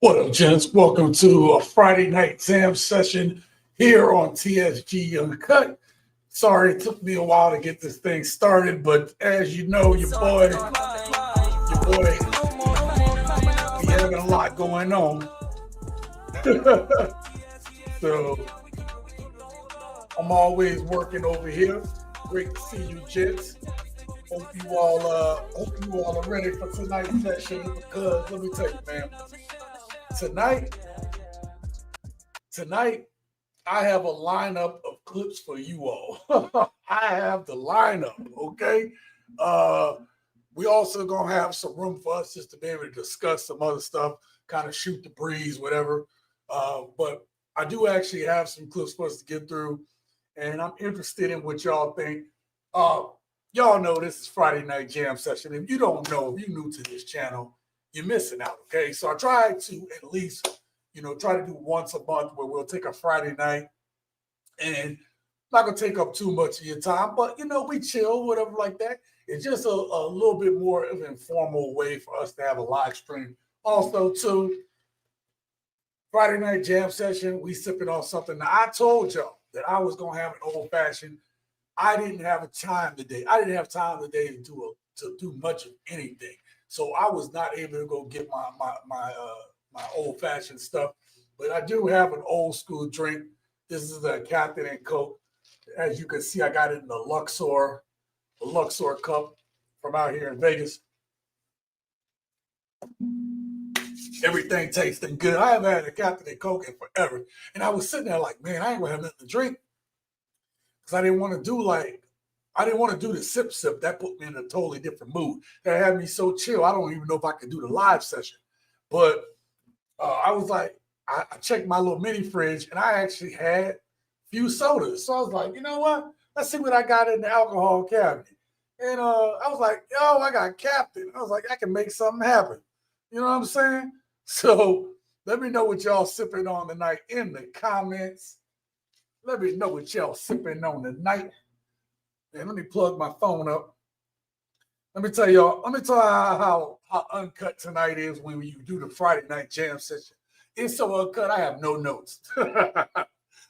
What up, gents? Welcome to a Friday night jam session here on TSG Uncut. Sorry, it took me a while to get this thing started, but as you know, your boy, we having a lot going on. So I'm always working over here. Great to see you, gents. Hope you all are ready for tonight's session because let me tell you, man. Tonight, I have a lineup of clips for you all. I have the lineup, okay? We also gonna have some room for us just to be able to discuss some other stuff, kind of shoot the breeze, whatever. But I do actually have some clips for us to get through, and I'm interested in what y'all think. Y'all know this is Friday Night Jam Session. If you don't know, if you're new to this channel, you're missing out, okay? So I try to at least, try to do once a month where we'll take a Friday night and not going to take up too much of your time, but, we chill, whatever like that. It's just a little bit more of an informal way for us to have a live stream. Also, too, Friday Night Jam Session, we sipping on something. Now, I told y'all that I was going to have an old-fashioned. I didn't have time today to do much of anything. So I was not able to go get my old-fashioned stuff. But I do have an old-school drink. This is a Captain and Coke. As you can see, I got it in the Luxor cup from out here in Vegas. Everything tasting good. I haven't had a Captain and Coke in forever. And I was sitting there like, man, I ain't going to have nothing to drink. Because I didn't want to do the sip. That put me in a totally different mood. That had me so chill. I don't even know if I could do the live session. But I was like, I checked my little mini fridge and I actually had a few sodas. So I was like, you know what? Let's see what I got in the alcohol cabinet. And I was like, yo, I got Captain. I was like, I can make something happen. You know what I'm saying? So let me know what y'all sipping on tonight in the comments. Let me know what y'all sipping on tonight. And let me plug my phone up. Let me tell y'all how uncut tonight is when you do the Friday night jam session. It's so uncut, I have no notes. I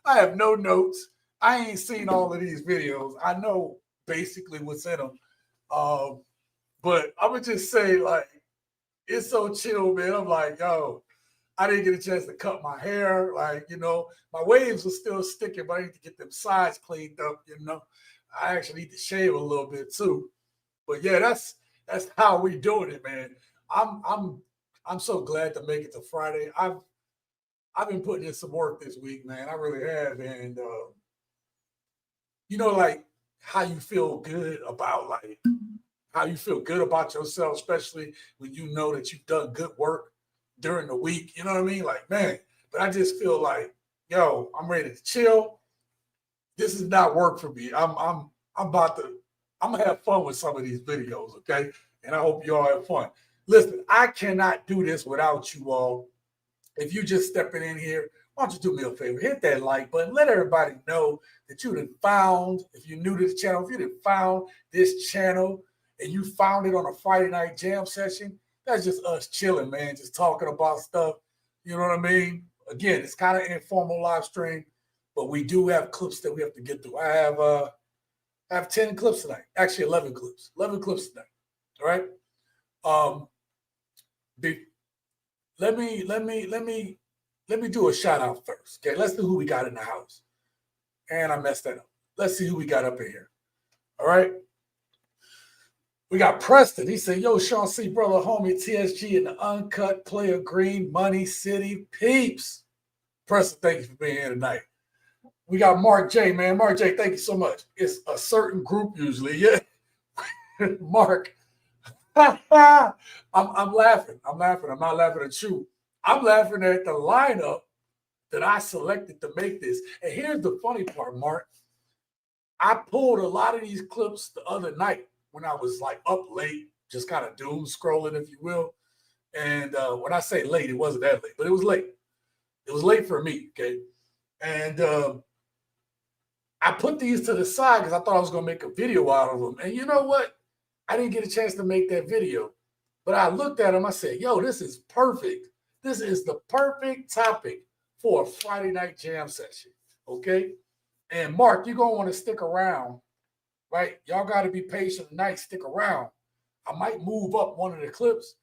have no notes. I ain't seen all of these videos. I know basically what's in them. But I would just say, like, it's so chill, man. I'm like, yo, I didn't get a chance to cut my hair. Like, my waves are still sticking, but I need to get them sides cleaned up, I actually need to shave a little bit too. But yeah, that's how we doing it, man. I'm so glad to make it to Friday. I've been putting in some work this week, man. I really have. And like how you feel good about yourself, especially when you know that you've done good work during the week. You know what I mean? Like, man, but I just feel like, yo, I'm ready to chill. This is not work for me. I'm gonna have fun with some of these videos, okay? And I hope you all have fun. Listen, I cannot do this without you all. If you just stepping in here, why don't you do me a favor? Hit that like button. Let everybody know that you done found, if you're new to the channel, if you done found this channel and you found it on a Friday night jam session, that's just us chilling, man, just talking about stuff. You know what I mean? Again, it's kind of informal live stream, but we do have clips that we have to get through. I have 10 clips tonight. Actually, 11 clips. 11 clips tonight. All right. Let me do a shout out first. Okay, let's do who we got in the house. And I messed that up. Let's see who we got up in here. All right. We got Preston. He said, yo, Sean C. brother, homie, TSG in the Uncut, Player Green, Money City, peeps. Preston, thank you for being here tonight. We got Mark J, man. Mark J, thank you so much. It's a certain group usually, yeah. Mark. I'm laughing. I'm not laughing at you. I'm laughing at the lineup that I selected to make this. And here's the funny part, Mark. I pulled a lot of these clips the other night when I was like up late, just kind of doom scrolling, if you will. And when I say late, it wasn't that late, but it was late. It was late for me, okay? And I put these to the side because I thought I was going to make a video out of them. And you know what? I didn't get a chance to make that video. But I looked at them. I said, yo, this is perfect. This is the perfect topic for a Friday night jam session, okay? And Mark, you're going to want to stick around, right? Y'all got to be patient tonight. Stick around. I might move up one of the clips,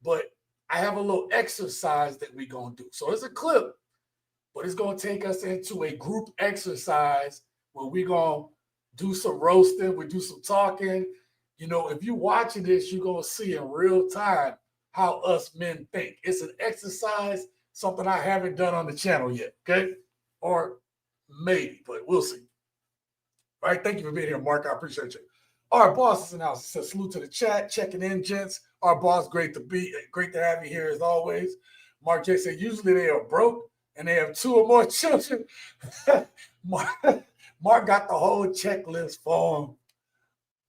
but I have a little exercise that we're going to do. So it's a clip, but it's going to take us into a group exercise where we're going to do some roasting, we do some talking. You know, if you're watching this, you're going to see in real time how us men think. It's an exercise, something I haven't done on the channel yet, okay? Or maybe, but we'll see. All right, thank you for being here, Mark. I appreciate you. Our boss is in the house. He says salute to the chat, checking in, gents. Our boss, great to have you here as always. Mark J said usually they are broke and they have 2 or more children. Mark got the whole checklist for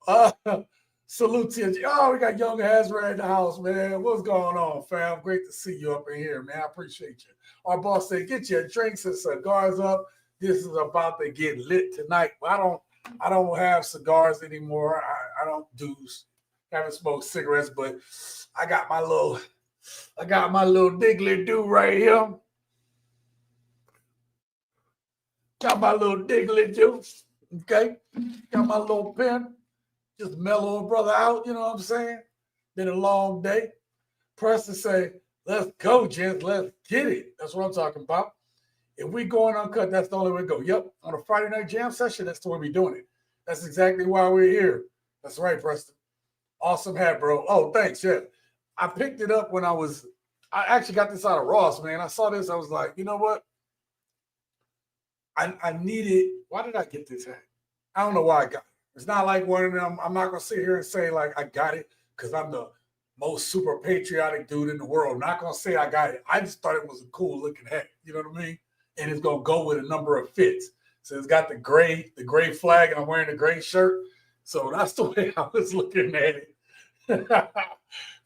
him. Salute to you. Oh, we got Young Hazra in the house, man. What's going on, fam? Great to see you up in here, man. I appreciate you. Our boss said, get your drinks and cigars up. This is about to get lit tonight. I don't have cigars anymore. I haven't smoked cigarettes, but I got my little diggly do right here. Got my little diggly juice. Okay. Got my little pen. Just mellow a brother out, you know what I'm saying? Been a long day. Preston say, let's go, gents. Let's get it. That's what I'm talking about. If we going uncut, that's the only way to go. Yep. On a Friday night jam session, that's the way we're doing it. That's exactly why we're here. That's right, Preston. Awesome hat, bro. Oh, thanks. Yeah. I picked it up when I actually got this out of Ross, man. I saw this. I was like, you know what? I needed, why did I get this hat? I don't know why I got it. It's not like one of them. I'm not going to sit here and say like I got it because I'm the most super patriotic dude in the world. I'm not going to say I got it. I just thought it was a cool looking hat. You know what I mean? And it's going to go with a number of fits. So it's got the gray flag, and I'm wearing the gray shirt. So that's the way I was looking at it.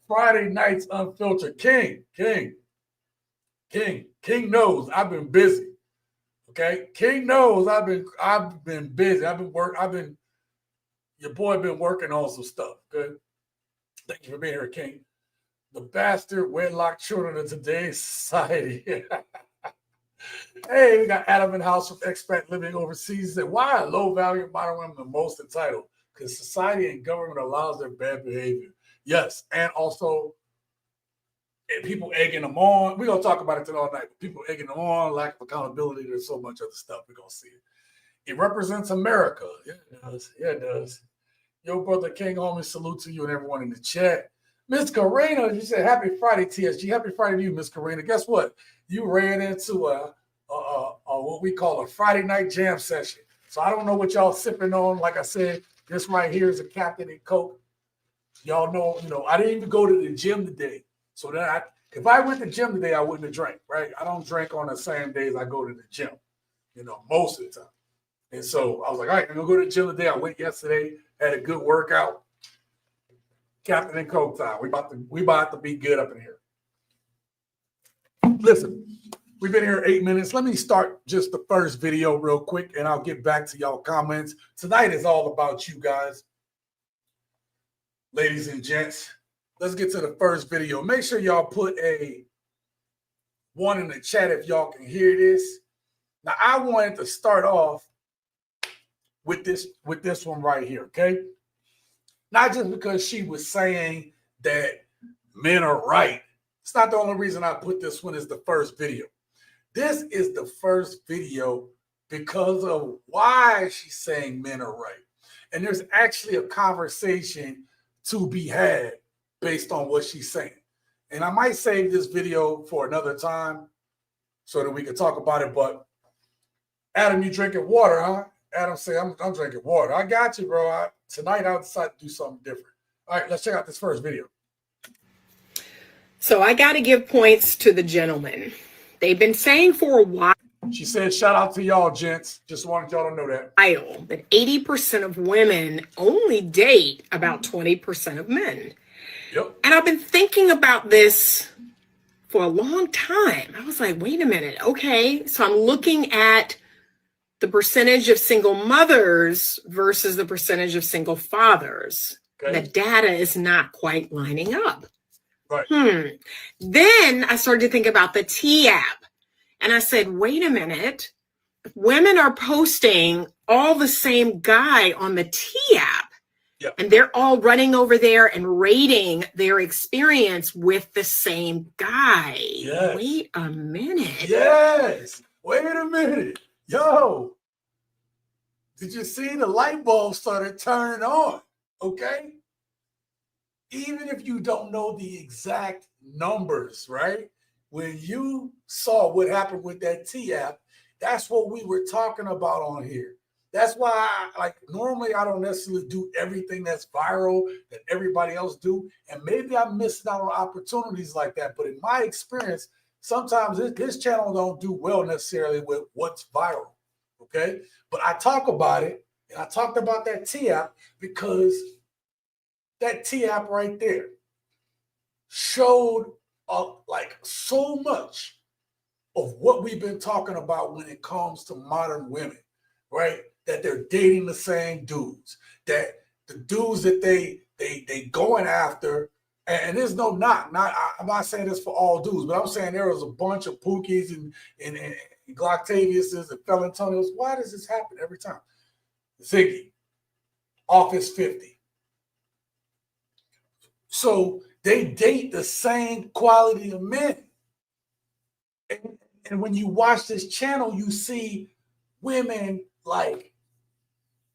Friday nights unfiltered. King knows I've been busy. Okay, King knows I've been busy. Your boy been working on some stuff. Good. Thank you for being here, King. The bastard wedlock children of today's society. Hey, we got Adam in the house with expat living overseas. Said, why are low value modern women the most entitled? Because society and government allows their bad behavior. Yes, and also people egging them on. We're going to talk about it today all night. People egging them on, lack of accountability. There's so much other stuff. We're going to see it. It represents America. Yeah, it does. Yeah, it does. Yo, brother King, homie, salute to you and everyone in the chat. Miss Karina, you said happy Friday, TSG. Happy Friday to you, Miss Karina. Guess what? You ran into a what we call a Friday night jam session. So I don't know what y'all sipping on. Like I said, this right here is a Captain and Coke. Y'all know, I didn't even go to the gym today. So that if I went to the gym today, I wouldn't have drank, right? I don't drink on the same days I go to the gym, most of the time. And so I was like, all right, I'm going to go to the gym today. I went yesterday, had a good workout. Captain and Coke time. We about to be good up in here. Listen, we've been here 8 minutes. Let me start just the first video real quick, and I'll get back to y'all comments. Tonight is all about you guys. Ladies and gents, let's get to the first video. Make sure y'all put a 1 in the chat if y'all can hear this. Now, I wanted to start off with this one right here, okay? Not just because she was saying that men are right. It's not the only reason I put this one as the first video. This is the first video because of why she's saying men are right. And there's actually a conversation to be had based on what she's saying. And I might save this video for another time so that we can talk about it. But Adam, you drinking water, huh? Adam say, I'm drinking water. I got you, bro. Tonight I'll decide to do something different. All right, let's check out this first video. So I got to give points to the gentlemen. They've been saying for a while. She said, shout out to y'all, gents. Just wanted y'all to know that. That 80% of women only date about 20% of men. Yep. And I've been thinking about this for a long time. I was like, wait a minute. Okay. So I'm looking at the percentage of single mothers versus the percentage of single fathers. Okay. The data is not quite lining up. Right. Then I started to think about the T app. And I said, wait a minute. Women are posting all the same guy on the T app. Yeah. And they're all running over there and rating their experience with the same guy. Yes. Wait a minute. Yes. Wait a minute. Yo, did you see the light bulb started turning on? Okay. Even if you don't know the exact numbers, right? When you saw what happened with that T app, that's what we were talking about on here. That's why, normally I don't necessarily do everything that's viral that everybody else do. And maybe I'm missing out on opportunities like that. But in my experience, sometimes this channel don't do well necessarily with what's viral. Okay. But I talk about it, and I talked about that T app because that T app right there showed so much of what we've been talking about when it comes to modern women, right? That they're dating the same dudes, that the dudes that they going after, and there's no knock. I'm not saying this for all dudes, but I'm saying there was a bunch of Pookies and Gloctaviuses and Felantonios. Why does this happen every time? Ziggy, Office 50. So they date the same quality of men. And when you watch this channel, you see women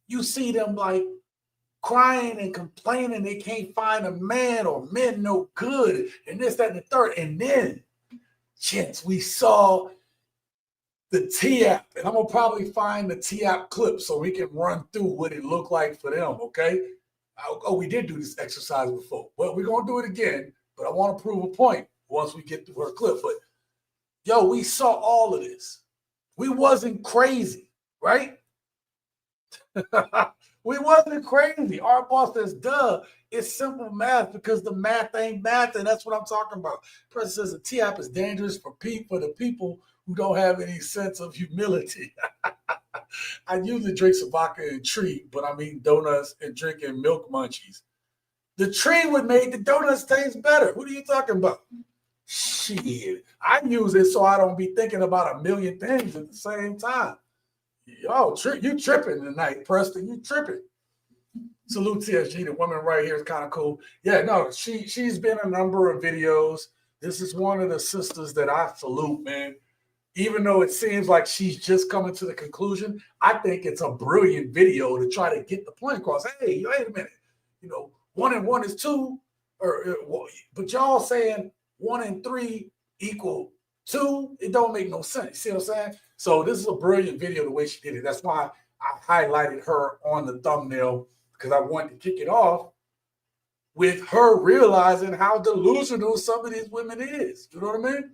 you see them crying and complaining they can't find a man, or men no good, and this, that, and the third. And then, gents, we saw the T app, and I'm gonna probably find the T app clip so we can run through what it looked like for them, okay? Oh, we did do this exercise before. Well, we're gonna do it again, but I want to prove a point once we get through her clip. But yo, we saw all of this. We wasn't crazy, right? We wasn't crazy. Our boss says, duh, it's simple math because the math ain't math, and that's what I'm talking about. President says the T-app is dangerous for the people who don't have any sense of humility. I usually drink some vodka and treat, but I mean donuts and drinking milk munchies. The tree would make the donuts taste better. What are you talking about? Shit, I use it so I don't be thinking about a million things at the same time. Yo, you tripping tonight, Preston. You tripping. Salute TSG. The woman right here is kind of cool. Yeah, no, she's been in a number of videos. This is one of the sisters that I salute, man. Even though it seems like she's just coming to the conclusion, I think it's a brilliant video to try to get the point across. Hey, wait a minute. 1 and 1 is 2, but y'all saying 1 and 3 equal 2, it don't make no sense. See what I'm saying? So this is a brilliant video the way she did it. That's why I highlighted her on the thumbnail, because I wanted to kick it off with her realizing how delusional some of these women is. You know what I mean?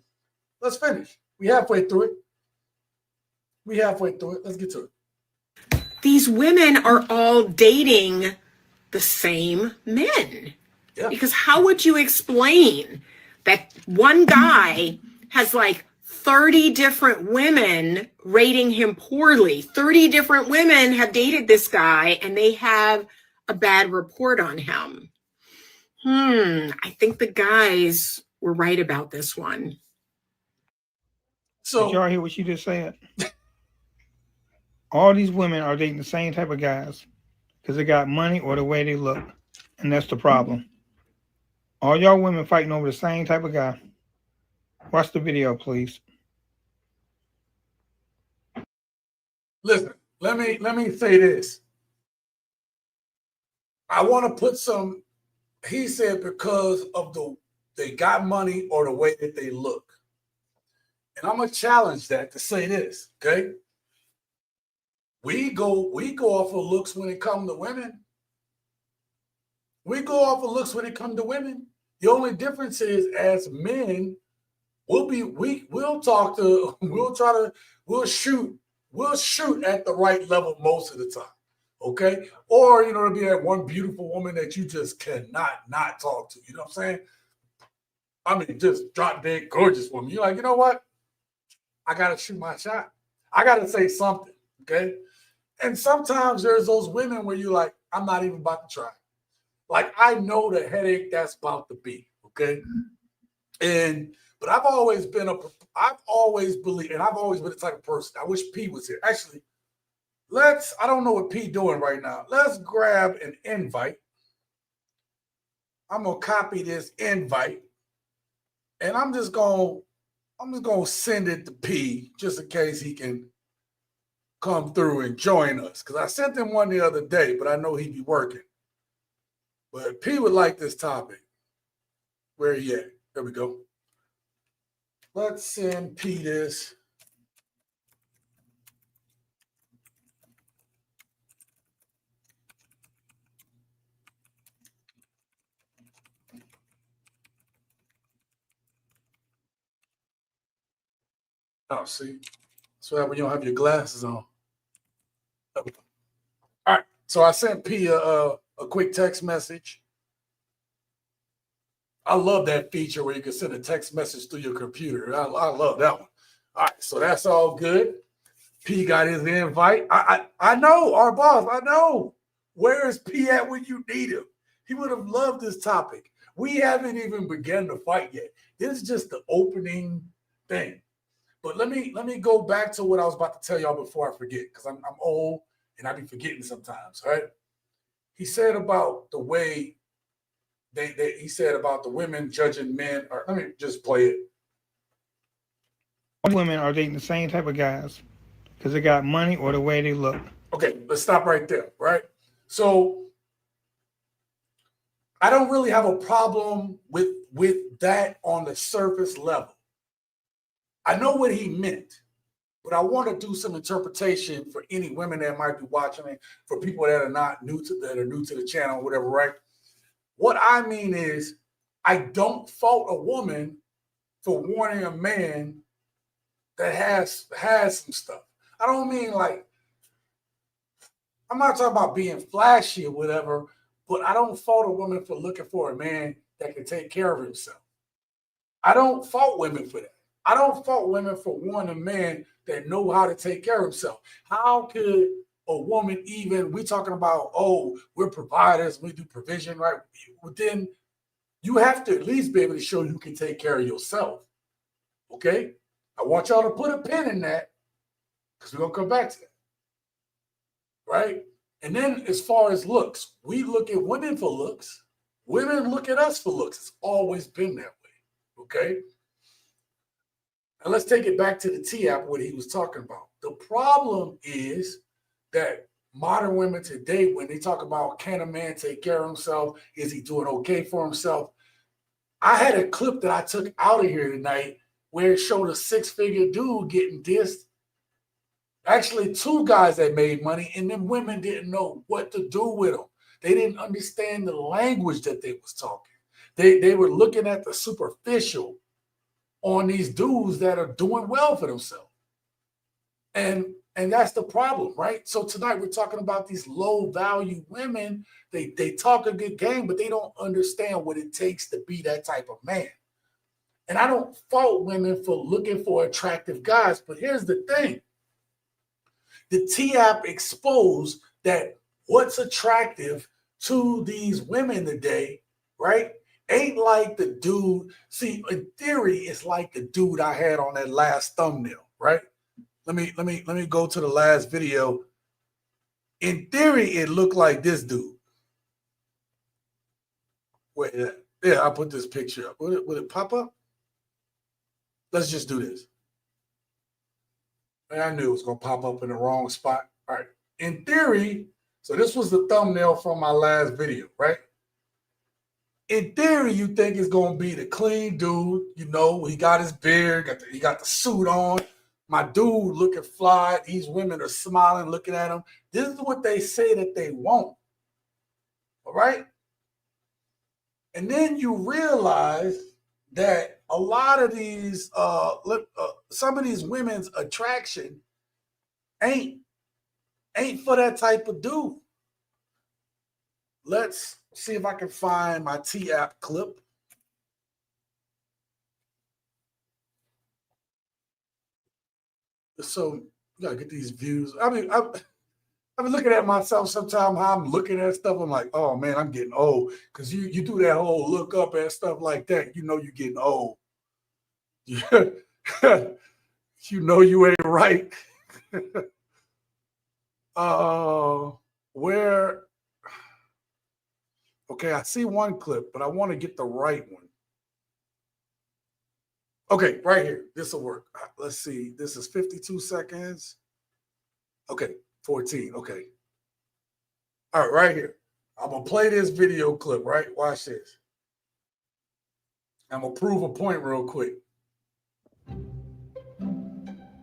Let's finish. We halfway through it. Let's get to it. These women are all dating the same men. Yeah. Because how would you explain that one guy has 30 different women rating him poorly? 30 different women have dated this guy and they have a bad report on him. I think the guys were right about this one. So, did y'all hear what she just said? All these women are dating the same type of guys because they got money or the way they look. And that's the problem. All y'all women fighting over the same type of guy. Watch the video, please. Listen, let me say this. I want to put some, he said, because of they got money or the way that they look. And I'm gonna challenge that to say this, okay? We go off of looks when it comes to women. We go off of looks when it comes to women. The only difference is, as men, we'll shoot at the right level most of the time. Okay? Or, to be that one beautiful woman that you just cannot not talk to. You know what I'm saying? I mean, just drop dead gorgeous woman. You're like, you know what? I got to shoot my shot. I got to say something. Okay? And sometimes there's those women where you're like, I'm not even about to try. I know the headache that's about to be. Okay. But I've always believed, and I've always been the type of person. I wish P was here. Actually, I don't know what P doing right now. Let's grab an invite. I'm gonna copy this invite, and I'm just gonna send it to P just in case he can come through and join us. Because I sent him one the other day, but I know he'd be working. But P would like this topic. Where he at? There we go. Let's send P this. Oh, see? That's what happens when you don't have your glasses on. All right. So I sent P a quick text message. I love that feature where you can send a text message through your computer. I love that one. All right. So that's all good. P got his invite. I know, our boss. I know. Where is P at when you need him? He would have loved this topic. We haven't even begun to fight yet. This is just the opening thing. But let me go back to what I was about to tell y'all before I forget, because I'm old and I be forgetting sometimes, right? He said about the way he said about the women judging men. Or let me just play it. Women are dating the same type of guys because they got money or the way they look. Okay, let's stop right there, right? So I don't really have a problem with that on the surface level. I know what he meant, but I want to do some interpretation for any women that might be watching it, for people that are new to the channel, whatever, right? What I mean is, I don't fault a woman for wanting a man that has some stuff. I don't mean like, I'm not talking about being flashy or whatever, but I don't fault a woman for looking for a man that can take care of himself. I don't fault women for that. I don't fault women for wanting a man that know how to take care of himself. How could a woman even, we talking about, oh, we're providers, we do provision, right? Well, then you have to at least be able to show you can take care of yourself. Okay? I want y'all to put a pin in that because we're going to come back to that. Right? And then as far as looks, we look at women for looks. Women look at us for looks. It's always been that way. Okay? And let's take it back to the T-app, what he was talking about. The problem is that modern women today, when they talk about can a man take care of himself, is he doing okay for himself? I had a clip that I took out of here tonight where it showed a six-figure dude getting dissed. Actually, two guys that made money, and then women didn't know what to do with them. They didn't understand the language that they was talking. They were looking at the superficial on these dudes that are doing well for themselves. And that's the problem, right? So tonight we're talking about these low-value women. They talk a good game, but they don't understand what it takes to be that type of man. And I don't fault women for looking for attractive guys, but here's the thing. The T-app exposed that what's attractive to these women today, right, ain't like the dude. See, in theory, it's like the dude I had on that last thumbnail, right? Let me go to the last video. In theory, it looked like this dude. Wait, yeah, I put this picture up. Would it pop up? Let's just do this. I knew it was going to pop up in the wrong spot. All right. In theory, so this was the thumbnail from my last video, right? In theory, you think it's going to be the clean dude. You know, he got his beard, he got the suit on. My dude looking fly. These women are smiling, looking at him. This is what they say that they want. All right? And then you realize that a lot of these, some of these women's attraction ain't for that type of dude. Let's see if I can find my T-app clip. So you gotta get these views. I mean, I've been looking at myself sometimes, how I'm looking at stuff. I'm like, oh man, I'm getting old. Because you do that whole look up at stuff like that, you know you're getting old. You know you ain't right. Where, okay, I see one clip, but I want to get the right one. Okay, right here. This will work. Let's see. This is 52 seconds. Okay, 14. Okay. All right, right here. I'm going to play this video clip, right? Watch this. I'm going to prove a point real quick.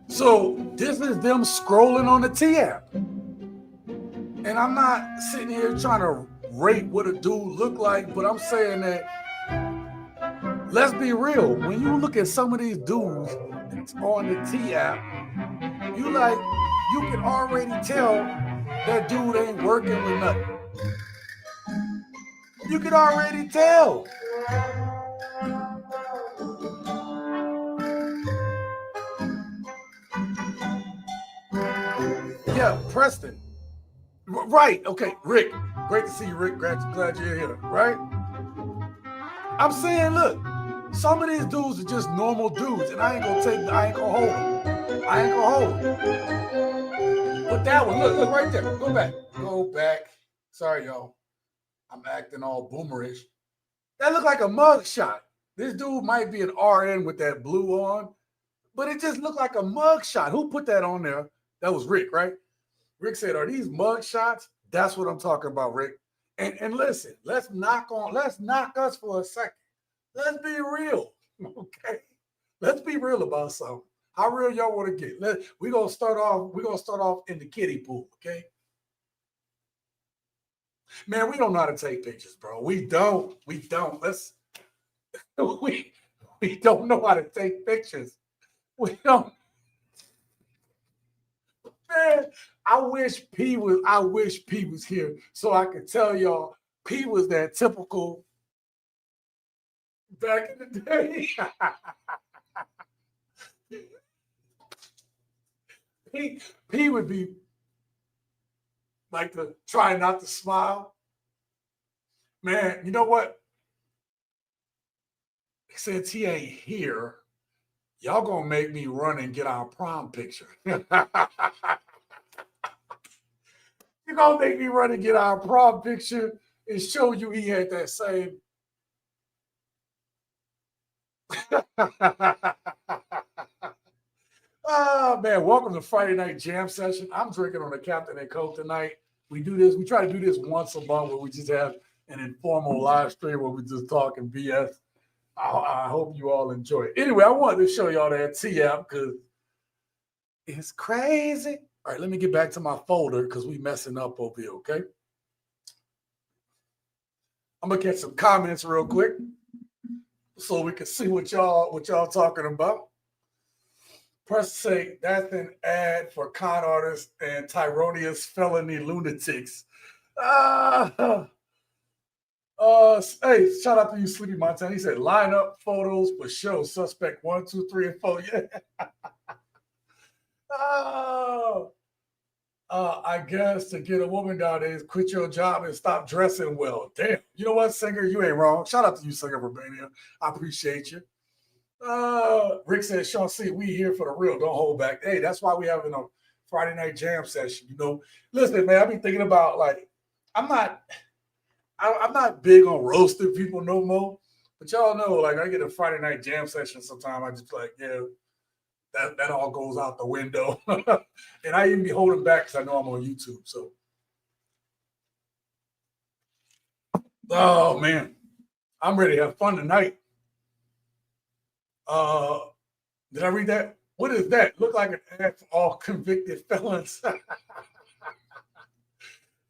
So this is them scrolling on the T app. And I'm not sitting here trying to rate what a dude look like, but I'm saying that let's be real. When you look at some of these dudes on the T app, you can already tell that dude ain't working with nothing. You can already tell. Yeah, Preston. Right. Okay, Rick. Great to see you, Rick. Glad you're here. Right? I'm saying, look, some of these dudes are just normal dudes, and I ain't gonna hold them. But that one, look right there. Go back. Sorry, y'all. I'm acting all boomerish. That looked like a mug shot. This dude might be an RN with that blue on, but it just looked like a mug shot. Who put that on there? That was Rick, right? Rick said, are these mug shots? That's what I'm talking about, Rick. And listen, let's knock us for a second. Let's be real, okay? Let's be real about something. How real y'all want to get? We're gonna start off in the kiddie pool, okay? Man, we don't know how to take pictures, bro. We don't. We don't know how to take pictures. We don't. Man, I wish P was here so I could tell y'all P was that typical back in the day. P would be like to try not to smile. Man, you know what? Since he ain't here, y'all gonna make me run and get our prom picture. You're gonna make me run and get our prom picture and show you he had that same. Oh man, welcome to Friday Night Jam Session. I'm drinking on the Captain and Coke tonight. We try to do this once a month where we just have an informal live stream where we just talk and BS. I hope you all enjoy it. Anyway, I wanted to show y'all that T app because it's crazy. All right, let me get back to my folder because we messing up over here, okay? I'm gonna get some comments real quick so we can see what y'all talking about. Press say that's an ad for con artists and tyronious felony lunatics. Hey, shout out to you, Sleepy Montana. He said, line up photos for show suspect 1, 2, 3, and 4. Yeah. I guess to get a woman nowadays, quit your job and stop dressing well. Damn. You know what, singer? You ain't wrong. Shout out to you, singer Romania. I appreciate you. Rick says, Sean C, we here for the real. Don't hold back. Hey, that's why we having a Friday night jam session. You know, listen, man, I've been thinking about I'm not big on roasting people no more, but y'all know, I get a Friday night jam session sometime. I just that all goes out the window. And I even be holding back because I know I'm on YouTube. So, oh man, I'm ready to have fun tonight. Did I read that? What is that? Look like an ad for all convicted felons.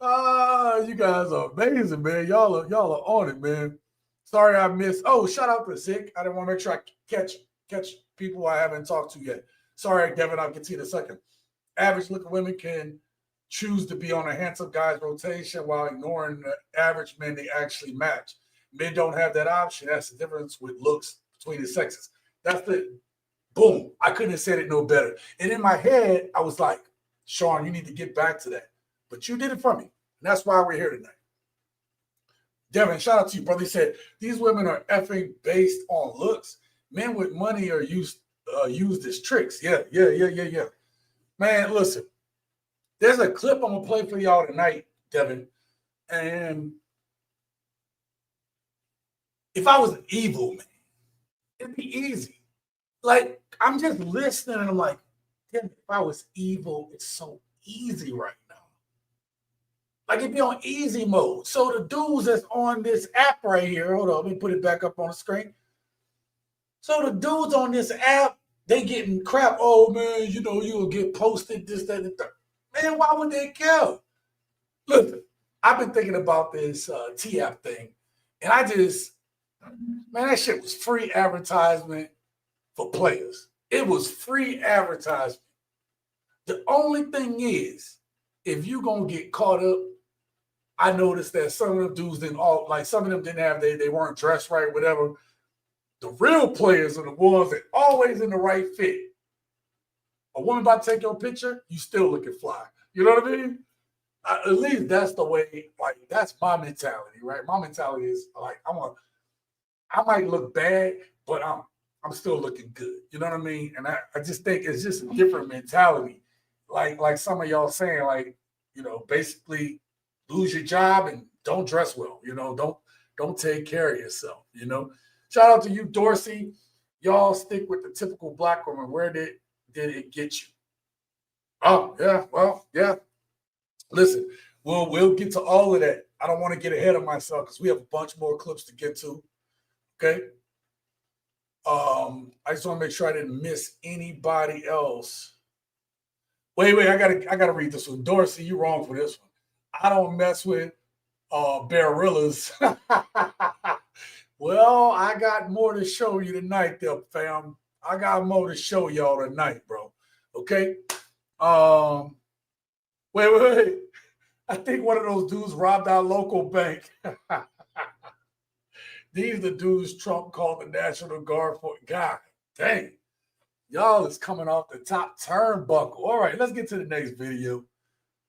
You guys are amazing, man. Y'all are on it, man. Sorry I missed. Oh, shout out to Zick. I didn't want to make sure I catch people I haven't talked to yet. Sorry, Devin. I'll get to you in a second. Average looking women can choose to be on a handsome guy's rotation while ignoring the average men they actually match. Men don't have that option. That's the difference with looks between the sexes. That's the boom. I couldn't have said it no better. And in my head, I was like, Sean, you need to get back to that. But you did it for me. And that's why we're here tonight. Devin, shout out to you, brother. He said, these women are effing based on looks. Men with money are used as tricks. Yeah. Man, listen. There's a clip I'm going to play for y'all tonight, Devin. And if I was an evil man, it'd be easy. Like, I'm just listening and I'm like, damn, if I was evil, it's so easy right now. Like, it'd be on easy mode. So the dudes that's on this app right here, hold on, let me put it back up on the screen. So the dudes on this app, they getting crap. Oh, man, you know, you'll get posted, this, that, and that. Man, why would they care? Listen, I've been thinking about this T-app thing, and man, that shit was free advertisement for players. It was free advertisement. The only thing is, if you gonna get caught up, I noticed that some of them dudes didn't some of them didn't have, they weren't dressed right, whatever. The real players are the ones that always in the right fit. A woman about to take your picture, you still looking fly. You know what I mean? At least that's the way, like, that's my mentality, right? My mentality is like, I might look bad, but I'm still looking good. You know what I mean? And I just think it's just a different mentality. Like some of y'all saying, like, you know, basically lose your job and don't dress well. You know, don't take care of yourself. You know, shout out to you, Dorsey. Y'all stick with the typical black woman. Where did it get you? Oh yeah, well yeah. Listen, we'll get to all of that. I don't want to get ahead of myself because we have a bunch more clips to get to. Okay. I just want to make sure I didn't miss anybody else. Wait, I gotta read this one. Dorsey, you wrong for this one. I don't mess with barillas. Well, I got more to show you tonight, there, fam. I got more to show y'all tonight, bro. Okay. Wait. I think one of those dudes robbed our local bank. These are the dudes Trump called the National Guard for. God dang. Y'all is coming off the top turnbuckle. All right, let's get to the next video.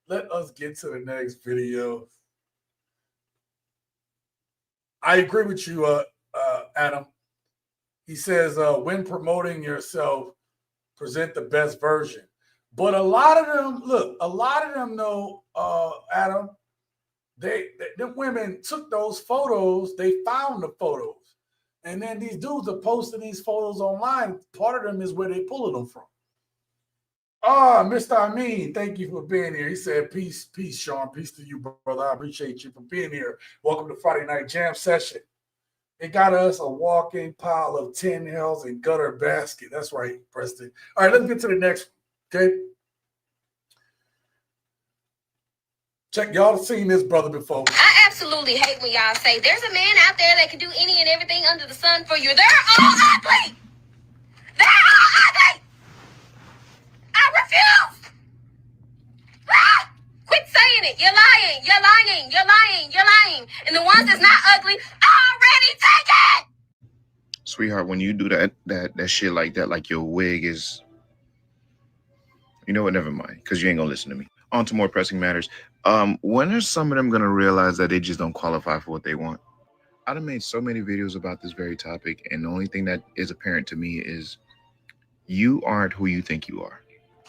Let us get to the next video. I agree with you, Adam. He says, when promoting yourself, present the best version. But a lot of them know, Adam, the women took those photos, they found the photos. And then these dudes are posting these photos online. Part of them is where they're pulling them from. Mr. Amin, thank you for being here. He said, peace, Sean. Peace to you, brother. I appreciate you for being here. Welcome to Friday Night Jam Session. It got us a walking pile of tin hells and gutter basket. That's right, Preston. All right, let's get to the next one, okay? Check, y'all seen this brother before. I absolutely hate when y'all say there's a man out there that can do any and everything under the sun for you. They're all ugly. They're all ugly. I refuse. Quit saying it. You're lying. You're lying. You're lying. You're lying. And the ones that's not ugly, already take it. Sweetheart, when you do that shit like that, like your wig is, you know what? Never mind, because you ain't gonna listen to me. On to more pressing matters. When are some of them gonna realize that they just don't qualify for what they want? I done made so many videos about this very topic, and the only thing that is apparent to me is you aren't who you think you are.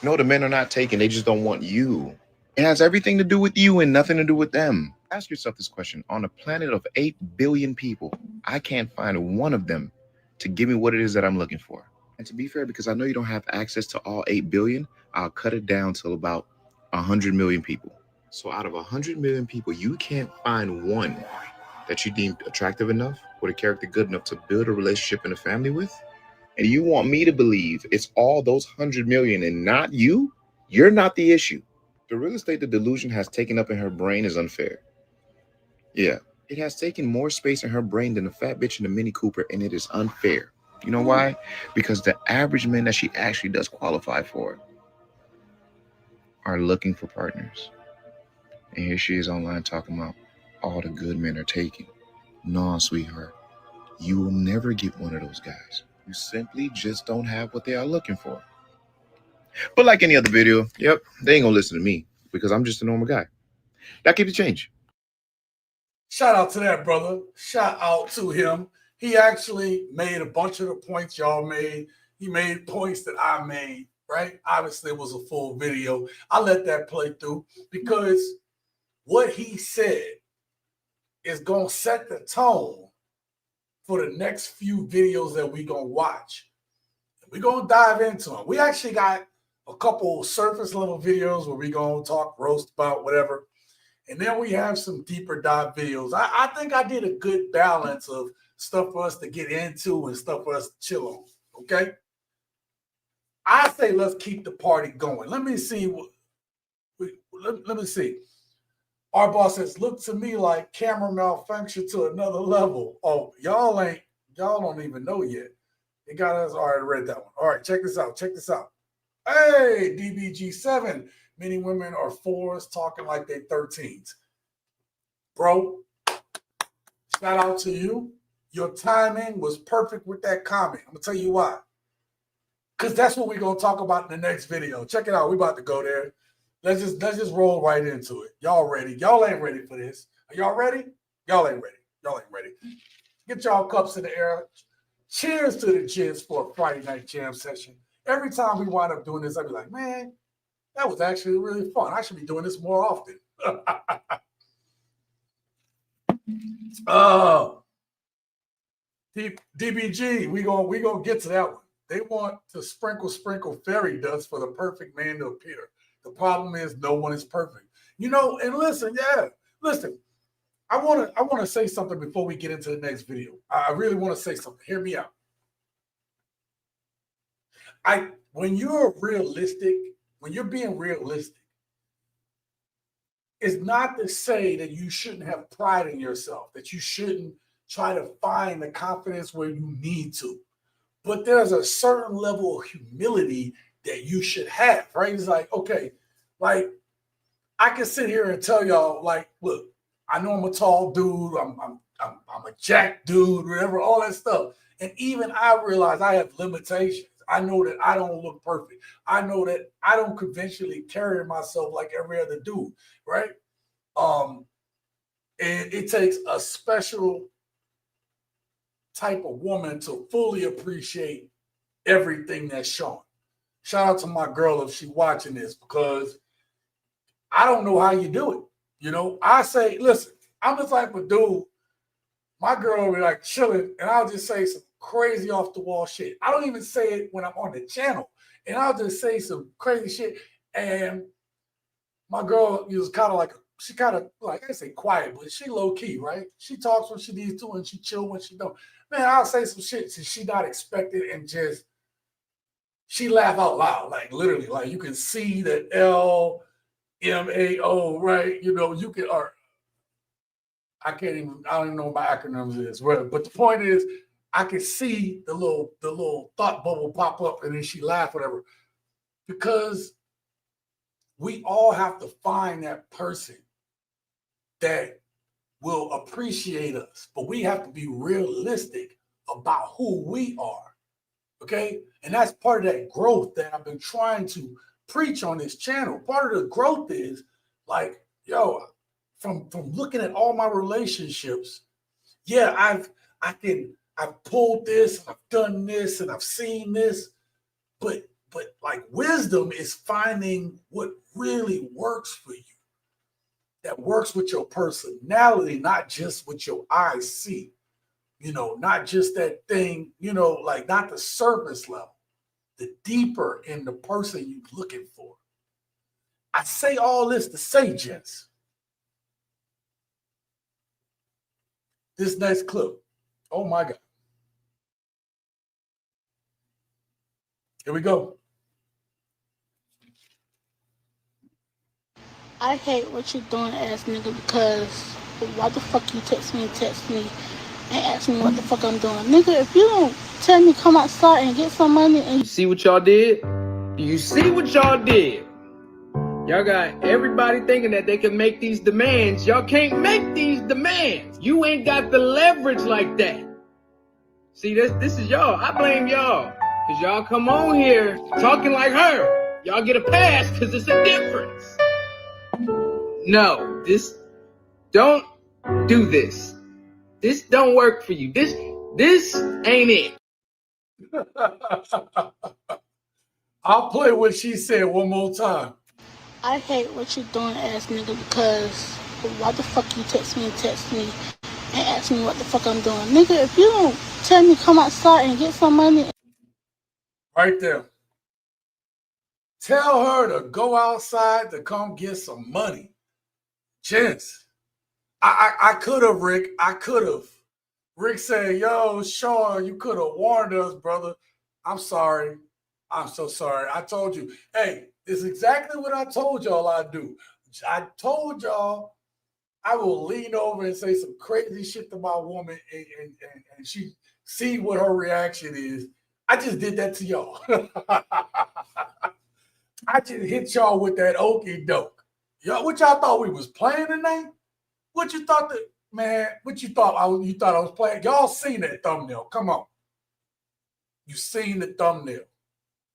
No, the men are not taken. They just don't want you. It has everything to do with you and nothing to do with them. Ask yourself this question. On a planet of 8 billion people, I can't find one of them to give me what it is that I'm looking for. And to be fair, because I know you don't have access to all 8 billion, I'll cut it down to about 100 million people. So out of 100 million people, you can't find one that you deemed attractive enough, with a character good enough to build a relationship and a family with? And you want me to believe it's all those 100 million and not you? You're not the issue. The real estate the delusion has taken up in her brain is unfair. Yeah, it has taken more space in her brain than the fat bitch in the Mini Cooper, and it is unfair. You know why? Because the average men that she actually does qualify for are looking for partners. And here she is online talking about all the good men are taken. No, sweetheart, you will never get one of those guys. You simply just don't have what they are looking for. But like any other video, yep, they ain't gonna listen to me because I'm just a normal guy. That keep the change. Shout out to that brother. Shout out to him. He actually made a bunch of the points y'all made. He made points that I made, right? Obviously, it was a full video. I let that play through because what he said is going to set the tone for the next few videos that we're going to watch. We're going to dive into them. We actually got a couple surface level videos where we're going to talk roast about whatever. And then we have some deeper dive videos. I think I did a good balance of stuff for us to get into and stuff for us to chill on. Okay. I say let's keep the party going. Let me see let me see. Our boss says, look to me like camera malfunction to another level. Oh, y'all don't even know yet. It got us. All right, I read that one. All right, check this out. Check this out. Hey, DBG7. Many women are 4s talking like they're 13s. Bro, shout out to you. Your timing was perfect with that comment. I'm going to tell you why. Because that's what we're going to talk about in the next video. Check it out. We're about to go there. Let's just roll right into it. Y'all ready? Y'all ain't ready for this. Are y'all ready? Y'all ain't ready. Y'all ain't ready. Get y'all cups in the air. Cheers to the gents for a Friday night jam session. Every time we wind up doing this, I'll be like, man, that was actually really fun. I should be doing this more often. DBG, we gonna get to that one. They want to sprinkle fairy dust for the perfect man to appear. The problem is no one is perfect. You know, and listen, I want to say something before we get into the next video. I really want to say something. Hear me out. When you're being realistic, it's not to say that you shouldn't have pride in yourself, that you shouldn't try to find the confidence where you need to. But there's a certain level of humility that you should have, right? It's like, okay, like I can sit here and tell y'all, like, look, I know I'm a tall dude, I'm a jack dude, whatever, all that stuff. And even I realize I have limitations. I know that I don't look perfect. I know that I don't conventionally carry myself like every other dude, right? And it takes a special type of woman to fully appreciate everything that's shown. Shout out to my girl if she's watching this, because I don't know how you do it. You know, I say, listen, I'm the type of dude, my girl will be like chilling, and I'll just say some crazy off the wall shit. I don't even say it when I'm on the channel, and I'll just say some crazy shit. And my girl is kind of like, she kind of like, I say quiet, but she low key, right? She talks when she needs to, and she chill when she don't. Man, I'll say some shit since she not expected, and just she laugh out loud, like literally, like you can see that LMAO, right? You know, you can, or I don't even know what my acronyms is, right? But the point is, I can see the little thought bubble pop up, and then she laugh, whatever. Because we all have to find that person that will appreciate us, but we have to be realistic about who we are. Okay, and that's part of that growth that I've been trying to preach on this channel. Part of the growth is like, yo, from looking at all my relationships, yeah, I've pulled this, I've done this, and I've seen this, but like wisdom is finding what really works for you, that works with your personality, not just what your eyes see, you know, not just that thing, you know, like not the surface level, the deeper in the person you're looking for. I say all this to say, gents, this next clip, oh my God. Here we go. I hate what you doing, ass nigga, because why the fuck you text me and ask me what the fuck I'm doing? Nigga, if you don't tell me come outside and get some money and... You see what y'all did? Do you see what y'all did? Y'all got everybody thinking that they can make these demands. Y'all can't make these demands. You ain't got the leverage like that. See, this is y'all. I blame y'all. Because y'all come on here talking like her. Y'all get a pass because it's a difference. No. Don't do this. This don't work for you. This ain't it. I'll play what she said one more time. I hate what you doing, ass nigga, because why the fuck you text me and ask me what the fuck I'm doing? Nigga, if you don't tell me come outside and get some money. Right there. Tell her to go outside to come get some money. Gents, I could have, Rick. I could have. Rick said, yo, Sean, you could have warned us, brother. I'm sorry. I'm so sorry. I told you. Hey, it's exactly what I told y'all I'd do. I told y'all I will lean over and say some crazy shit to my woman and she see what her reaction is. I just did that to y'all. I just hit y'all with that okie doke. Y'all, what y'all thought we was playing tonight? What you thought that, man, what you thought you thought I was playing? Y'all seen that thumbnail. Come on. You seen the thumbnail.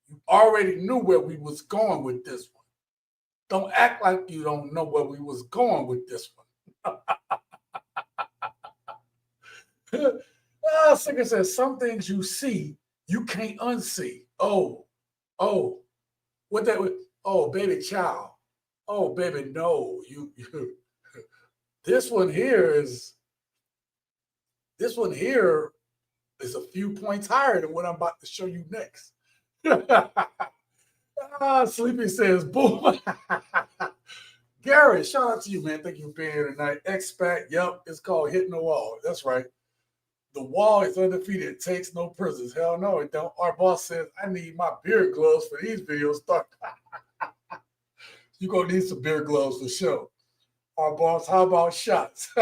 You already knew where we was going with this one. Don't act like you don't know where we was going with this one. Singer says, some things you see, you can't unsee. Oh, what that was? Oh, baby child. Oh, baby, no. You this one here is a few points higher than what I'm about to show you next. Sleepy says, boom. Gary, shout out to you, man. Thank you for being here tonight. Expat, yep, it's called hitting the wall. That's right. The wall is undefeated. It takes no prisoners. Hell no, it don't. Our boss says, I need my beard gloves for these videos. You're going to need some beard gloves for sure. Our boss, how about shots?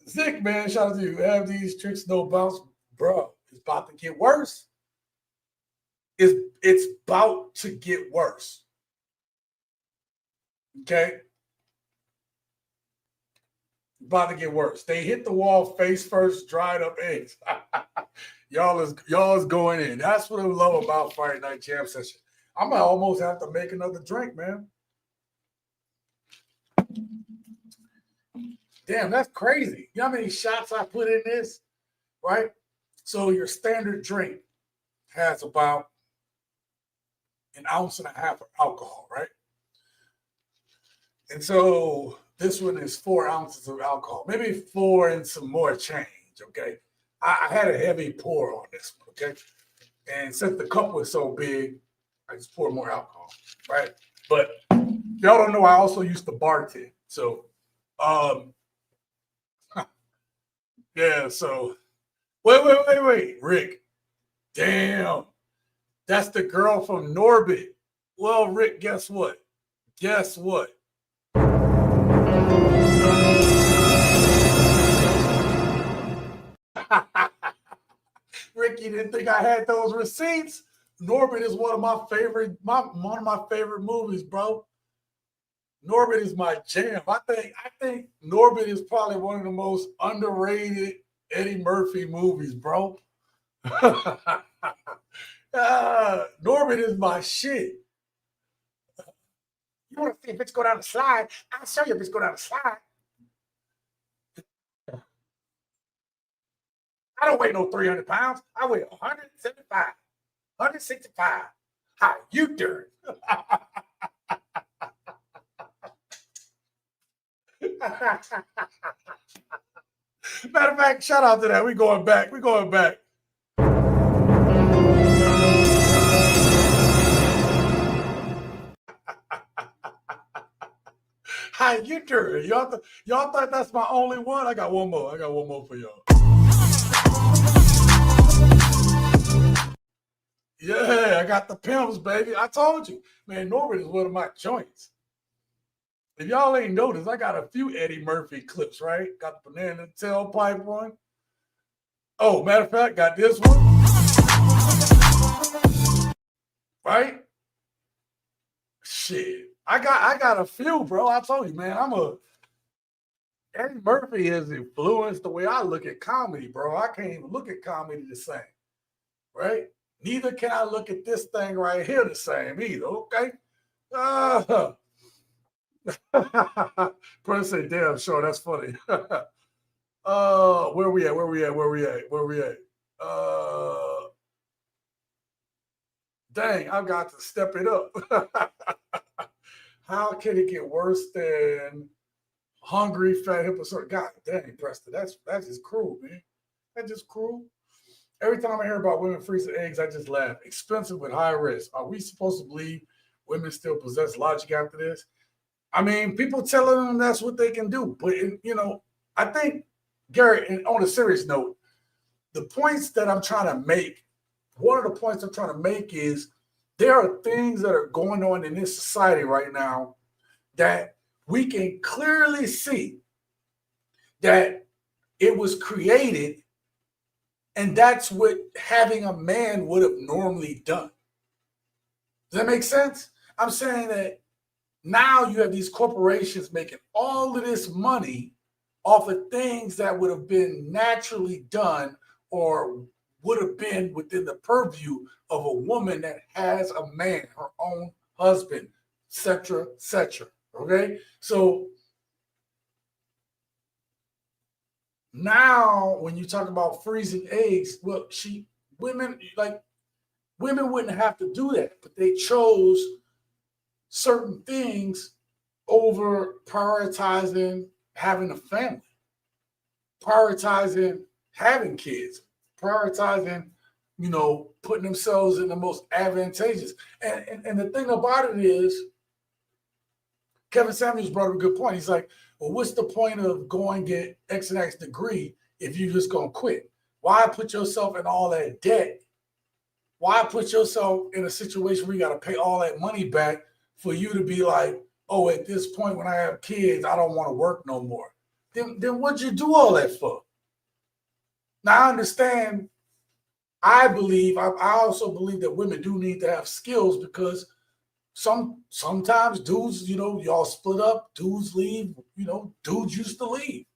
Zick, man, shout out to you. Have these tricks no bounce. Bro, it's about to get worse. It's about to get worse. Okay? About to get worse. They hit the wall face first, dried up eggs. y'all is going in. That's what I love about Friday Night Jam Session. I might almost have to make another drink, man. Damn, that's crazy. You know how many shots I put in this? Right? So your standard drink has about 1.5 ounces of alcohol, right? And so this one is 4 ounces of alcohol, maybe 4 and some more change, okay? I had a heavy pour on this one, okay? And since the cup was so big, I just poured more alcohol, right? But y'all don't know, I also used to bartend. So, yeah, so, wait, Rick. Damn, that's the girl from Norbit. Well, Rick, guess what? Ricky didn't think I had those receipts. Norbit is one of my favorite movies, bro. Norbit is my jam. I think Norbit is probably one of the most underrated Eddie Murphy movies, bro. Norbit is my shit. You want to see a bitch go down the slide? I'll show you a bitch go down the slide. I don't weigh no 300 pounds. I weigh 175, 165. How you doing? Matter of fact, shout out to that. We're going back. How you doing? Y'all thought that's my only one? I got one more for y'all. Yeah, I got the pimps, baby. I told you. Man, Norbit is one of my joints. If y'all ain't noticed, I got a few Eddie Murphy clips, right? Got the banana tailpipe one. Oh, matter of fact, got this one. Right? Shit. I got a few, bro. I told you, man, Eddie Murphy has influenced the way I look at comedy, bro. I can't even look at comedy the same. Right? Neither can I look at this thing right here the same either, okay? Prince say, damn, sure, that's funny. Where we at? Dang, I've got to step it up. How can it get worse than hungry, fat, hypocrite? God dang, Preston, that's just cruel, man. That's just cruel. Every time I hear about women freezing eggs, I just laugh. Expensive with high risk. Are we supposed to believe women still possess logic after this? I mean, people telling them that's what they can do. But, I think, Gary, and on a serious note, the points that I'm trying to make, one of the points I'm trying to make is there are things that are going on in this society right now that we can clearly see that it was created, and that's what having a man would have normally done. Does that make sense? I'm saying that now you have these corporations making all of this money off of things that would have been naturally done or would have been within the purview of a woman that has a man, her own husband, etc., etc. Okay? So now when you talk about freezing eggs, well, women wouldn't have to do that, but they chose certain things over prioritizing having a family, prioritizing having kids, prioritizing, putting themselves in the most advantageous. And the thing about it is, Kevin Samuels brought up a good point. He's like, well, what's the point of going get X and X degree if you're just going to quit? Why put yourself in all that debt? Why put yourself in a situation where you got to pay all that money back for you to be like, oh, at this point when I have kids, I don't want to work no more? Then what'd you do all that for? Now, I understand. I also believe that women do need to have skills because sometimes dudes, y'all split up, dudes leave, dudes used to leave.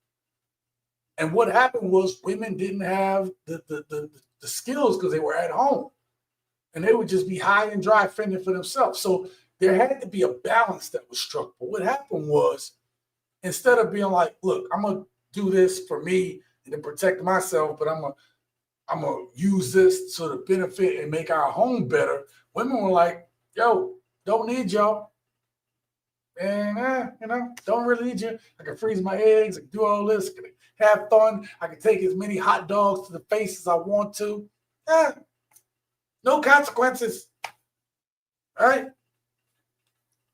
And what happened was women didn't have the skills because they were at home. And they would just be high and dry fending for themselves. So there had to be a balance that was struck. But what happened was, instead of being like, look, I'm going to do this for me and to protect myself, but I'm going to use this to benefit and make our home better, women were like, yo, don't need y'all. And, don't really need you. I can freeze my eggs. I can do all this. I can have fun. I can take as many hot dogs to the face as I want to. No consequences. All right?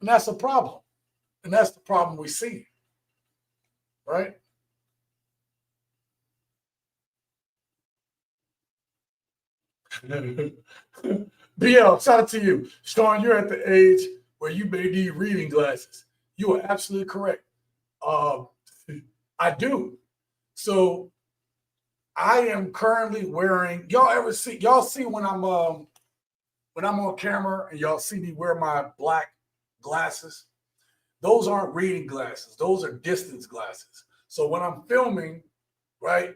And that's a problem. And that's the problem we see. Right? BL, shout out to you. Sean, you're at the age where you may need reading glasses. You are absolutely correct. I do. So I am currently wearing, y'all see when I'm on camera and y'all see me wear my black glasses? Those aren't reading glasses. Those are distance glasses. So when I'm filming, right,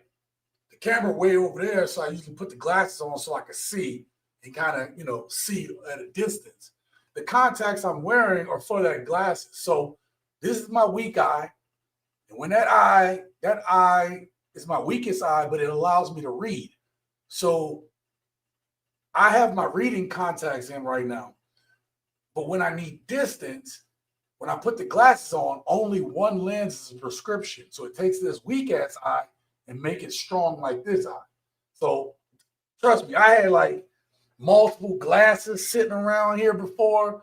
the camera way over there, so I usually put the glasses on so I can see and kind of, see at a distance. The contacts I'm wearing are for that glasses. So this is my weak eye. And when that eye is my weakest eye, but it allows me to read. So I have my reading contacts in right now. But when I need distance, when I put the glasses on, only one lens is a prescription. So it takes this weak ass eye and make it strong like this eye. So trust me, I had like multiple glasses sitting around here before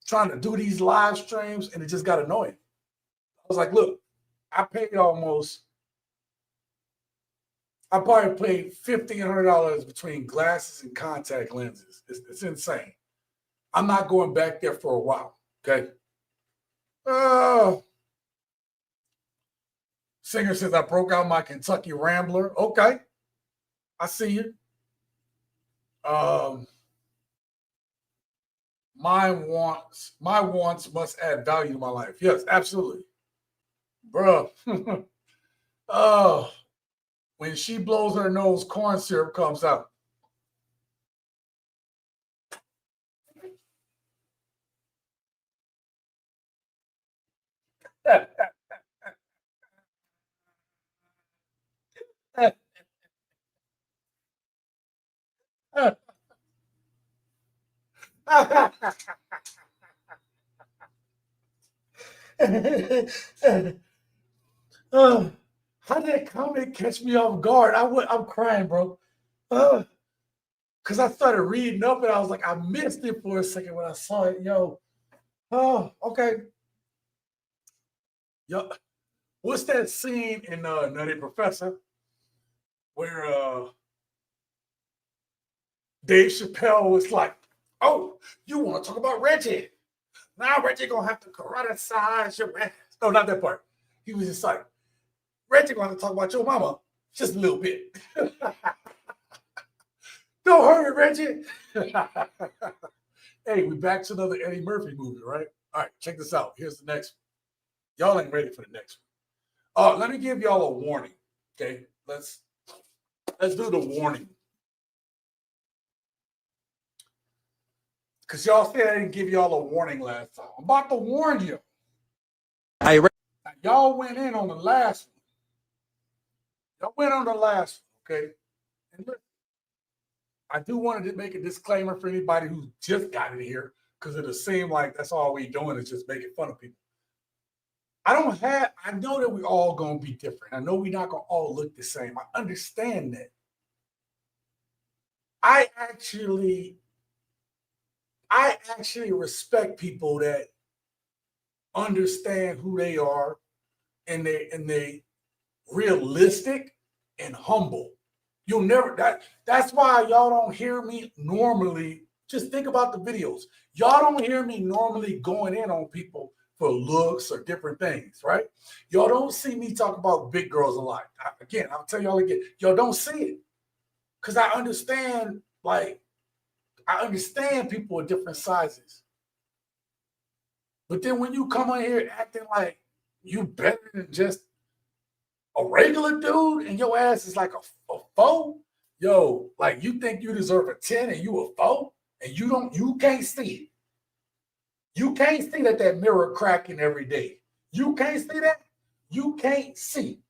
trying to do these live streams, and it just got annoying. I was like, look, I probably paid $1,500 between glasses and contact lenses. It's insane. I'm not going back there for a while. Okay. Singer says I broke out my Kentucky Rambler. Okay. I see you. My wants must add value to my life. Yes, absolutely. Bro. When she blows her nose, corn syrup comes out. How did that comment catch me off guard? I'm crying, bro. Because I started reading up and I was like, I missed it for a second when I saw it. Yo, oh, okay. Yo, what's that scene in Nutty Professor where Dave Chappelle was like, oh, you want to talk about Reggie? Now Reggie gonna have to karate-size your ass. No, not that part. He was just like, Reggie gonna have to talk about your mama just a little bit. Don't hurry, Reggie. Hey, we back to another Eddie Murphy movie, right? All right, check this out. Here's the next one. Y'all ain't ready for the next one. Let me give y'all a warning. Okay, let's do the warning. Because y'all said I didn't give y'all a warning last time. I'm about to warn you. Hey, Now, y'all went in on the last one. Y'all went on the last one, okay? And look, I do want to make a disclaimer for anybody who just got in here, because it'll seem like that's all we doing is just making fun of people. I know that we all gonna be different. I know we're not gonna all look the same. I understand that. I actually respect people that understand who they are and they realistic and humble. You'll never that's why y'all don't hear me normally. Just think about the videos. Y'all don't hear me normally going in on people for looks or different things, right? Y'all don't see me talk about big girls a lot. Again, I'll tell y'all again, y'all don't see it. Because I understand people of different sizes. But then when you come on here acting like you better than just a regular dude and your ass is like a foe, yo, like you think you deserve a 10 and you a foe and you can't see it. You can't see that mirror cracking every day. You can't see that. You can't see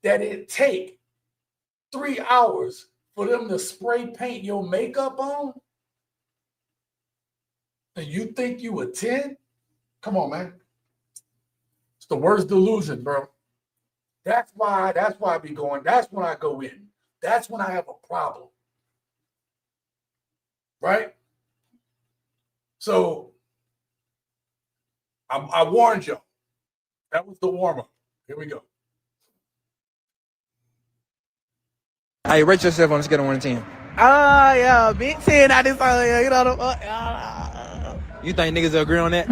that it take 3 hours for them to spray paint your makeup on, and you think you a 10? Come on, man. It's the worst delusion, bro. That's why I be going. That's when I go in. That's when I have a problem. Right? So I warned y'all. That was the warm-up. Here we go. Hey, rate yourself on a scale of 1 to 10. Yeah, big 10 out this you know You think niggas will agree on that?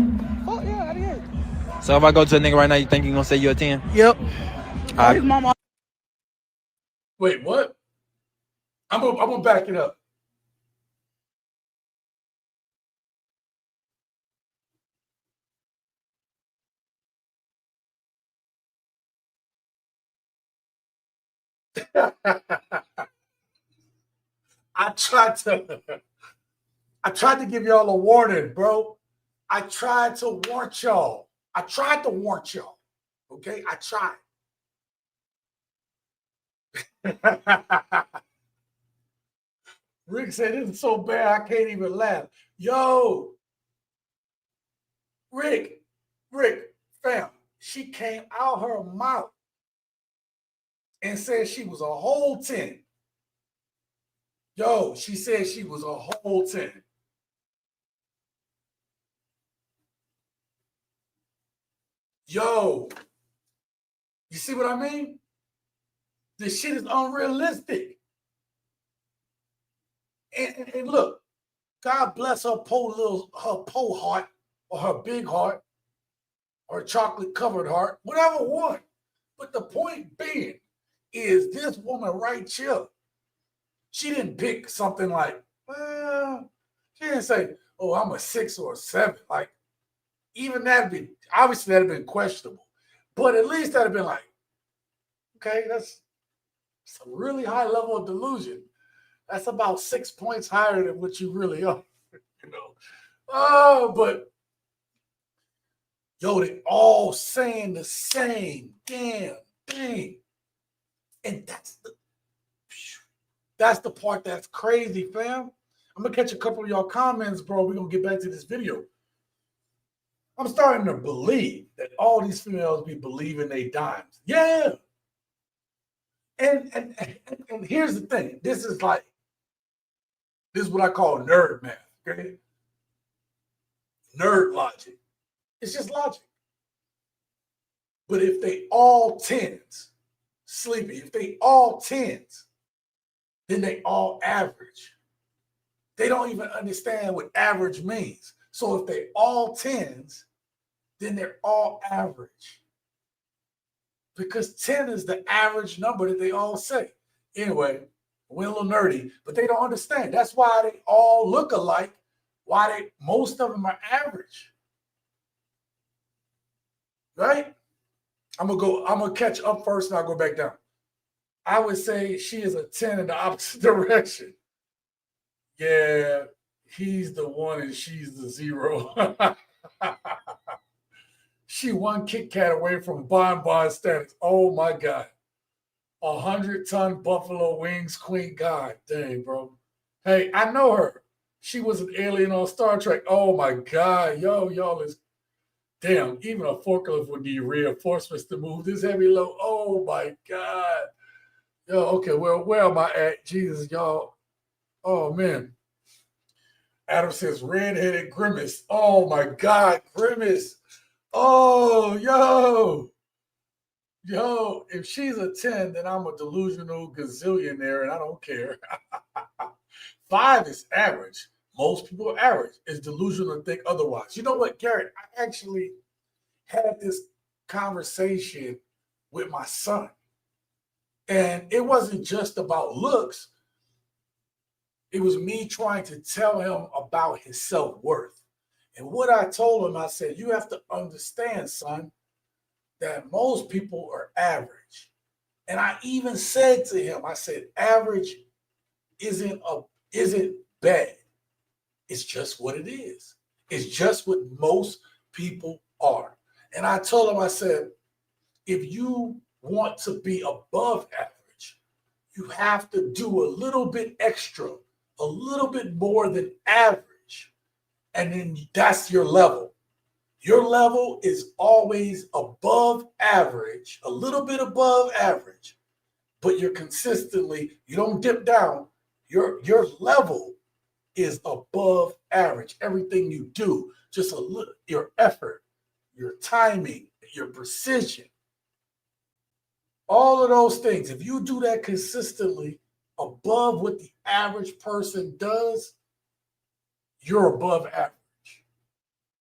fuck yeah, I did. So if I go to a nigga right now, you think he gonna say you a 10? Yep. Alright. His mama. Wait, what? I'm gonna back it up. I tried to give y'all a warning, bro. I tried to warn y'all. Okay, I tried. Rick said, this is so bad, I can't even laugh. Yo, Rick, fam, she came out her mouth and said she was a whole 10. Yo, she said she was a whole 10. Yo, you see what I mean? This shit is unrealistic. And look, God bless her poor heart, or her big heart, or chocolate covered heart, whatever one. But the point being is this woman right here, she didn't pick something like, well, she didn't say, oh, I'm a 6 or a 7. Like, even that'd be, obviously that'd have been questionable. But at least that'd have been like, okay, that's a really high level of delusion. That's about 6 points higher than what you really are, you know. Oh, but yo, they all saying the same damn thing. And that's the part that's crazy, fam. I'm gonna catch a couple of y'all comments, bro. We're gonna get back to this video. I'm starting to believe that all these females be believing they dimes. Yeah. And here's the thing. This is what I call nerd math. Okay. Nerd logic. It's just logic. But if they all tens, Sleepy, if they all tens, then they all average. They don't even understand what average means. So if they all tens, then they're all average. Because 10 is the average number that they all say. Anyway, we're a little nerdy, but they don't understand. That's why they all look alike, why most of them are average. Right? I'm gonna catch up first and I'll go back down. I would say she is a 10 in the opposite direction. Yeah, he's the 1 and she's the 0. She 1 Kit Kat away from bonbon status. Oh my God. 100-ton buffalo wings queen. God dang, bro. Hey, I know her. She was an alien on Star Trek. Oh my God. Yo, y'all is damn. Even a forklift would need reinforcements to move this heavy load. Oh my God. Yo, okay, well, where am I at? Jesus, y'all. Oh man. Adam says red-headed Grimace. Oh my God, Grimace. Oh, yo, if she's a 10, then I'm a delusional gazillionaire and I don't care. 5 is average. Most people are average. It's delusional to think otherwise. You know what, Garrett? I actually had this conversation with my son. And it wasn't just about looks. It was me trying to tell him about his self-worth. And what I told him, I said, you have to understand, son, that most people are average. And I even said to him, I said, average isn't bad. It's just what it is. It's just what most people are. And I told him, I said, if you want to be above average, you have to do a little bit extra, a little bit more than average. And then that's your level. Your level is always above average, a little bit above average, but you're consistently, you don't dip down. Your level is above average. Everything you do, just a little, your effort, your timing, your precision, all of those things. If you do that consistently above what the average person does, you're above average.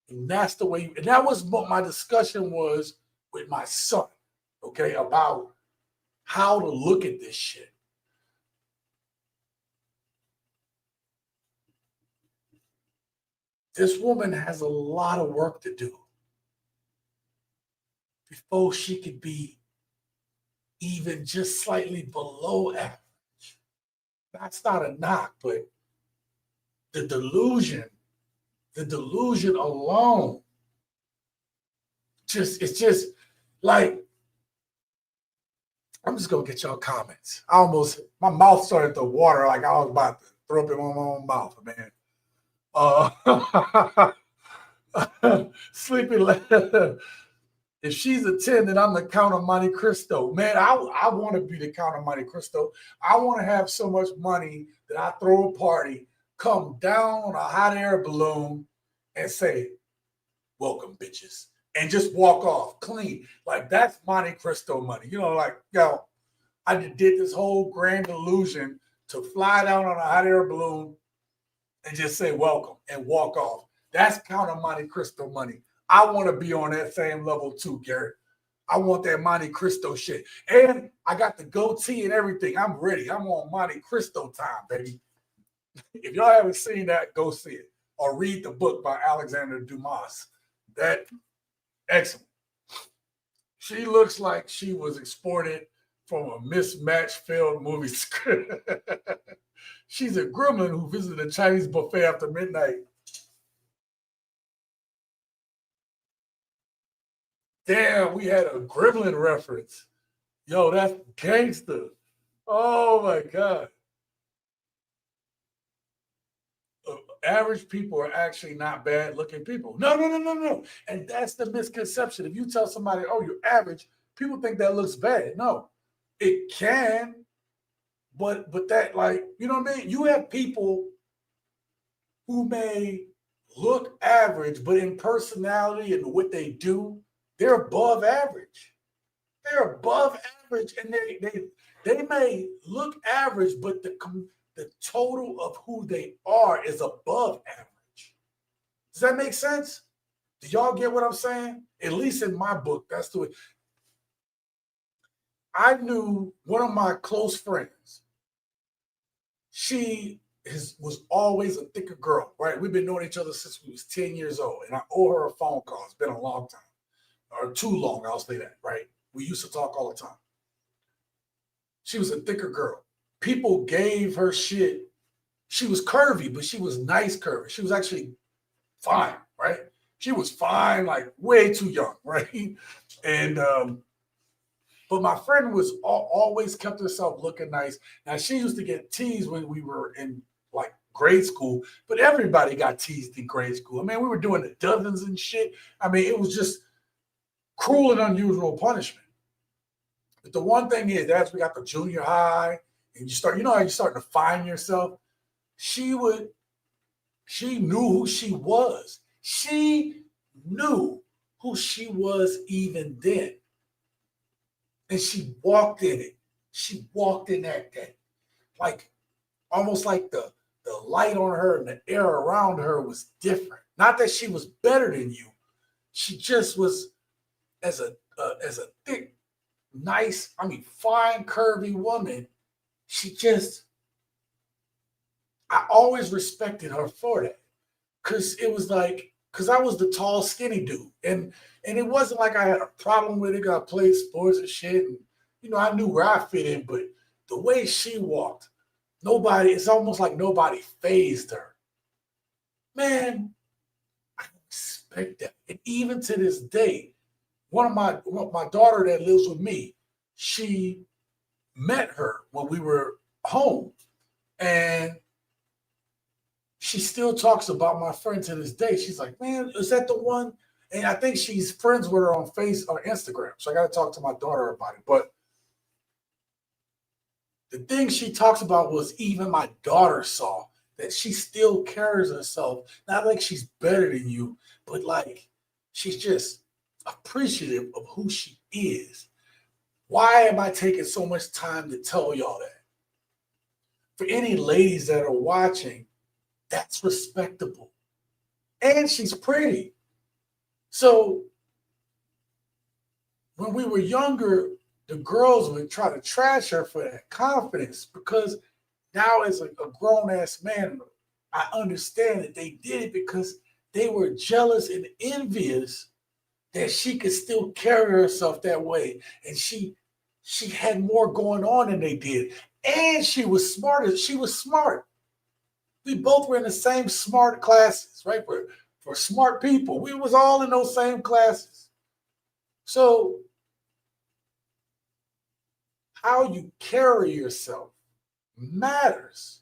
And that's the way, and that was what my discussion was with my son, okay, about how to look at this shit. This woman has a lot of work to do before she could be even just slightly below average. That's not a knock, but the delusion alone, it's just like, I'm just gonna get y'all comments. My mouth started to water like I was about to throw up in my own mouth, man. Sleepy. If she's a 10, then I'm the Count of Monte Cristo. Man, I want to be the Count of Monte Cristo. I want to have so much money that I throw a party, come down on a hot air balloon, and say, welcome, bitches. And just walk off clean. Like, that's Monte Cristo money. You know, like, yo, I did this whole grand illusion to fly down on a hot air balloon and just say welcome and walk off. That's Count of Monte Cristo money. I want to be on that same level too, Garrett. I want that Monte Cristo shit. And I got the goatee and everything. I'm ready. I'm on Monte Cristo time, baby. If y'all haven't seen that, go see it. Or read the book by Alexander Dumas. That, excellent. She looks like she was exported from a mismatched failed movie script. She's a gremlin who visited a Chinese buffet after midnight. Damn, we had a gremlin reference. Yo, that's gangster. Oh my God. average people are actually not bad looking people. No. And that's the misconception. If you tell somebody, oh, you're average, people think that looks bad. No, it can, but that, like, you know what I mean? You have people who may look average, but in personality and what they do, they're above average. They're above average, and they may look average, but the total of who they are is above average. Does that make sense? Do y'all get what I'm saying? At least in my book, that's the way. I knew one of my close friends. She was always a thicker girl, right? We've been knowing each other since we was 10 years old, and I owe her a phone call. It's been a long time, or too long, I'll say that, right? We used to talk all the time. She was a thicker girl. People gave her shit. She was curvy, but she was nice curvy. She was actually fine, right? She was fine, like way too young, right? And but my friend was always kept herself looking nice. Now, she used to get teased when we were in like grade school, but everybody got teased in grade school. I mean, we were doing the dozens and shit. I mean, it was just cruel and unusual punishment. But the one thing is, as we got to junior high, and you start, you know how you start to find yourself? She knew who she was. She knew who she was even then. And she walked in it. She walked in that day. Like, almost like the light on her and the air around her was different. Not that she was better than you. She just was, as a thick, nice, fine, curvy woman, I always respected her for that. Because it was like, because I was the tall, skinny dude. And it wasn't like I had a problem with it. I played sports and shit. And, you know, I knew where I fit in. But the way she walked, it's almost like nobody fazed her. Man, I respect that. And even to this day, my daughter that lives with me, she met her when we were home. And she still talks about my friend to this day. She's like, man, is that the one? And I think she's friends with her on Instagram. So I got to talk to my daughter about it. But the thing she talks about was even my daughter saw that she still carries herself, not like she's better than you, but like she's just appreciative of who she is. Why am I taking so much time to tell y'all that? For any ladies that are watching, that's respectable. And she's pretty. So when we were younger, the girls would try to trash her for that confidence, because now as a grown-ass man, I understand that they did it because they were jealous and envious that she could still carry herself that way. And she had more going on than they did. And she was smarter. She was smart. We both were in the same smart classes, right? For smart people. We was all in those same classes. So how you carry yourself matters.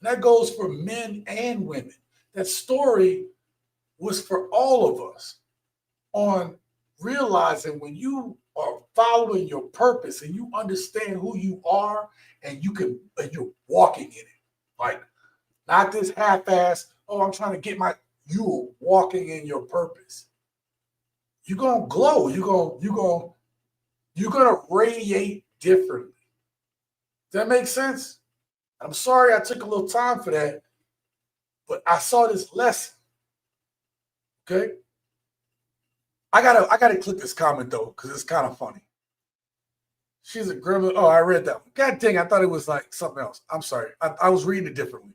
And that goes for men and women. That story was for all of us on realizing when you are following your purpose and you understand who you are and you're walking in it. Like, not this half-ass, oh, I'm trying to get you walking in your purpose. You're gonna glow. You're gonna radiate differently. Does that make sense? I'm sorry I took a little time for that, but I saw this lesson. Okay? I gotta click this comment though, because it's kind of funny. She's a gremlin. Oh, I read that one. God dang, I thought it was like something else. I'm sorry. I was reading it differently.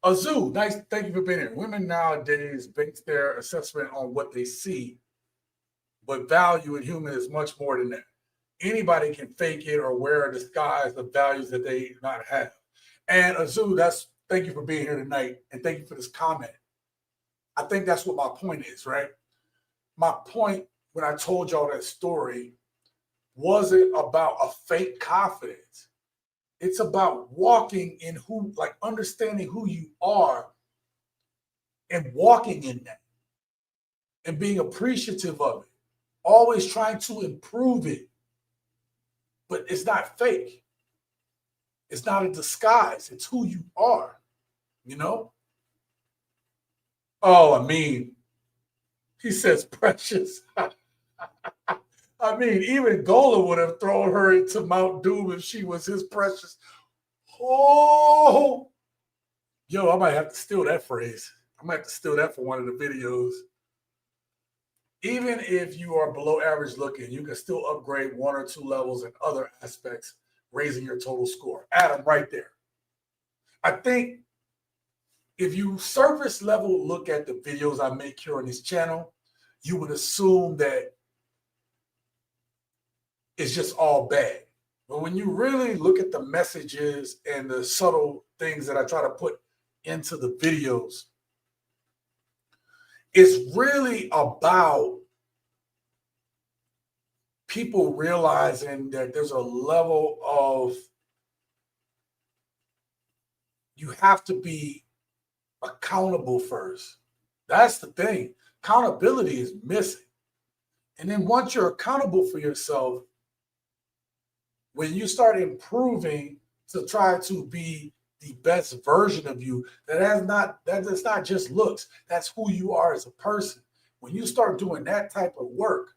Azu, nice. Thank you for being here. Women nowadays base their assessment on what they see, but value in human is much more than that. Anybody can fake it or wear a disguise of values that they do not have. And Azu, thank you for being here tonight, and thank you for this comment. I think that's what my point is, right? My point when I told y'all that story wasn't about a fake confidence. It's about walking in who, like understanding who you are and walking in that and being appreciative of it. Always trying to improve it. But it's not fake. It's not a disguise. It's who you are, you know? Oh, I mean, he says precious. I mean, even Gola would have thrown her into Mount Doom if she was his precious. Oh, yo, I might have to steal that phrase. I might have to steal that for one of the videos. Even if you are below average looking, you can still upgrade 1 or 2 levels in other aspects, raising your total score. Adam, right there. I think if you surface level look at the videos I make here on this channel, you would assume that it's just all bad. But when you really look at the messages and the subtle things that I try to put into the videos, it's really about people realizing that there's a level of, you have to be accountable first. That's the thing. Accountability is missing. And then once you're accountable for yourself, when you start improving to try to be the best version of you, that's not just looks, that's who you are as a person. When you start doing that type of work,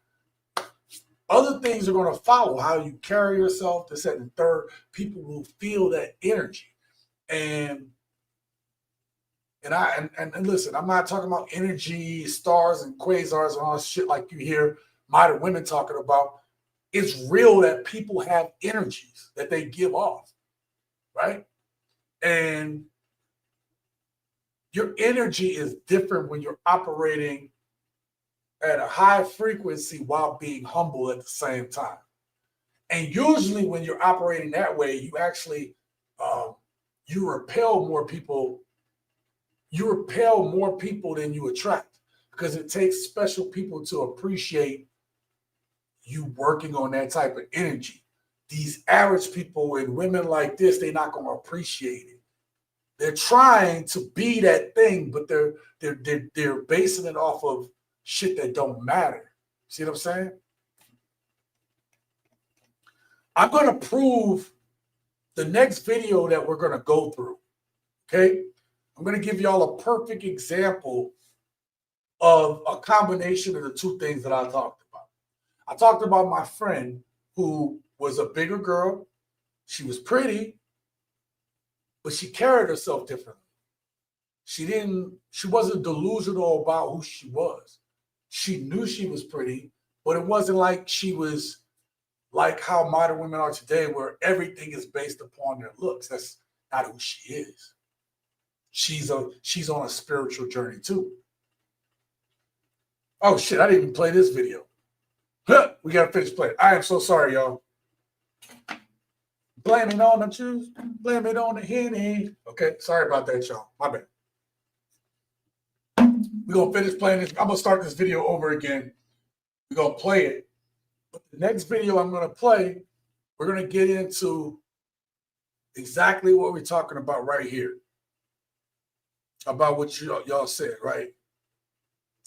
other things are going to follow. How you carry yourself, this, that, and third. People will feel that energy. And listen, I'm not talking about energy, stars and quasars and all this shit like you hear modern women talking about. It's real that people have energies that they give off, right? And your energy is different when you're operating at a high frequency while being humble at the same time. And usually when you're operating that way, you actually, you repel more people. You repel more people than you attract, because it takes special people to appreciate you working on that type of energy. These average people and women like this, they're not going to appreciate it. They're trying to be that thing, but they're basing it off of shit that don't matter. See what I'm saying? I'm going to prove the next video that we're going to go through. Okay? I'm going to give y'all a perfect example of a combination of the two things that I talked about. I talked about my friend who was a bigger girl. She was pretty, but she carried herself differently. She wasn't delusional about who she was. She knew she was pretty, but it wasn't like she was like how modern women are today, where everything is based upon their looks. That's not who she is. She's on a spiritual journey too. Oh shit, I didn't even play this video. Huh, we gotta finish playing. I am so sorry, y'all. Blame it on the juice, blame it on the Henny. Okay, sorry about that, y'all. My bad. We're gonna finish playing this. I'm gonna start this video over again. We're gonna play it. But the next video I'm gonna play, we're gonna get into exactly what we're talking about right here. About what y'all said, right?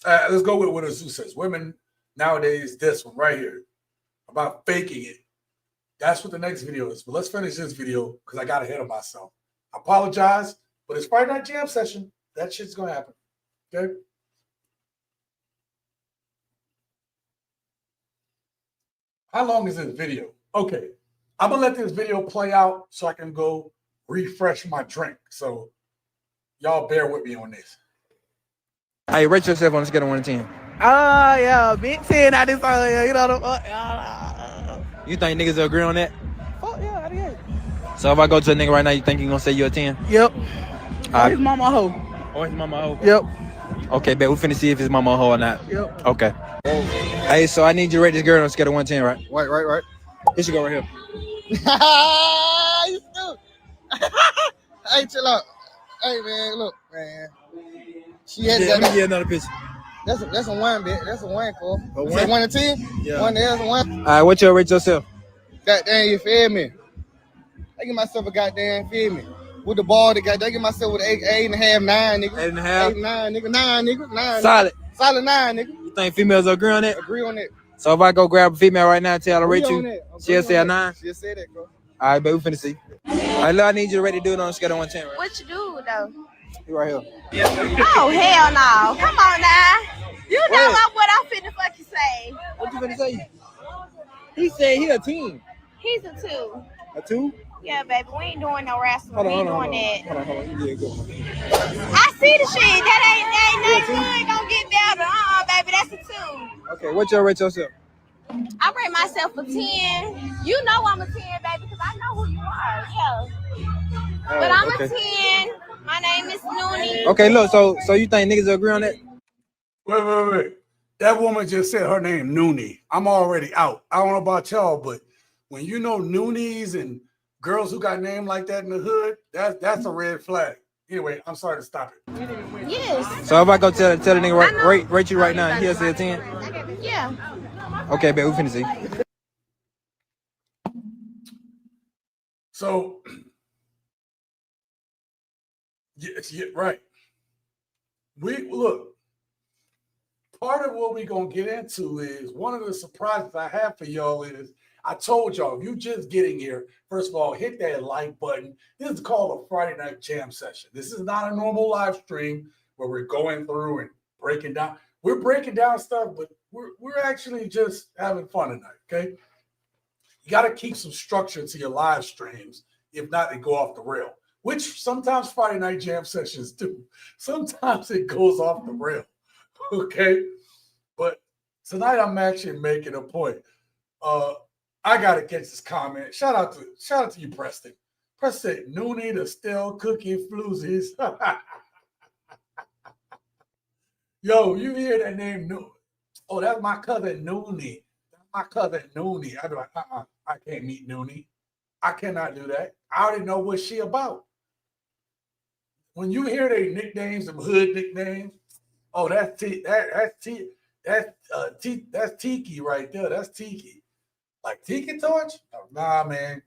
Let's go with what Azu says. Women nowadays, this one right here, about faking it. That's what the next video is. But let's finish this video because I got ahead of myself. I apologize, but it's Friday Night Jam session. That shit's going to happen. Okay? How long is this video? Okay. I'm going to let this video play out so I can go refresh my drink. So y'all bear with me on this. Hey, rate yourself on a scale of 1 to 10. Yeah, big 10 out this you know what You think niggas will agree on that? fuck yeah, I did. So if I go to a nigga right now, you think he gonna say you a 10? Yep. Alright. His mama a hoe. Or his mama a hoe? Yep. Okay, bet we finna see if his mama a hoe or not. Yep. Okay. Hey, so I need you to rate this girl on a scale of 1 to 10, right? Right. Here she go right here. You stupid. Hey, chill out. Hey, man, look, man. She had Let me get another picture. That's a 1, bit. That's a 1, cool. A 1? Say 1 to 10? Yeah. 1 there's a 1. Alright, what you rate yourself? God damn, you feel me? I get myself a goddamn, feel me? With the ball, they get myself with an 8.5, 9, nigga. 8.5? 8, 9, nigga. 9, nigga. 9. Solid. Nigga. Solid 9, nigga. You think females agree on that? Agree on that. So if I go grab a female right now and tell her to rate you, she'll say a 9? She'll say that, bro. All right, but we finna see. I need you to rate the dude on a scale of 1 to 10, right? What you do though? You right here. Oh hell no! Come on now. You know what I'm finna fucking say. What you finna say? He said he a 10. He's a 2. A 2? Yeah, baby, we ain't doing no wrestling. Hold We ain't on. doing that. Hold on. Yeah, go. I see the shit. That ain't good. Gonna get better. Baby, that's a 2. Okay, what you rate yourself? I rate myself a 10. You know I'm a 10, baby, because I know who you are. Yeah. But I'm a 10. My name is Noonie. Okay, look, so you think niggas agree on that? Wait. That woman just said her name, Noonie. I'm already out. I don't know about y'all, but when you know Noonies and girls who got names like that in the hood, that's a red flag. Anyway, I'm sorry to stop it. Yes. So if I go tell the nigga rate you right now, he'll say a 10? Yeah. Okay, bet we finna see. So, yeah, right. Look, part of what we're going to get into is one of the surprises I have for y'all is I told y'all, if you just getting here, first of all, hit that like button. This is called a Friday Night Jam session. This is not a normal live stream where we're going through and breaking down. We're breaking down stuff, but we're actually just having fun tonight, okay? You got to keep some structure to your live streams. If not, they go off the rail, which sometimes Friday Night Jam sessions do. Sometimes it goes off the rail, okay? But tonight I'm actually making a point. I got to catch this comment. Shout out to you, Preston. Preston, Noonie the still cookie floozies. Yo, you hear that name? Oh, that's my cousin Noonie. That's my cousin Noonie. I'd be like, I can't meet Noonie. I cannot do that. I already know what she about. When you hear their nicknames, some hood nicknames, oh, that's Tiki right there. That's Tiki. Like Tiki Torch? Oh, nah, man.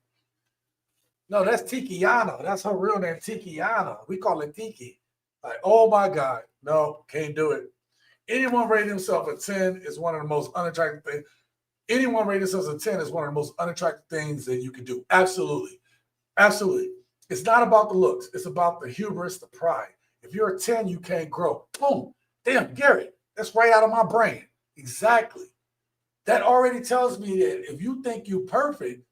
No, that's Tikiana. That's her real name, Tikiana. We call it Tiki. Like, oh my God. No, can't do it. Anyone rating himself a 10 is one of the most unattractive things. Anyone rating themselves a 10 is one of the most unattractive things that you can do. Absolutely. Absolutely. It's not about the looks. It's about the hubris, the pride. If you're a 10, you can't grow. Boom. Damn, Garrett. That's right out of my brain. Exactly. That already tells me that if you think you're perfect,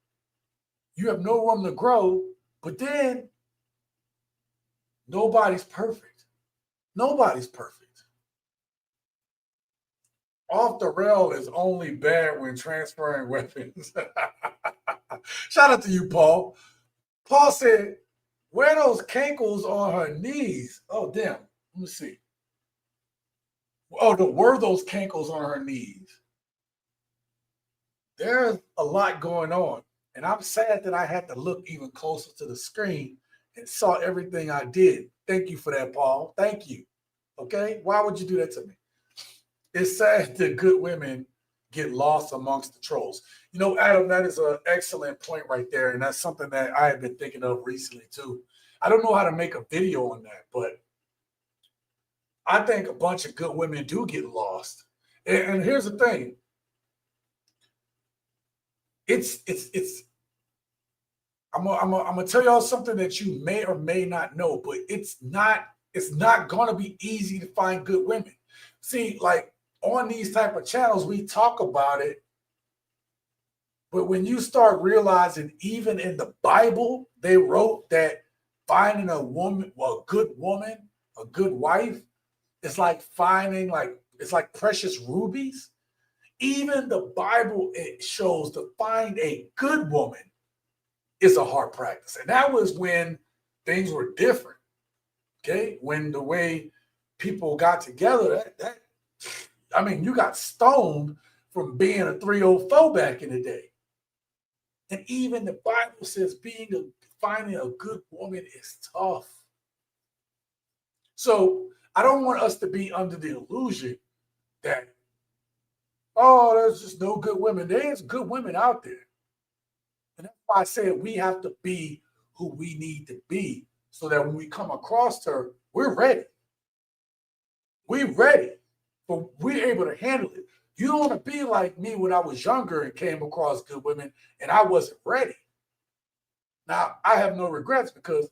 you have no room to grow, but then nobody's perfect. Nobody's perfect. Off the rail is only bad when transferring weapons. Shout out to you, Paul. Paul said, wear those cankles on her knees. Oh, damn. Let me see. Oh, were those cankles on her knees? There's a lot going on. And I'm sad that I had to look even closer to the screen and saw everything I did. Thank you for that, Paul. Thank you. Okay? Why would you do that to me? It's sad that good women get lost amongst the trolls. You know, Adam, that is an excellent point right there. And that's something that I have been thinking of recently, too. I don't know how to make a video on that, but I think a bunch of good women do get lost. And here's the thing. I'm gonna tell y'all something that you may or may not know, but it's not gonna be easy to find good women. See, like on these type of channels, we talk about it, but when you start realizing even in the Bible, they wrote that finding a woman, well, a good woman, a good wife, it's like finding it's like precious rubies. Even the Bible, it shows to find a good woman is a hard practice. And that was when things were different. Okay. When the way people got together, you got stoned from being a 304 back in the day. And even the Bible says finding a good woman is tough. So I don't want us to be under the illusion that, oh, there's just no good women. There's good women out there. And that's why I said we have to be who we need to be so that when we come across her, we're ready. We're ready, but we're able to handle it. You don't want to be like me when I was younger and came across good women and I wasn't ready. Now, I have no regrets because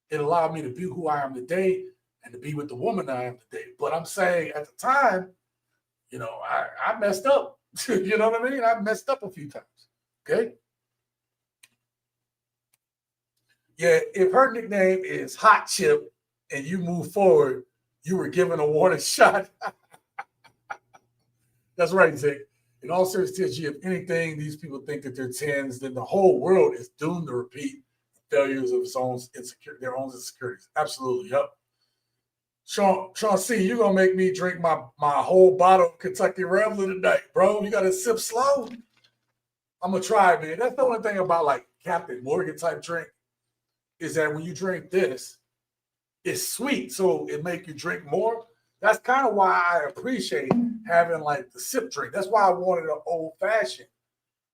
it allowed me to be who I am today and to be with the woman I am today. But I'm saying at the time, you know, I messed up. You know what I mean? I messed up a few times. Okay? Yeah, if her nickname is Hot Chip and you move forward, you were given a warning shot. That's right, Zach. In all seriousness, if anything, these people think that they're 10s, then the whole world is doomed to repeat failures of their own insecurities. Absolutely, yep. Sean C, you're gonna make me drink my whole bottle of Kentucky Rambler tonight, bro. You gotta sip slow. I'm gonna try, man. That's the only thing about like Captain Morgan type drink is that when you drink this, it's sweet, so it make you drink more. That's kind of why I appreciate having like the sip drink. That's why I wanted an old fashioned,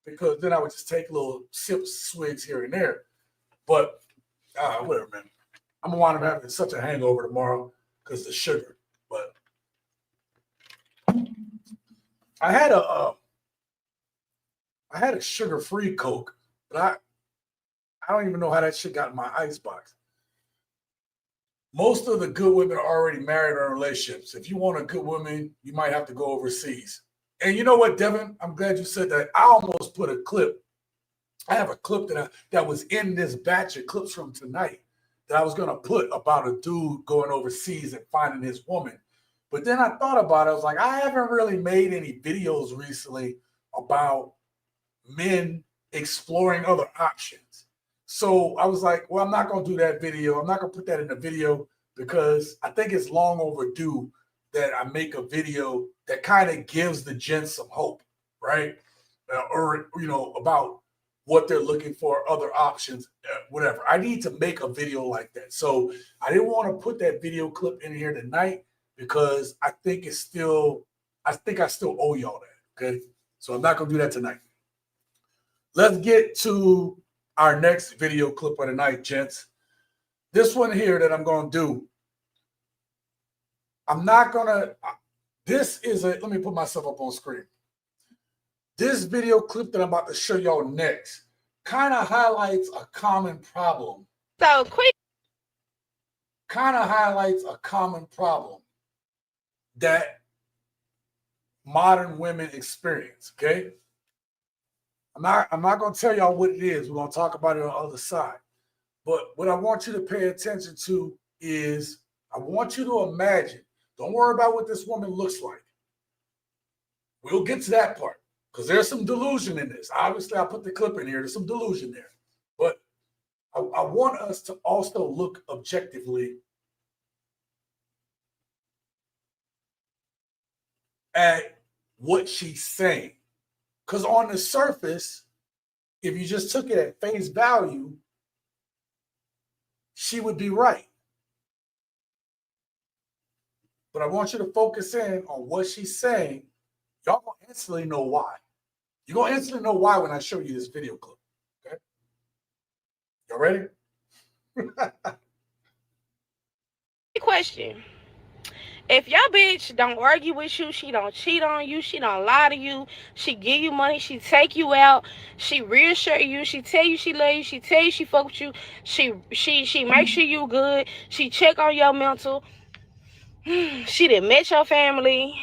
because then I would just take little swigs here and there. But whatever, man. I'm gonna wind up having such a hangover tomorrow because of the sugar. But I had a sugar-free Coke, but I don't even know how that shit got in my icebox. Most of the good women are already married or in relationships. If you want a good woman, you might have to go overseas. And you know what, Devin? I'm glad you said that. I almost put a clip. I have a clip that was in this batch of clips from tonight that I was going to put about a dude going overseas and finding his woman. But then I thought about it. I was like, I haven't really made any videos recently about men exploring other options. So I was like, well, I'm not going to do that video. I'm not going to put that in the video because I think it's long overdue that I make a video that kind of gives the gents some hope, right? Or, you know, about what they're looking for, other options, whatever. I need to make a video like that. So I didn't want to put that video clip in here tonight because I think I still owe y'all that, okay? So I'm not going to do that tonight. Let's get to our next video clip of the night, gents. This one here that I'm going to do, let me put myself up on screen. This video clip that I'm about to show y'all next kind of highlights a common problem. So quick. That modern women experience, okay? I'm not going to tell y'all what it is. We're going to talk about it on the other side. But what I want you to pay attention to is I want you to imagine. Don't worry about what this woman looks like. We'll get to that part because there's some delusion in this. Obviously, I put the clip in here. There's some delusion there. But I want us to also look objectively at what she's saying. Because on the surface, if you just took it at face value, she would be right. But I want you to focus in on what she's saying. Y'all gonna instantly know why. You're gonna instantly know why when I show you this video clip. Okay? Y'all ready? Question. If your bitch don't argue with you, she don't cheat on you, she don't lie to you, she give you money, she take you out, she reassure you, she tell you she love you, she tell you she fuck with you, she make sure you good, she check on your mental, she done met your family,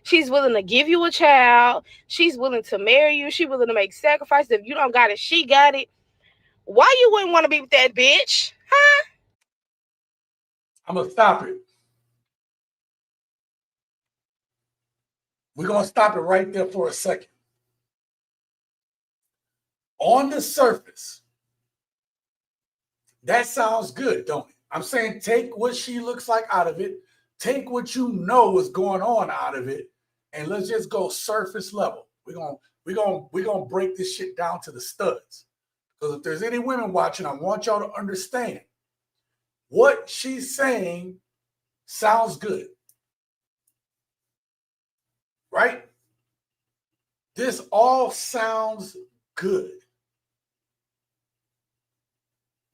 she's willing to give you a child, she's willing to marry you, she willing to make sacrifices. If you don't got it, she got it. Why you wouldn't want to be with that bitch? Huh? I'm gonna stop it. We're going to stop it right there for a second. On the surface, that sounds good, don't it? I'm saying take what she looks like out of it, take what you know is going on out of it, and let's just go surface level. We're gonna break this shit down to the studs. Because if there's any women watching, I want y'all to understand what she's saying sounds good. Right? This all sounds good.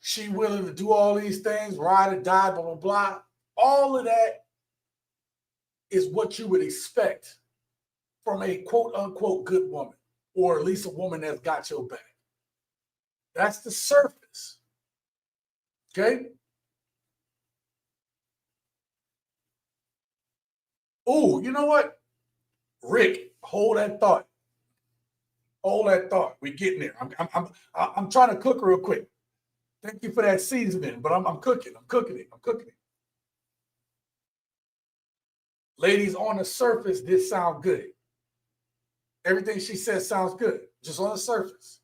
She willing to do all these things, ride or die, blah, blah, blah. All of that is what you would expect from a quote unquote good woman, or at least a woman that's got your back. That's the surface. Okay? Oh, you know what? Rick, hold that thought. Hold that thought. We're getting there. I'm trying to cook real quick. Thank you for that seasoning, but I'm cooking. I'm cooking it. Ladies, on the surface, this sounds good. Everything she says sounds good, just on the surface.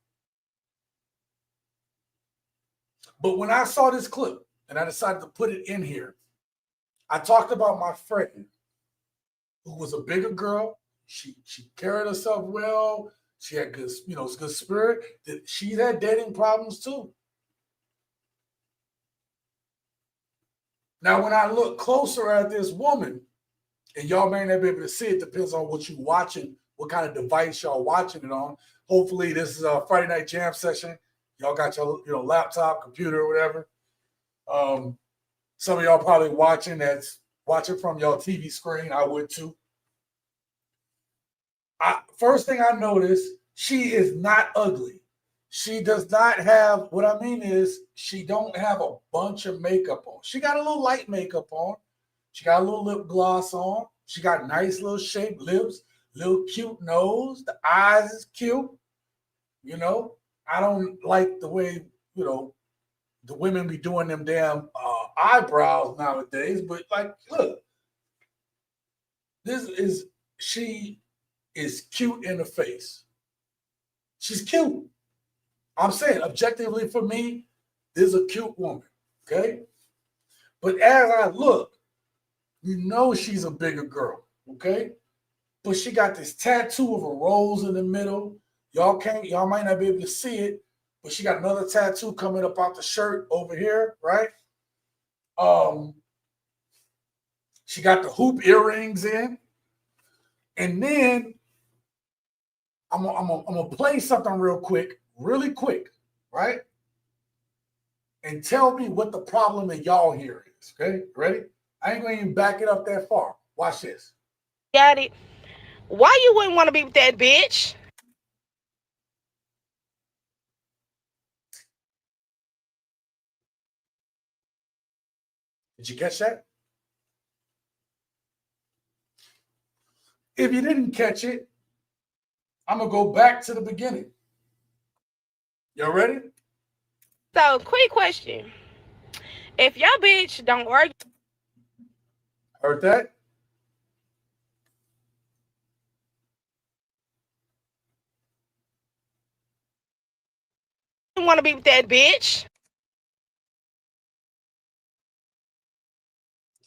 But when I saw this clip and I decided to put it in here, I talked about my friend who was a bigger girl. She carried herself well. She had good, good spirit. She had dating problems too. Now, when I look closer at this woman, and y'all may not be able to see it, depends on what you're watching, what kind of device y'all watching it on. Hopefully, this is a Friday night jam session. Y'all got your laptop, computer, or whatever. Some of y'all probably watching from your TV screen. I would too. First thing I noticed, she is not ugly. She does not have, what I mean is, she don't have a bunch of makeup on. She got a little light makeup on. She got a little lip gloss on. She got nice little shaped lips, little cute nose. The eyes is cute. I don't like the way, the women be doing them damn eyebrows nowadays. But look, she is cute in the face. She's cute. I'm saying, objectively for me, this is a cute woman, okay? But as I look, she's a bigger girl, okay? But she got this tattoo of a rose in the middle. Y'all might not be able to see it, but she got another tattoo coming up out the shirt over here, right? She got the hoop earrings in. And then I'm gonna play something really quick, right? And tell me what the problem in y'all here is, okay? Ready? I ain't gonna even back it up that far. Watch this. Got it. Why you wouldn't want to be with that bitch? Did you catch that? If you didn't catch it, I'm gonna go back to the beginning. Y'all ready? So, quick question. If your bitch don't argue, Heard that? you want to be with that bitch?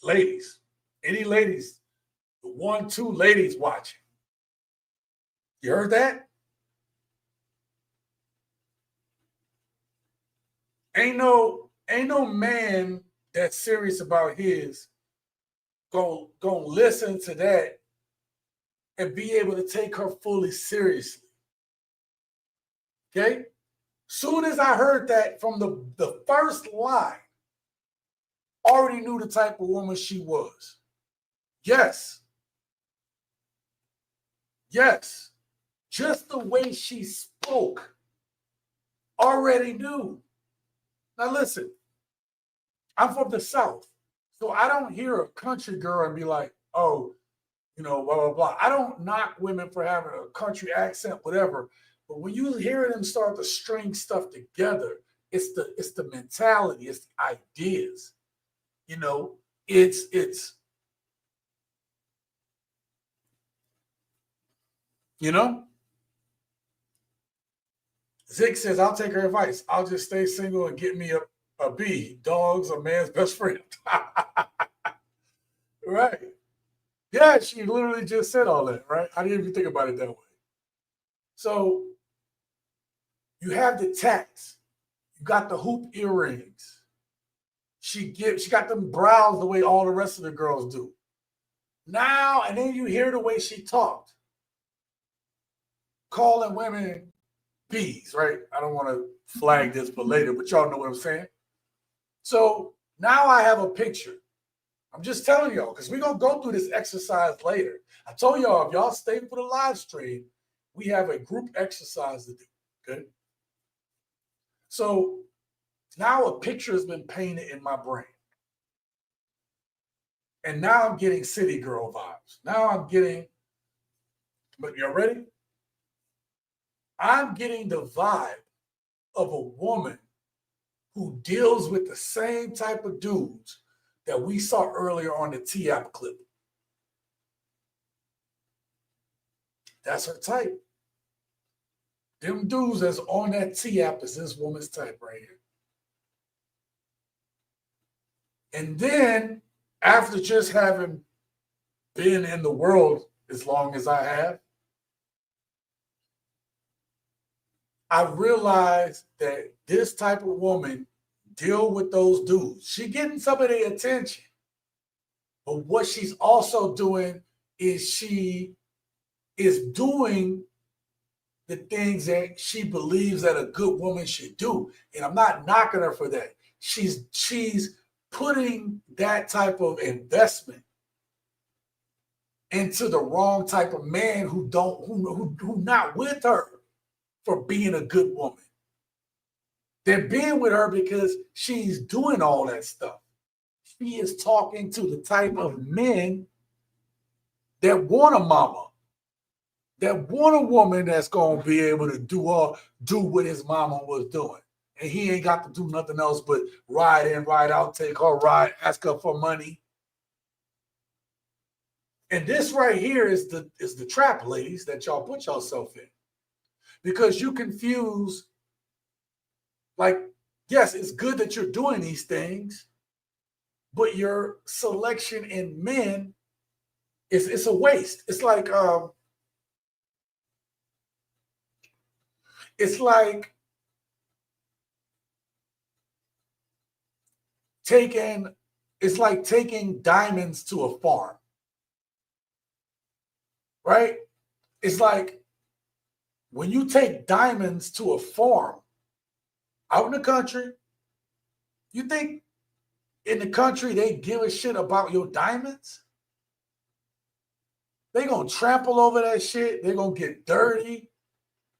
Ladies, any ladies, the 1, 2 ladies watching. You heard that? Ain't no man that's serious about his gonna listen to that and be able to take her fully seriously. Okay? Soon as I heard that from the first line, already knew the type of woman she was. Yes. Just the way she spoke, already knew. Now listen, I'm from the South, so I don't hear a country girl and be like, oh, blah, blah, blah. I don't knock women for having a country accent, whatever. But when you hear them start to string stuff together, it's the mentality, it's the ideas. It's Zig says, I'll take her advice. I'll just stay single and get me a B. Dog's a man's best friend. Right. Yeah, she literally just said all that, right? I didn't even think about it that way. So you have the tats. You got the hoop earrings. She got them brows the way all the rest of the girls do. Now, and then you hear the way she talked. Calling women B's, right? I don't want to flag this for later, but y'all know what I'm saying. So now I have a picture. I'm just telling y'all, because we're going to go through this exercise later. I told y'all, if y'all stay for the live stream, we have a group exercise to do. Good. So now a picture has been painted in my brain. And now I'm getting city girl vibes. Now I'm getting, but y'all ready? I'm getting the vibe of a woman who deals with the same type of dudes that we saw earlier on the T-App clip. That's her type. Them dudes that's on that T-App is this woman's type right here. And then, after just having been in the world as long as I have, I realized that this type of woman deal with those dudes. She getting some of their attention. But what she's also doing is she is doing the things that she believes that a good woman should do. And I'm not knocking her for that. She's putting that type of investment into the wrong type of man who not with her for being a good woman. They're being with her because she's doing all that stuff. She is talking to the type of men that want a mama, that want a woman that's going to be able to do what his mama was doing. And he ain't got to do nothing else but ride in, ride out, take her ride, ask her for money. And this right here is the trap, ladies, that y'all put yourself in. Because you confuse, like, yes, it's good that you're doing these things, but your selection in men it's a waste. It's like taking diamonds to a farm. Right? It's like when you take diamonds to a farm out in the country, you think in the country they give a shit about your diamonds? They're going to trample over that shit. They're going to get dirty.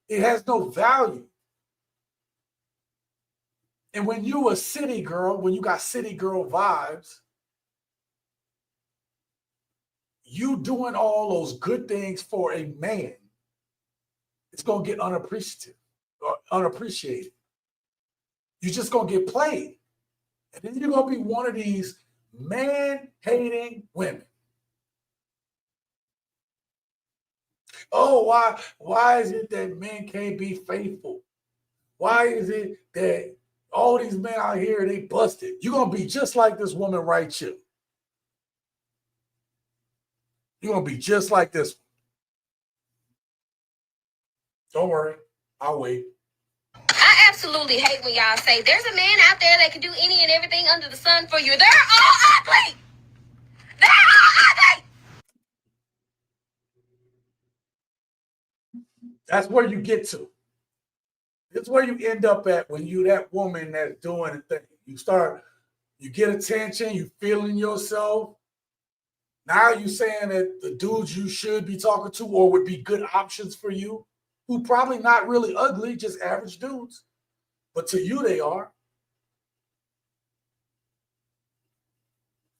It has no value. And when you a city girl, when you got city girl vibes, you doing all those good things for a man, it's going to get unappreciated. You're just going to get played. And then you're going to be one of these man-hating women. Oh, why is it that men can't be faithful? Why is it that all these men out here, they busted? You're going to be just like this woman right here. You're going to be just like this one. Don't worry. I'll wait. I absolutely hate when y'all say there's a man out there that can do any and everything under the sun for you. They're all ugly. They're all ugly. That's where you get to. It's where you end up at when you that woman that's doing the thing. You get attention, you feeling yourself. Now you saying that the dudes you should be talking to or would be good options for you, who probably not really ugly, just average dudes. But to you, they are.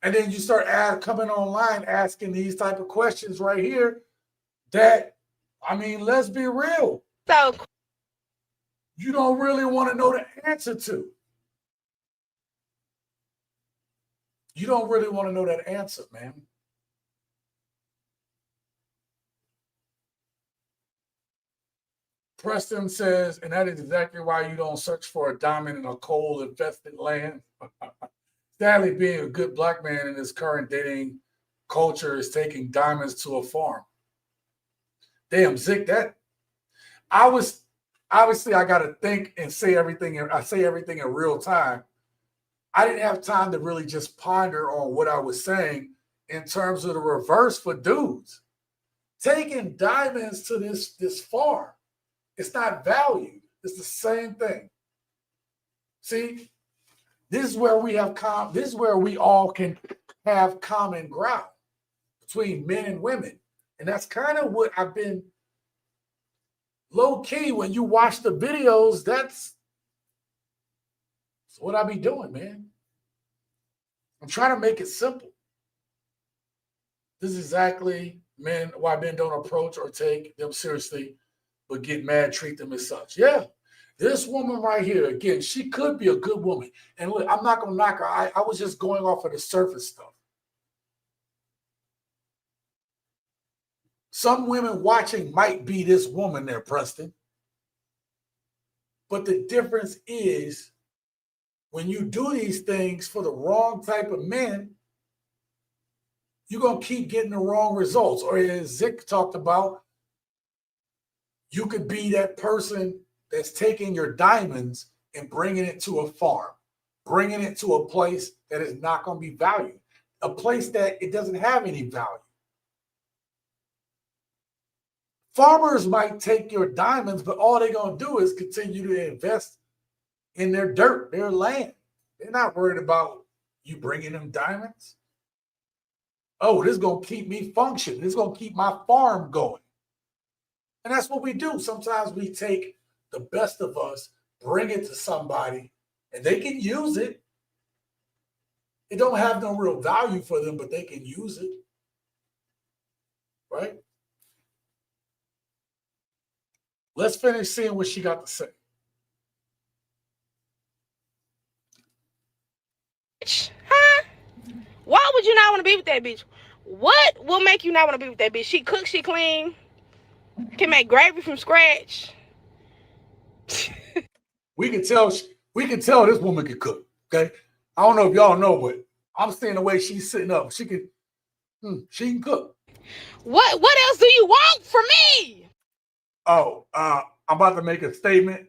And then you start coming online asking these type of questions right here that, I mean, let's be real. So You don't really want to know the answer to. You don't really want to know that answer, man. Preston says, and that is exactly why you don't search for a diamond in a coal-infested land. Sadly, being a good black man in this current dating culture is taking diamonds to a farm. Damn, Zick, that I was obviously I got to think and say everything. I say everything in real time. I didn't have time to really just ponder on what I was saying in terms of the reverse for dudes. Taking diamonds to this farm. It's not valued. It's the same thing. See, This is where we have this is where we all can have common ground between men and women. And that's kind of what I've been low key when you watch the videos. That's what I be doing, man. I'm trying to make it simple. This is exactly, men, why men don't approach or take them seriously, but get mad, treat them as such. Yeah, this woman right here, again, she could be a good woman. And look, I'm not going to knock her. I was just going off of the surface stuff. Some women watching might be this woman there, Preston. But the difference is when you do these things for the wrong type of men, you're going to keep getting the wrong results. Or as Zick talked about, you could be that person that's taking your diamonds and bringing it to a farm, bringing it to a place that is not going to be valued, a place that it doesn't have any value. Farmers might take your diamonds, but all they're going to do is continue to invest in their dirt, their land. They're not worried about you bringing them diamonds. Oh, this is going to keep me functioning. This is going to keep my farm going. And that's what we do. Sometimes we take the best of us, bring it to somebody, and they can use it. It don't have no real value for them, but they can use it. Right? Let's finish seeing what she got to say. Huh? Why would you not want to be with that bitch? What will make you not want to be with that bitch? She cooks, she clean, can make gravy from scratch. We can tell this woman can cook. Okay, I don't know if y'all know, but I'm seeing the way she's sitting up. She can cook. What else do you want from me? Oh, I'm about to make a statement.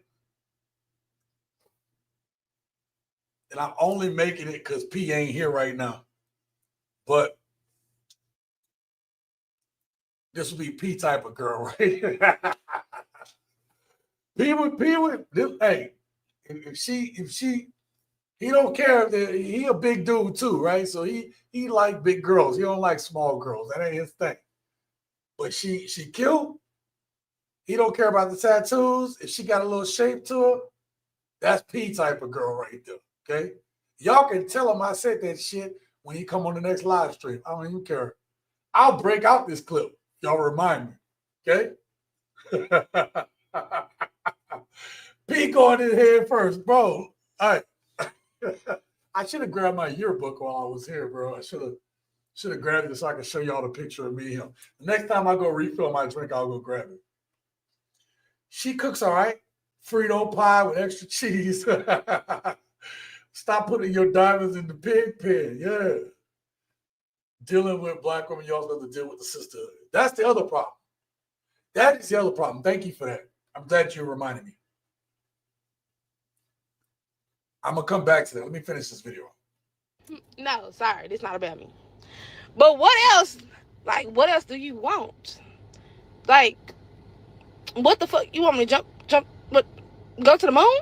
And I'm only making it because P ain't here right now. But this will be P type of girl, right? P would, hey, he don't care. He a big dude too, right? So he like big girls. He don't like small girls. That ain't his thing. But she cute. He don't care about the tattoos. If she got a little shape to her, that's P type of girl right there. Okay? Y'all can tell him I said that shit when he come on the next live stream. I don't even care. I'll break out this clip. Y'all remind me. Okay? P going in here first, bro. All right. I should have grabbed my yearbook while I was here, bro. I should have grabbed it so I could show y'all the picture of me and him. The next time I go refill my drink, I'll go grab it. She cooks all right. Frito pie with extra cheese. Stop putting your diamonds in the pig pen. Yeah. Dealing with black women, you also have to deal with the sisterhood. That's the other problem. That is the other problem. Thank you for that. I'm glad you reminded me. I'm going to come back to that. Let me finish this video. No, sorry. This not about me. But what else? Like, what else do you want? Like, what the fuck? You want me to jump, what, go to the moon?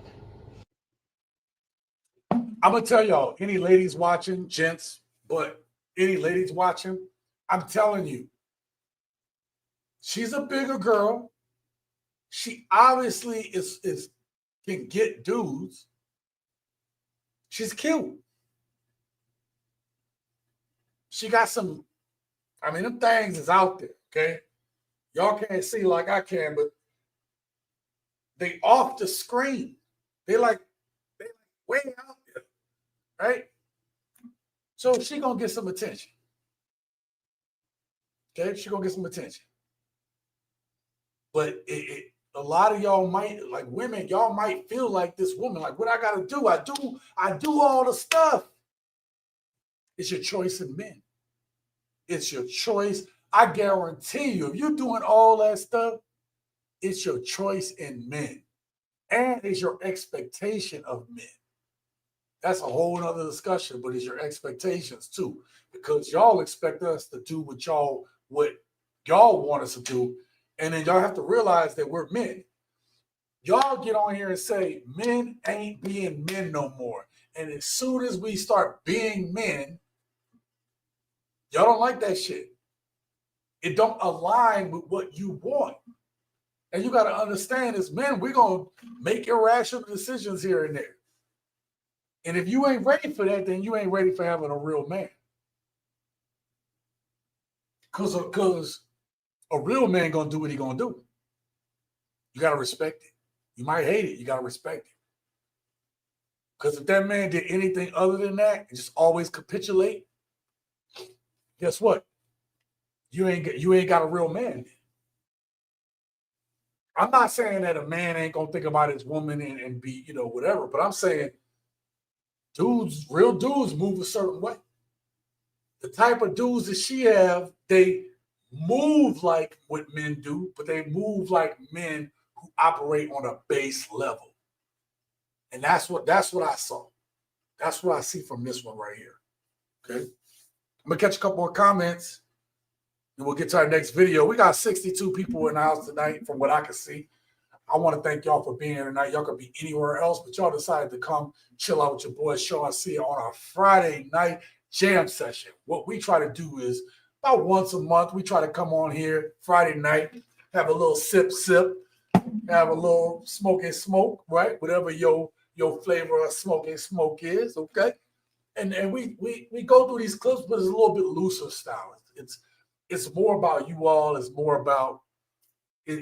I'm going to tell y'all, any ladies watching, gents, but any ladies watching, I'm telling you, she's a bigger girl. She obviously is can get dudes. She's cute. She got some, I mean, them things is out there, okay? Y'all can't see like I can, but they off the screen. They like way out there, right? So she gonna get some attention. Okay, she gonna get some attention. But a lot of y'all might, like women, y'all might feel like this woman, like what I gotta do? I do all the stuff. It's your choice in men. It's your choice. I guarantee you, if you're doing all that stuff, it's your choice in men. And it's your expectation of men. That's a whole other discussion, but it's your expectations too. Because y'all expect us to do what y'all want us to do. And then y'all have to realize that we're men. Y'all get on here and say men ain't being men no more. And as soon as we start being men, y'all don't like that shit. It don't align with what you want. And you got to understand as men, we're going to make irrational decisions here and there. And if you ain't ready for that, then you ain't ready for having a real man. Because a real man going to do what he going to do. You got to respect it. You might hate it. You got to respect it. Because if that man did anything other than that and just always capitulate, guess what? You ain't got a real man. I'm not saying that a man ain't gonna think about his woman and be, whatever, but I'm saying real dudes move a certain way. The type of dudes that she have, they move like what men do, but they move like men who operate on a base level. And that's what I saw. That's what I see from this one right here. Okay. I'm gonna catch a couple more comments. And we'll get to our next video. We got 62 people in the house tonight from what I can see. I want to thank y'all for being here tonight. Y'all could be anywhere else, but y'all decided to come chill out with your boy Sean C on our Friday night jam session. What we try to do is about once a month, we try to come on here Friday night, have a little sip, have a little smoke, right? Whatever your flavor of smoke is, okay? And we go through these clips, but it's a little bit looser style. It's more about you all. It's more about we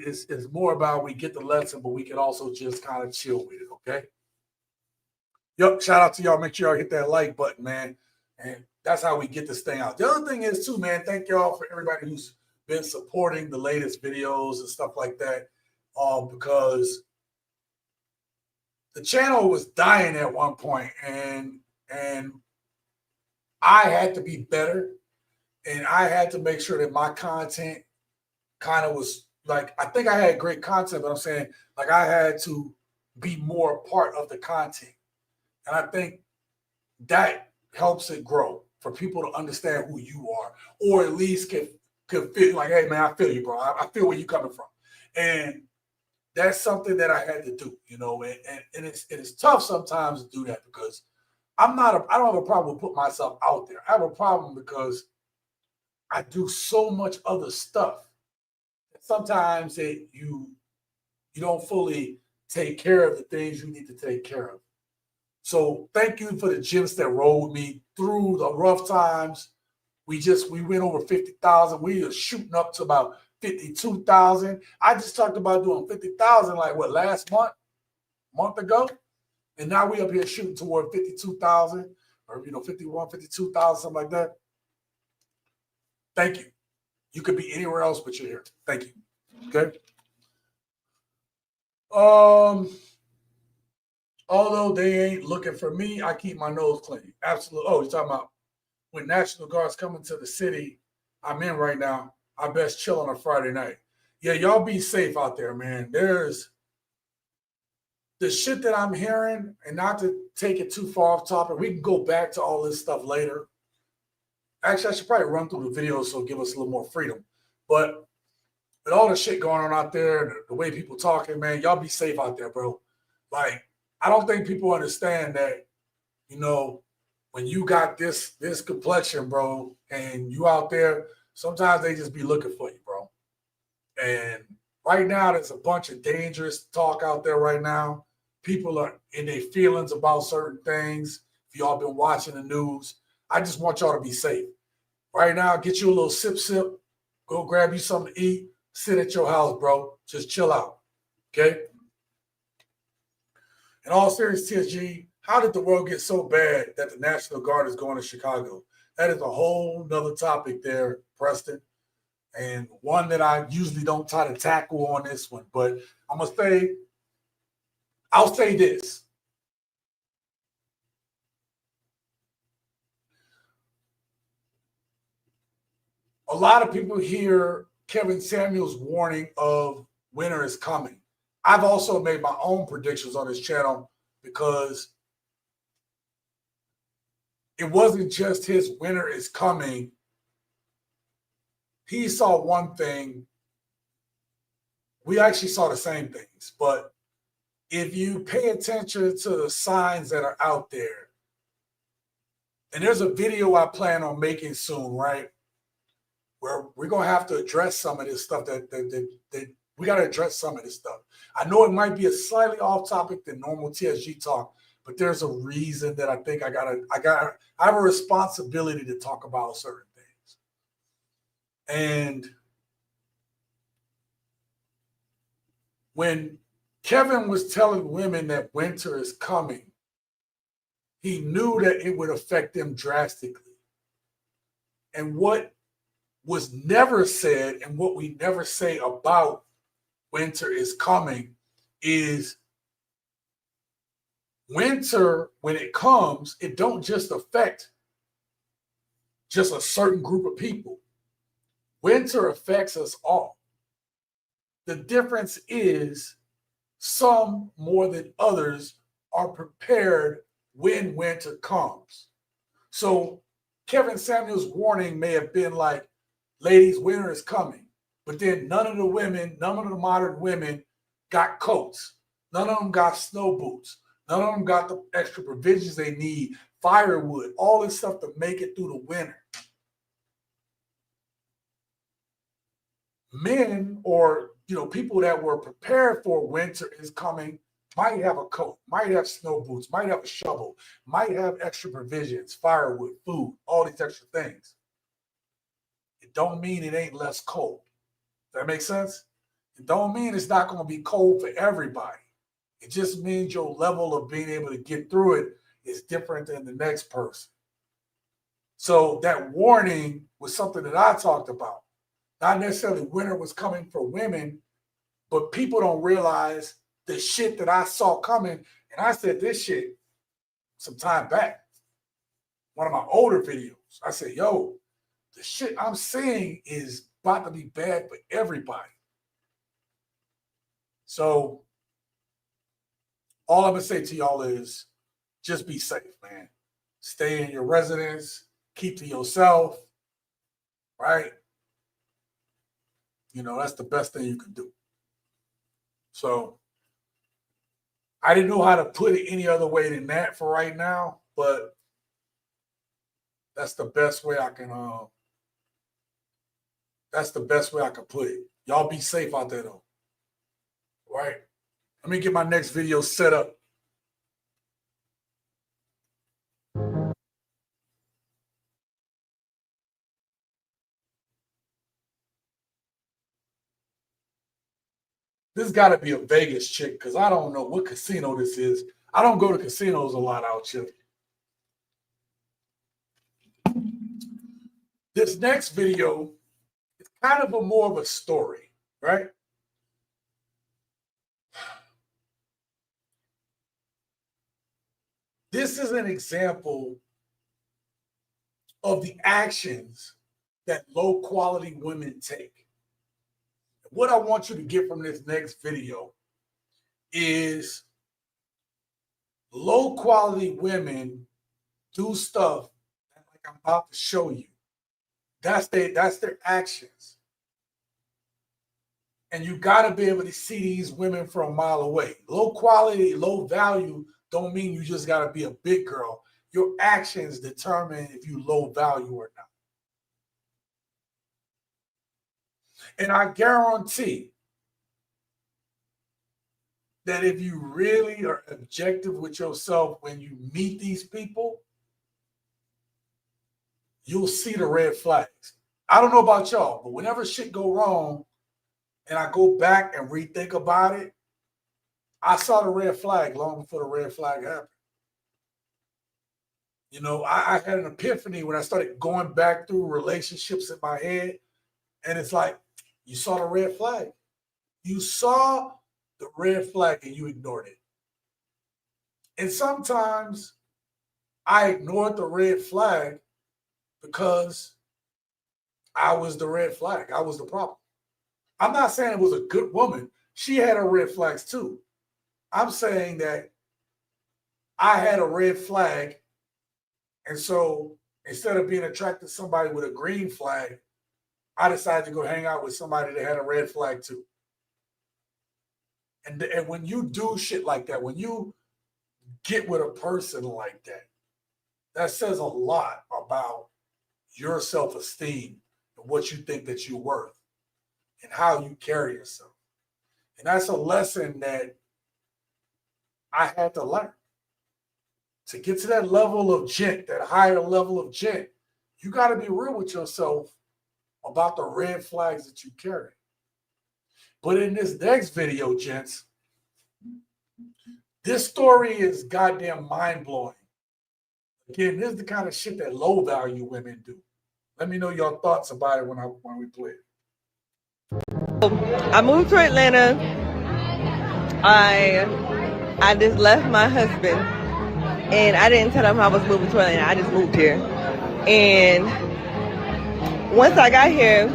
get the lesson, but we can also just kind of chill with it, okay? Yep, shout out to y'all. Make sure y'all hit that like button, man. And that's how we get this thing out. The other thing is, too, man, thank y'all for everybody who's been supporting the latest videos and stuff like that, because the channel was dying at one point, and I had to be better. And I had to make sure that my content kind of was like, I think I had great content, but I'm saying like I had to be more a part of the content. And I think that helps it grow for people to understand who you are, or at least can feel like, hey man, I feel you, bro. I feel where you're coming from. And that's something that I had to do, and it's tough sometimes to do that because I don't have a problem with putting myself out there. I have a problem because I do so much other stuff. Sometimes you don't fully take care of the things you need to take care of. So thank you for the gems that rolled me through the rough times. We went over 50,000. We are shooting up to about 52,000. I just talked about doing 50,000 like last month ago. And now we up here shooting toward 52,000 or 51, 52,000, something like that. Thank you. You could be anywhere else, but you're here. Thank you. Okay. Although they ain't looking for me, I keep my nose clean. Absolutely. Oh, you're talking about when National Guard's coming to the city I'm in right now, I best chill on a Friday night. Yeah, y'all be safe out there, man. There's the shit that I'm hearing, and not to take it too far off topic, we can go back to all this stuff later. Actually, I should probably run through the video so it'll give us a little more freedom. But with all the shit going on out there and the way people talking, man, y'all be safe out there, bro. Like, I don't think people understand that, when you got this complexion, bro, and you out there, sometimes they just be looking for you, bro. And right now, there's a bunch of dangerous talk out there right now. People are in their feelings about certain things. If y'all been watching the news, I just want y'all to be safe. Right now, get you a little sip, go grab you something to eat, sit at your house, bro. Just chill out, okay? In all seriousness, TSG, how did the world get so bad that the National Guard is going to Chicago? That is a whole nother topic there, Preston, and one that I usually don't try to tackle on this one. But I'll say this. A lot of people hear Kevin Samuels' warning of winter is coming. I've also made my own predictions on this channel because it wasn't just his winter is coming. He saw one thing. We actually saw the same things. But if you pay attention to the signs that are out there, And there's a video I plan on making soon, right? Where we're gonna have to address some of this stuff that we gotta address some of this stuff. I know it might be a slightly off topic than normal TSG talk, but there's a reason that I think I have a responsibility to talk about certain things. And when Kevin was telling women that winter is coming, he knew that it would affect them drastically. And what was never said, and what we never say about winter is coming, is winter, when it comes, it don't just affect just a certain group of people. Winter affects us all. The difference is some more than others are prepared when winter comes. So Kevin Samuel's warning may have been like, ladies, winter is coming. But then none of the modern women got coats. None of them got snow boots. None of them got the extra provisions they need, firewood, all this stuff to make it through the winter. Men, or people that were prepared for winter is coming, might have a coat, might have snow boots, might have a shovel, might have extra provisions, firewood, food, all these extra things. It don't mean it ain't less cold. Does that make sense? It don't mean it's not going to be cold for everybody. It just means your level of being able to get through it is different than the next person. So that warning was something that I talked about. Not necessarily winter was coming for women, but people don't realize the shit that I saw coming. And I said this shit some time back. One of my older videos. I said, yo, the shit I'm seeing is about to be bad for everybody. So all I'm going to say to y'all is just be safe, man. Stay in your residence. Keep to yourself. Right? That's the best thing you can do. So I didn't know how to put it any other way than that for right now, but that's the best way I can put it. Y'all be safe out there though. Right? Let me get my next video set up. This got to be a Vegas chick because I don't know what casino this is. I don't go to casinos a lot out here. This next video is kind of more of a story, right? This is an example of the actions that low quality women take. What I want you to get from this next video is low quality women do stuff like I'm about to show you. That's their actions. And you got to be able to see these women from a mile away. Low quality, low value don't mean you just got to be a big girl. Your actions determine if you low value or not. And I guarantee that if you really are objective with yourself when you meet these people, you'll see the red flags. I don't know about y'all, but whenever shit go wrong and I go back and rethink about it, I saw the red flag long before the red flag happened. I had an epiphany when I started going back through relationships in my head, and it's like, you saw the red flag. You saw the red flag and you ignored it. And sometimes I ignored the red flag because I was the red flag. I was the problem. I'm not saying it was a good woman. She had her red flags too. I'm saying that I had a red flag. And so instead of being attracted to somebody with a green flag, I decided to go hang out with somebody that had a red flag too. And when you do shit like that, when you get with a person like that, that says a lot about your self-esteem and what you think that you're worth and how you carry yourself. And that's a lesson that I had to learn. To get to that level of gent, that higher level of gent, you got to be real with yourself about the red flags that you carry. But in this next video, gents, this story is goddamn mind-blowing. Again, this is the kind of shit that low-value women do. Let me know your thoughts about it when we play it. I moved to Atlanta. I just left my husband, and I didn't tell him I was moving to Atlanta. I just moved here. And once I got here,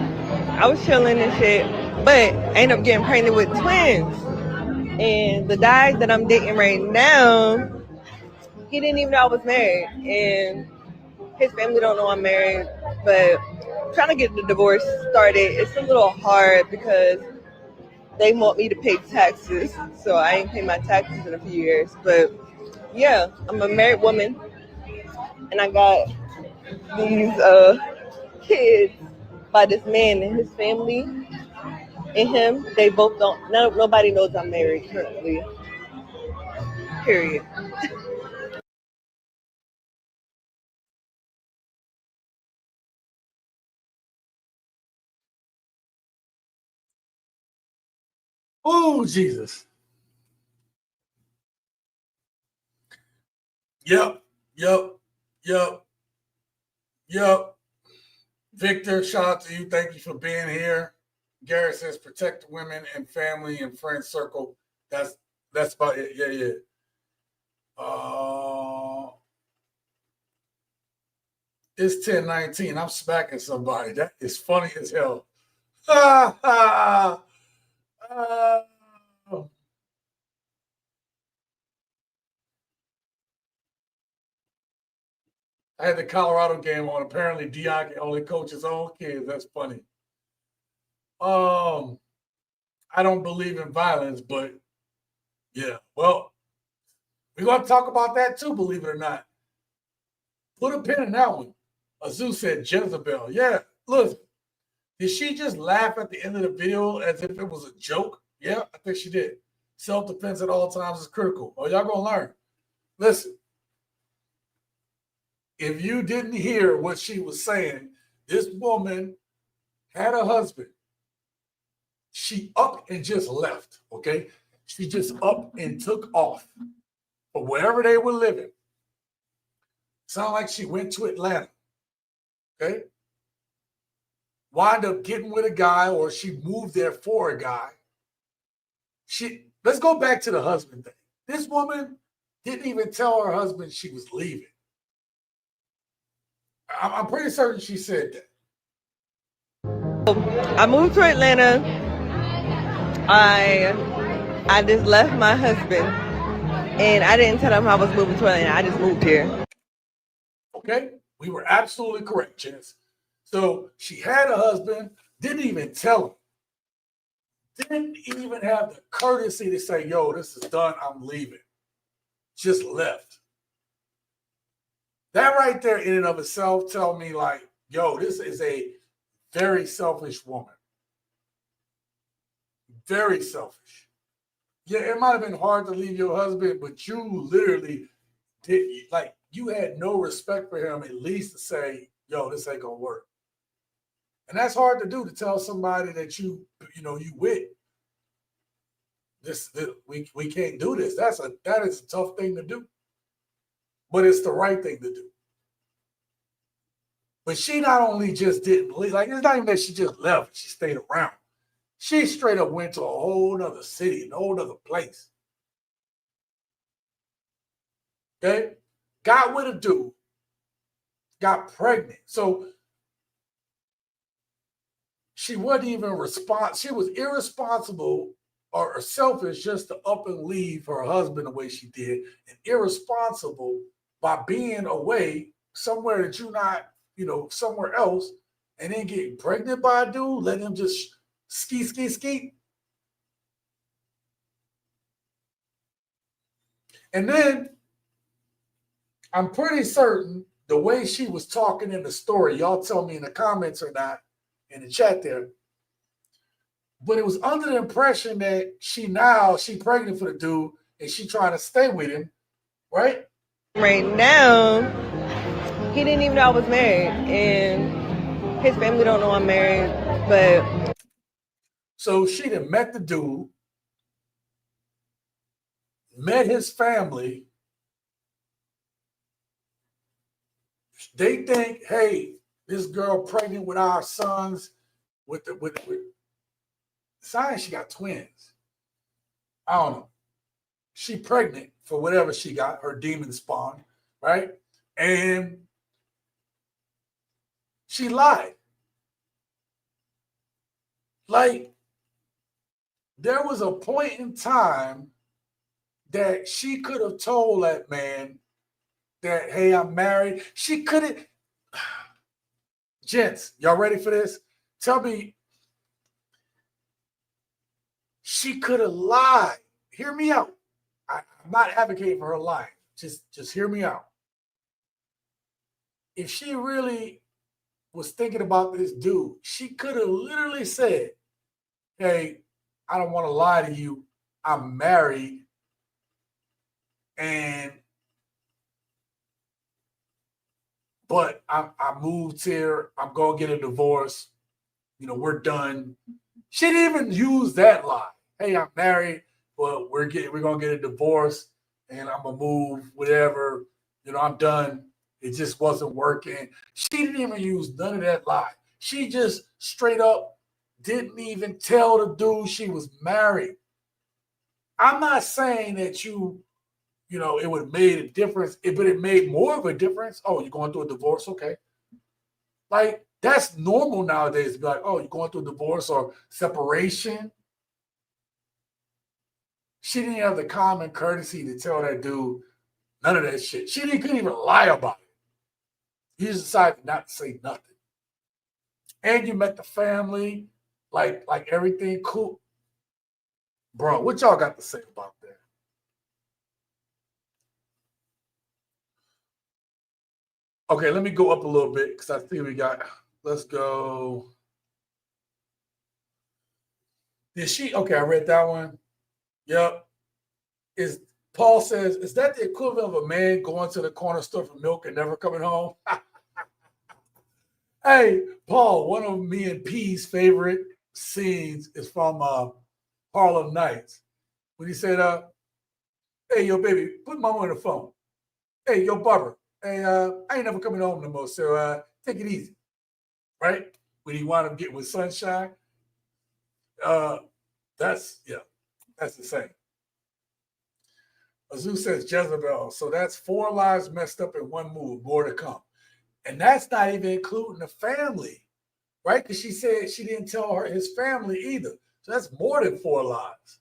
I was chilling and shit, but I ended up getting pregnant with twins. And the guy that I'm dating right now, he didn't even know I was married, and his family don't know I'm married. But trying to get the divorce started, it's a little hard because they want me to pay taxes, so I ain't paid my taxes in a few years. But yeah, I'm a married woman, and I got these kids by this man and his family and him. They both don't. Nobody knows I'm married currently. Period. Oh, Jesus. Yep. Victor, shout out to you. Thank you for being here. Garrett says protect women and family and friend circle. That's about it. Yeah. It's 10:19. I'm smacking somebody. That is funny as hell. I had the Colorado game on. Apparently, Dion can only coach his own kids. That's funny. I don't believe in violence, but yeah. Well, we're going to talk about that too, believe it or not. Put a pin in that one. Azu said Jezebel. Yeah, look. Did she just laugh at the end of the video as if it was a joke? Yeah, I think she did. Self-defense at all times is critical. Oh, y'all going to learn. Listen. If you didn't hear what she was saying, this woman had a husband. She up and just left, okay? She just up and took off for wherever they were living. Sound like she went to Atlanta, okay? Wind up getting with a guy, or she moved there for a guy. Let's go back to the husband thing. This woman didn't even tell her husband she was leaving. I'm pretty certain she said that. I moved to Atlanta. I just left my husband, and I didn't tell him I was moving to Atlanta. I just moved here. Okay, we were absolutely correct, Chance. So she had a husband, didn't even tell him. Didn't even have the courtesy to say, yo, this is done, I'm leaving. Just left. That right there in and of itself tell me like, yo, this is a very selfish woman. Very selfish. Yeah, it might have been hard to leave your husband, but you literally did, like, you had no respect for him, at least to say, yo, this ain't gonna work. And that's hard to do, to tell somebody that you with. We can't do this. That is a tough thing to do. But it's the right thing to do. But she not only just didn't leave, like, it's not even that she just left, she stayed around. She straight up went to a whole nother city, a whole nother place. Okay? Got with a dude, got pregnant. So she wasn't even she was irresponsible or selfish just to up and leave her husband the way she did, and irresponsible by being away somewhere that you're not, somewhere else, and then getting pregnant by a dude, let him just ski. And then I'm pretty certain the way she was talking in the story, y'all tell me in the comments or not, in the chat there, but it was under the impression that she pregnant for the dude and she trying to stay with him, right? Right now, he didn't even know I was married, and his family don't know I'm married, but. So she done met the dude, met his family. They think, hey, this girl pregnant with our sons, with science, she got twins. I don't know. She pregnant for whatever she got, her demon spawn, right? And she lied. Like, there was a point in time that she could have told that man that, hey, I'm married. She couldn't. Gents, y'all ready for this? Tell me, she could have lied. Hear me out. I'm not advocating for her lying. Just hear me out. If she really was thinking about this dude, she could have literally said, hey, I don't want to lie to you. I'm married. But I moved here. I'm going to get a divorce. You know, we're done. She didn't even use that lie. Hey, I'm married, but we're going to get a divorce and I'm going to move, whatever. You know, I'm done. It just wasn't working. She didn't even use none of that lie. She just straight up didn't even tell the dude she was married. I'm not saying that you know, it would have made a difference, but it made more of a difference. Oh, you're going through a divorce? Okay. Like, that's normal nowadays to be like, oh, you're going through a divorce or separation. She didn't have the common courtesy to tell that dude none of that shit. She couldn't even lie about it. He just decided not to say nothing. And you met the family, like everything cool. Bro, what y'all got to say about that? Okay, let me go up a little bit because I think we got, let's go. Did she? Okay, I read that one. Yep. Paul says, is that the equivalent of a man going to the corner store for milk and never coming home? Hey, Paul, one of me and P's favorite scenes is from Harlem Nights. When he said, hey, yo, baby, put mama on the phone. Hey, yo, barber. Hey, I ain't never coming home no more, so take it easy. Right? When he wound up getting with Sunshine. That's the same. Azu says Jezebel. So that's 4 lives messed up in one move, more to come. And that's not even including the family, right? Because she said she didn't tell his family either. So that's more than 4 lives.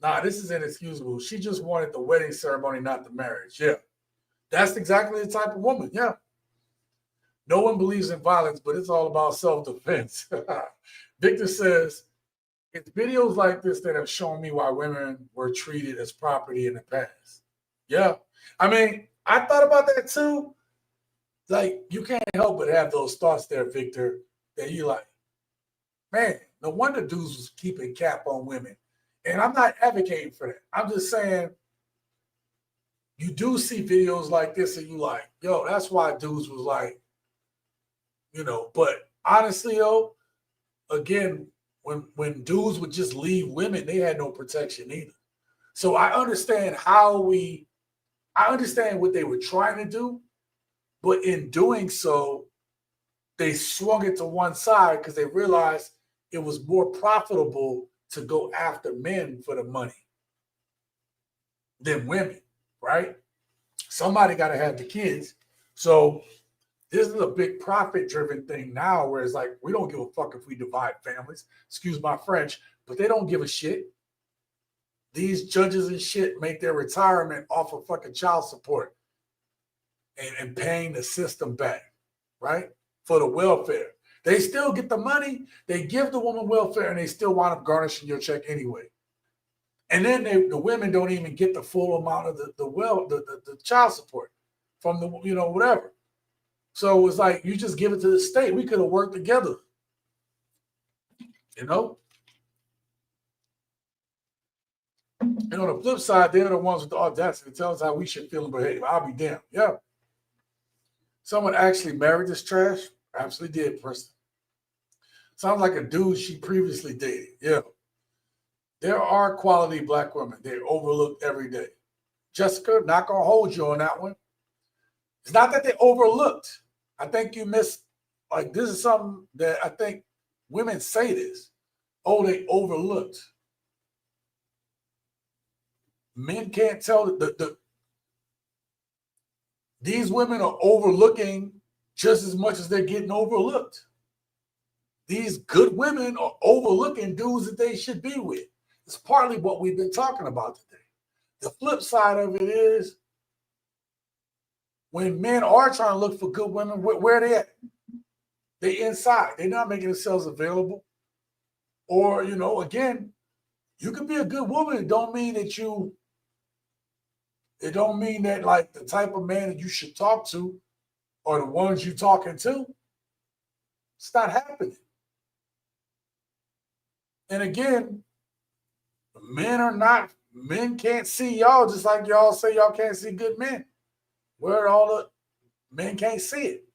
Nah, this is inexcusable. She just wanted the wedding ceremony, not the marriage. Yeah. That's exactly the type of woman. Yeah. No one believes in violence, but it's all about self-defense. Victor says, it's videos like this that have shown me why women were treated as property in the past. Yeah. I mean, I thought about that too. Like, you can't help but have those thoughts there, Victor, that you like, man, no wonder dudes was keeping cap on women. And I'm not advocating for that. I'm just saying, you do see videos like this and you like, yo, that's why dudes was like, you know, but honestly, though, again, when dudes would just leave women, they had no protection either. So I understand I understand what they were trying to do, but in doing so, they swung it to one side because they realized it was more profitable to go after men for the money than women, right? Somebody got to have the kids. So this is a big profit-driven thing now where it's like, we don't give a fuck if we divide families. Excuse my French, but they don't give a shit. These judges and shit make their retirement off of fucking child support and paying the system back, right? For the welfare. They still get the money. They give the woman welfare and they still wind up garnishing your check anyway. And then the women don't even get the full amount of the child support from the, whatever. So it's like you just give it to the state. We could have worked together. And on the flip side, they're the ones with the audacity to tell us how we should feel and behave. I'll be damned. Yeah. Someone actually married this trash? Absolutely did, Preston. Sounds like a dude she previously dated. Yeah. There are quality black women. They're overlooked every day. Jessica, not going to hold you on that one. It's not that they overlooked. I think you missed, like, this is something that I think women say this. Oh, they overlooked. Men can't tell these women are overlooking just as much as they're getting overlooked. These good women are overlooking dudes that they should be with. It's partly what we've been talking about today. The flip side of it is when men are trying to look for good women, where are they at? They inside. They're not making themselves available. Or, again, you can be a good woman. It don't mean that like the type of man that you should talk to or the ones you're talking to. It's not happening. And again, men can't see y'all just like y'all say y'all can't see good men. Where all the men can't see it.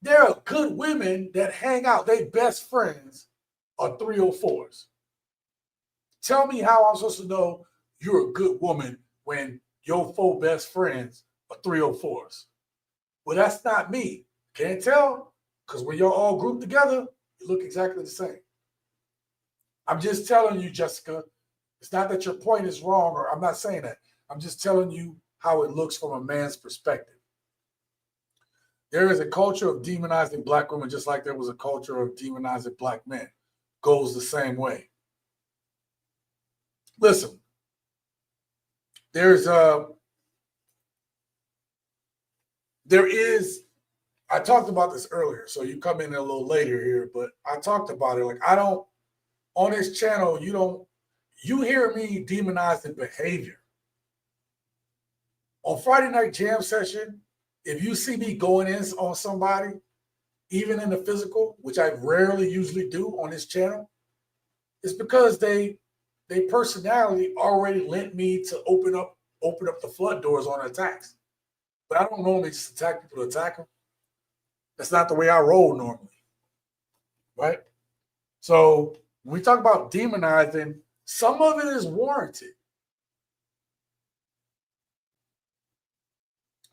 There are good women that hang out. They best friends are 304s. Tell me how I'm supposed to know you're a good woman when your 4 best friends are 304s. Well, that's not me. Can't tell because when you're all grouped together, you look exactly the same. I'm just telling you, Jessica, it's not that your point is wrong, or I'm not saying that. I'm just telling you how it looks from a man's perspective. There is a culture of demonizing black women just like there was a culture of demonizing black men. Goes the same way. Listen, there is, I talked about this earlier, so you come in a little later here, but I talked about it. Like, on this channel, you hear me demonizing behavior. On Friday Night Jam Session, if you see me going in on somebody, even in the physical, which I rarely usually do on this channel, it's because they personality already lent me to open up the flood doors on attacks. But I don't normally just attack people to attack them. That's not the way I roll normally, right? So when we talk about demonizing, some of it is warranted.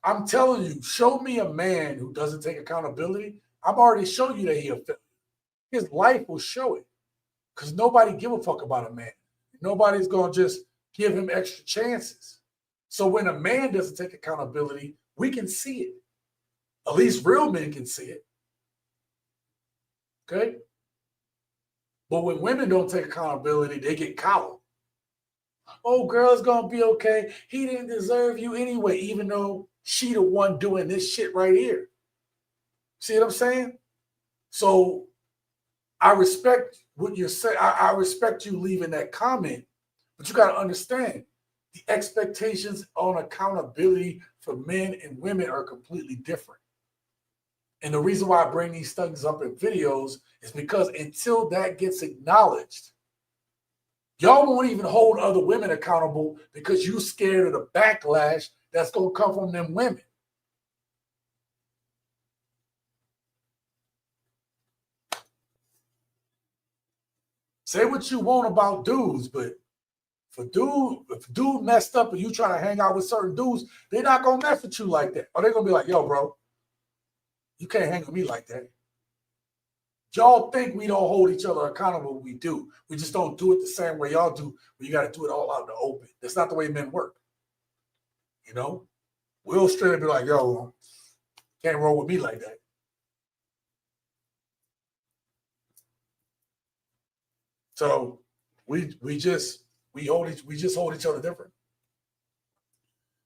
I'm telling you, show me a man who doesn't take accountability. I've already shown you that he a failure. His life will show it because nobody give a fuck about a man. Nobody's going to just give him extra chances. So when a man doesn't take accountability, we can see it. At least real men can see it. Okay? But when women don't take accountability, they get coddled. Oh, girl, it's going to be okay. He didn't deserve you anyway, even though she the one doing this shit right here. See what I'm saying? So I respect what you're saying. I respect you leaving that comment, but you got to understand the expectations on accountability for men and women are completely different. And the reason why I bring these things up in videos is because until that gets acknowledged, y'all won't even hold other women accountable because you're scared of the backlash that's going to come from them women. Say what you want about dudes, but if dude messed up and you trying to hang out with certain dudes, they're not going to mess with you like that. Or they're going to be like, yo, bro, you can't hang with me like that. Y'all think we don't hold each other accountable. We do. We just don't do it the same way y'all do. But you got to do it all out in the open. That's not the way men work. You know? We'll straight up be like, yo, can't roll with me like that. So we just hold each other different.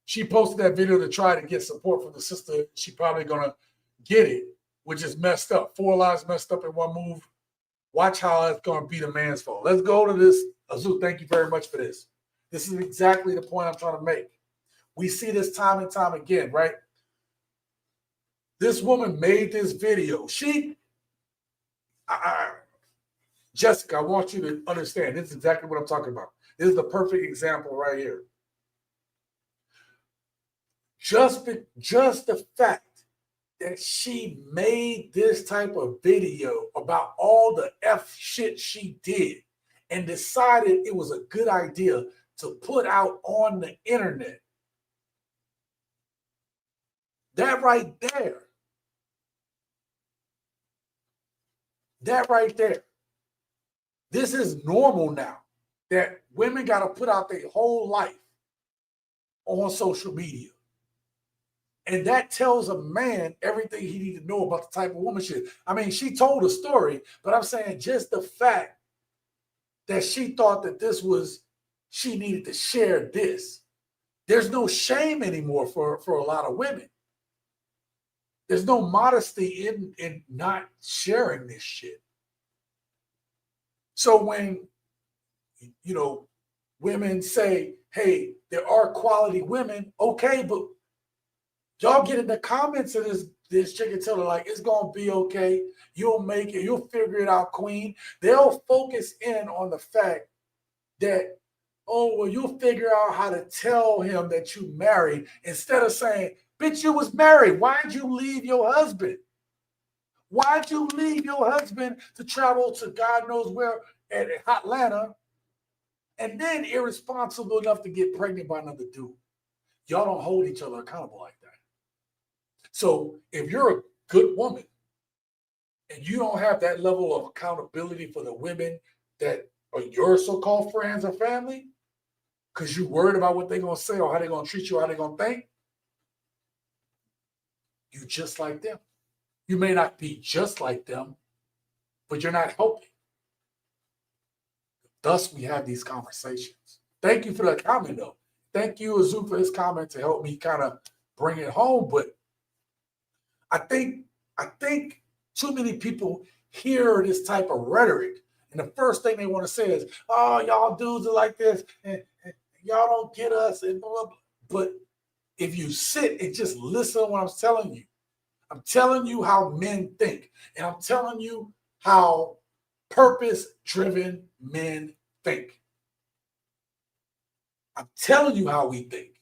She posted that video to try to get support from the sister. She probably gonna get it, which is messed up. 4 lives messed up in one move. Watch how it's gonna be the man's fault. Let's go to this. Azu, thank you very much for this. This is exactly the point I'm trying to make. We see this time and time again, right? This woman made this video. Jessica, I want you to understand. This is exactly what I'm talking about. This is the perfect example right here. Just the fact that she made this type of video about all the F shit she did and decided it was a good idea to put out on the internet. That right there. This is normal now, that women got to put out their whole life on social media. And that tells a man everything he needs to know about the type of woman she is. I mean, she told a story, but I'm saying just the fact that she thought that she needed to share this. There's no shame anymore for a lot of women. There's no modesty in not sharing this shit. So when, women say, hey, there are quality women, okay, but y'all get in the comments of this chick and tell her, like, it's going to be okay. You'll make it. You'll figure it out, queen. They'll focus in on the fact that, oh, well, you'll figure out how to tell him that you married, instead of saying, bitch, you was married. Why'd you leave your husband? Why'd you leave your husband to travel to God knows where at Atlanta and then irresponsible enough to get pregnant by another dude? Y'all don't hold each other accountable like that. So if you're a good woman and you don't have that level of accountability for the women that are your so-called friends or family, because you're worried about what they're going to say or how they're going to treat you, or how they're going to think, you just like them. You may not be just like them, but you're not helping. Thus, we have these conversations. Thank you for that comment, though. Thank you, Azu, for his comment to help me kind of bring it home. But I think too many people hear this type of rhetoric, and the first thing they want to say is, "Oh, y'all dudes are like this, and y'all don't get us." And blah, blah, blah. But if you sit and just listen to what I'm telling you how men think, and I'm telling you how purpose-driven men think. I'm telling you how we think.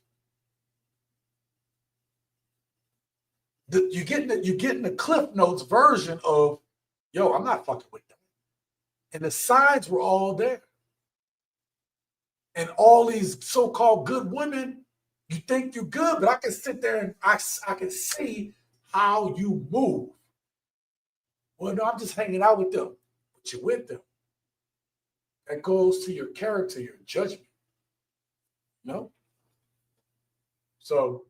You're getting the Cliff Notes version of, yo, I'm not fucking with them. And the signs were all there. And all these so-called good women, you think you're good, but I can sit there and I can see how you move. Well, no, I'm just hanging out with them. But you're with them. That goes to your character, your judgment. No? So,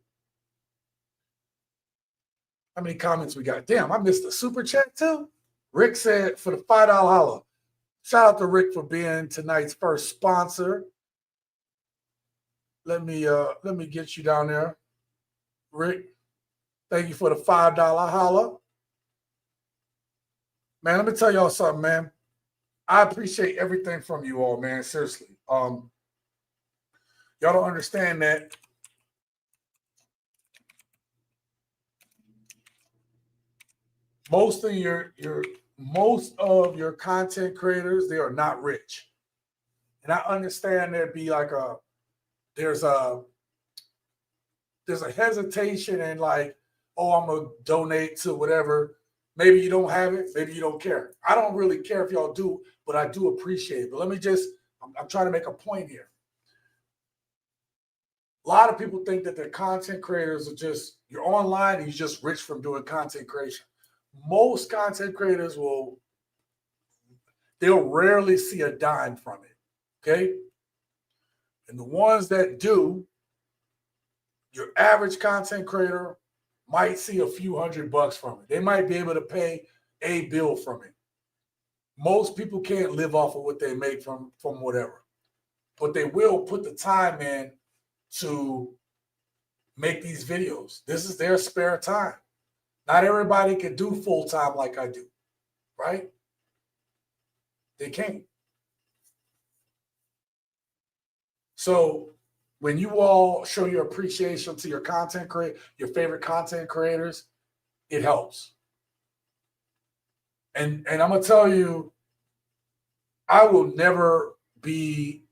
how many comments we got? Damn, I missed the super chat too. Rick said for the $5 holla. Shout out to Rick for being tonight's first sponsor. Let me get you down there. Rick, thank you for the $5 holla. Man, let me tell y'all something, man. I appreciate everything from you all, man. Seriously. Y'all don't understand that most of your content creators, they are not rich. And I understand there'd be like there's a hesitation and like, oh, I'm gonna donate to whatever. Maybe you don't have it, maybe you don't care. I don't really care if y'all do, but I do appreciate it. But let me I'm trying to make a point here. A lot of people think that their content creators are just, you're online and you're just rich from doing content creation. Most content creators they'll rarely see a dime from it, okay? And the ones that do, your average content creator might see a few $100 from it. They might be able to pay a bill from it. Most people can't live off of what they make from whatever, but they will put the time in to make these videos. This is their spare time. Not everybody can do full time like I do, right? They can't. So when you all show your appreciation to your content your favorite content creators, it helps. And I'm gonna tell you, I will never be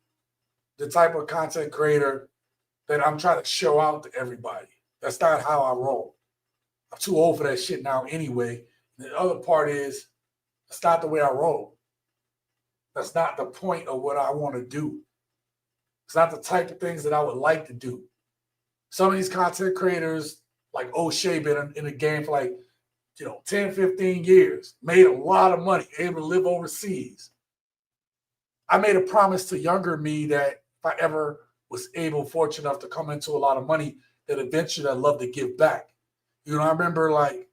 the type of content creator that I'm trying to show out to everybody. That's not how I roll. I'm too old for that shit now anyway. The other part is, that's not the way I roll. That's not the point of what I want to do. It's not the type of things that I would like to do. Some of these content creators, like O'Shea, been in the game for like, 10, 15 years, made a lot of money, able to live overseas. I made a promise to younger me that if I ever was fortunate enough to come into a lot of money, that eventually I'd love to give back. I remember like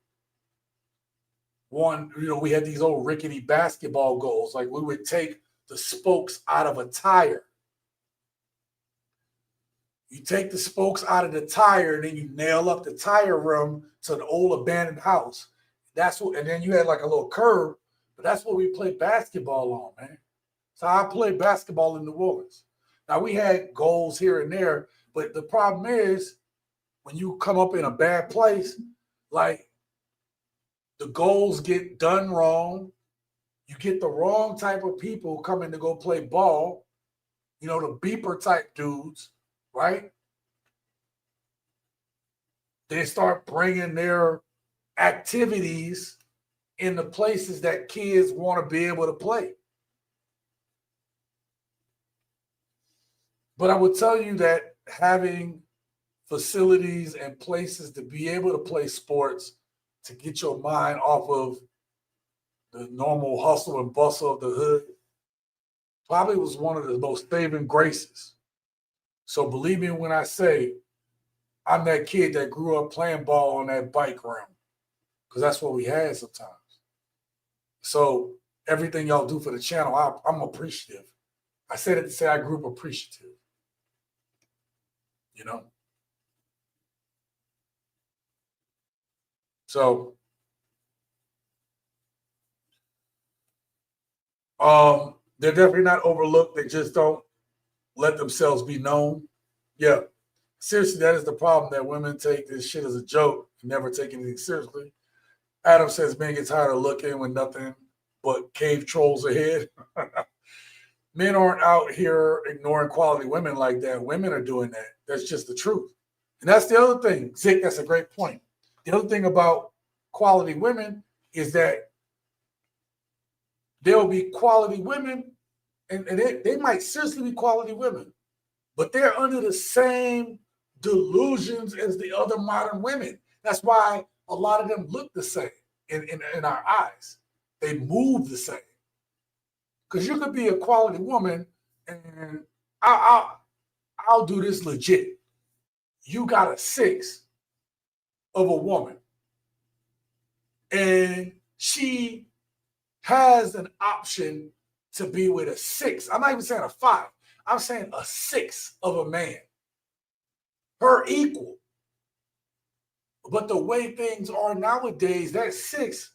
we had these old rickety basketball goals. Like we would take the spokes out of a tire. You take the spokes out of the tire and then you nail up the tire rim to an old abandoned house. And then you had like a little curve, but that's what we played basketball on, man. So I played basketball in New Orleans. Now we had goals here and there, but the problem is when you come up in a bad place, like the goals get done wrong. You get the wrong type of people coming to go play ball, the beeper type dudes, right? They start bringing their activities in the places that kids want to be able to play. But I would tell you that having facilities and places to be able to play sports, to get your mind off of the normal hustle and bustle of the hood, probably was one of the most saving graces. So believe me when I say I'm that kid that grew up playing ball on that bike rim, because that's what we had sometimes. So everything y'all do for the channel, I'm appreciative. I said it to say I grew up appreciative. So they're definitely not overlooked. They just don't let themselves be known. Yeah. Seriously, that is the problem, that women take this shit as a joke and never take anything seriously. Adam says men get tired of looking when nothing but cave trolls ahead. Men aren't out here ignoring quality women like that. Women are doing that. That's just the truth. And that's the other thing. Zick, that's a great point. The other thing about quality women is that there will be quality women, and they might seriously be quality women, but they're under the same delusions as the other modern women. That's why a lot of them look the same in our eyes. They move the same. Because you could be a quality woman, and I'll do this legit. You got a 6 of a woman, and she has an option to be with a 6. I'm not even saying a 5. I'm saying a 6 of a man. Her equal. But the way things are nowadays, that 6,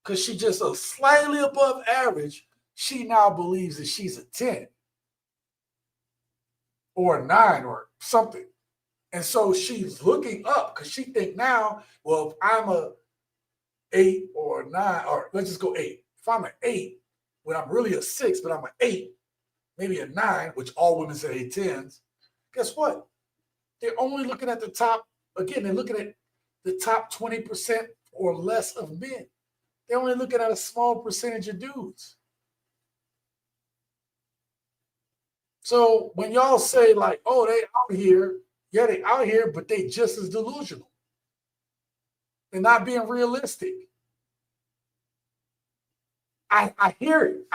because she's just a slightly above average, she now believes that she's a 10 or a 9 or something. And so she's looking up because she think now, well, if I'm a 8 or a 9, or let's just go 8. If I'm an 8, when I'm really a 6, but I'm an 8, maybe a 9, which all women say 10s, guess what? They're only looking at the top, again, they're looking at the top 20% or less of men. They're only looking at a small percentage of dudes. So when y'all say like, oh, they out here, yeah, they out here, but they just as delusional. They're not being realistic. I hear it.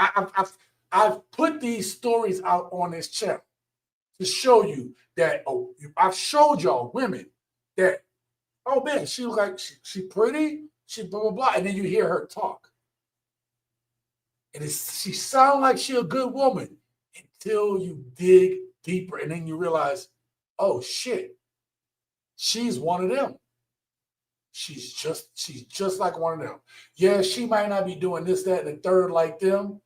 I've put these stories out on this channel to show you that I've showed y'all women that, oh man, she look like she pretty, she blah blah blah, and then you hear her talk, and she sound like she a good woman until you dig deeper, and then you realize, oh shit, she's one of them. She's just like one of them. Yeah, she might not be doing this, that, and the third like them,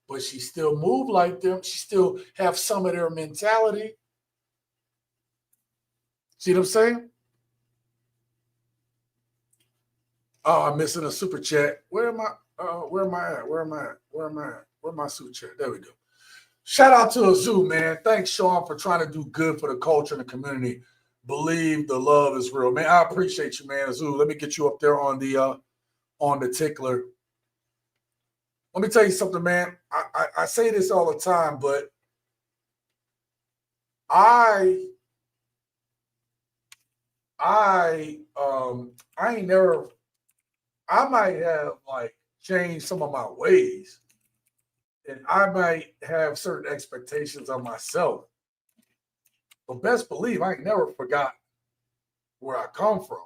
but she still move like them. She still have some of their mentality. See what I'm saying? Oh, I'm missing a super chat. Where am I? Where am I at? Where am I at? Where am I at? Where my super chat? There we go. Shout out to Azu, man. Thanks, Sean, for trying to do good for the culture and the community. Believe the love is real, man. I appreciate you, man. Azu, let me get you up there on the tickler. Let me tell you something, man. I say this all the time, but I ain't never. I might have like changed some of my ways, and I might have certain expectations of myself. But best believe I ain't never forgot where I come from.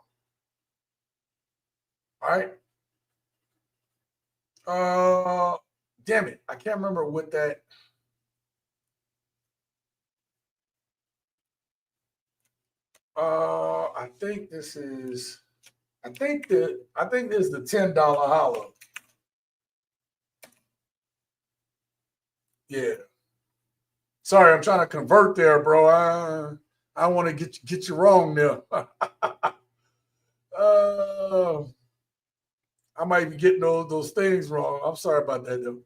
All right. Damn it. I can't remember what that. I think this is the $10 hollow. Yeah. Sorry, I'm trying to convert there, bro. I don't want to get you wrong there. I might be getting those things wrong. I'm sorry about that, though.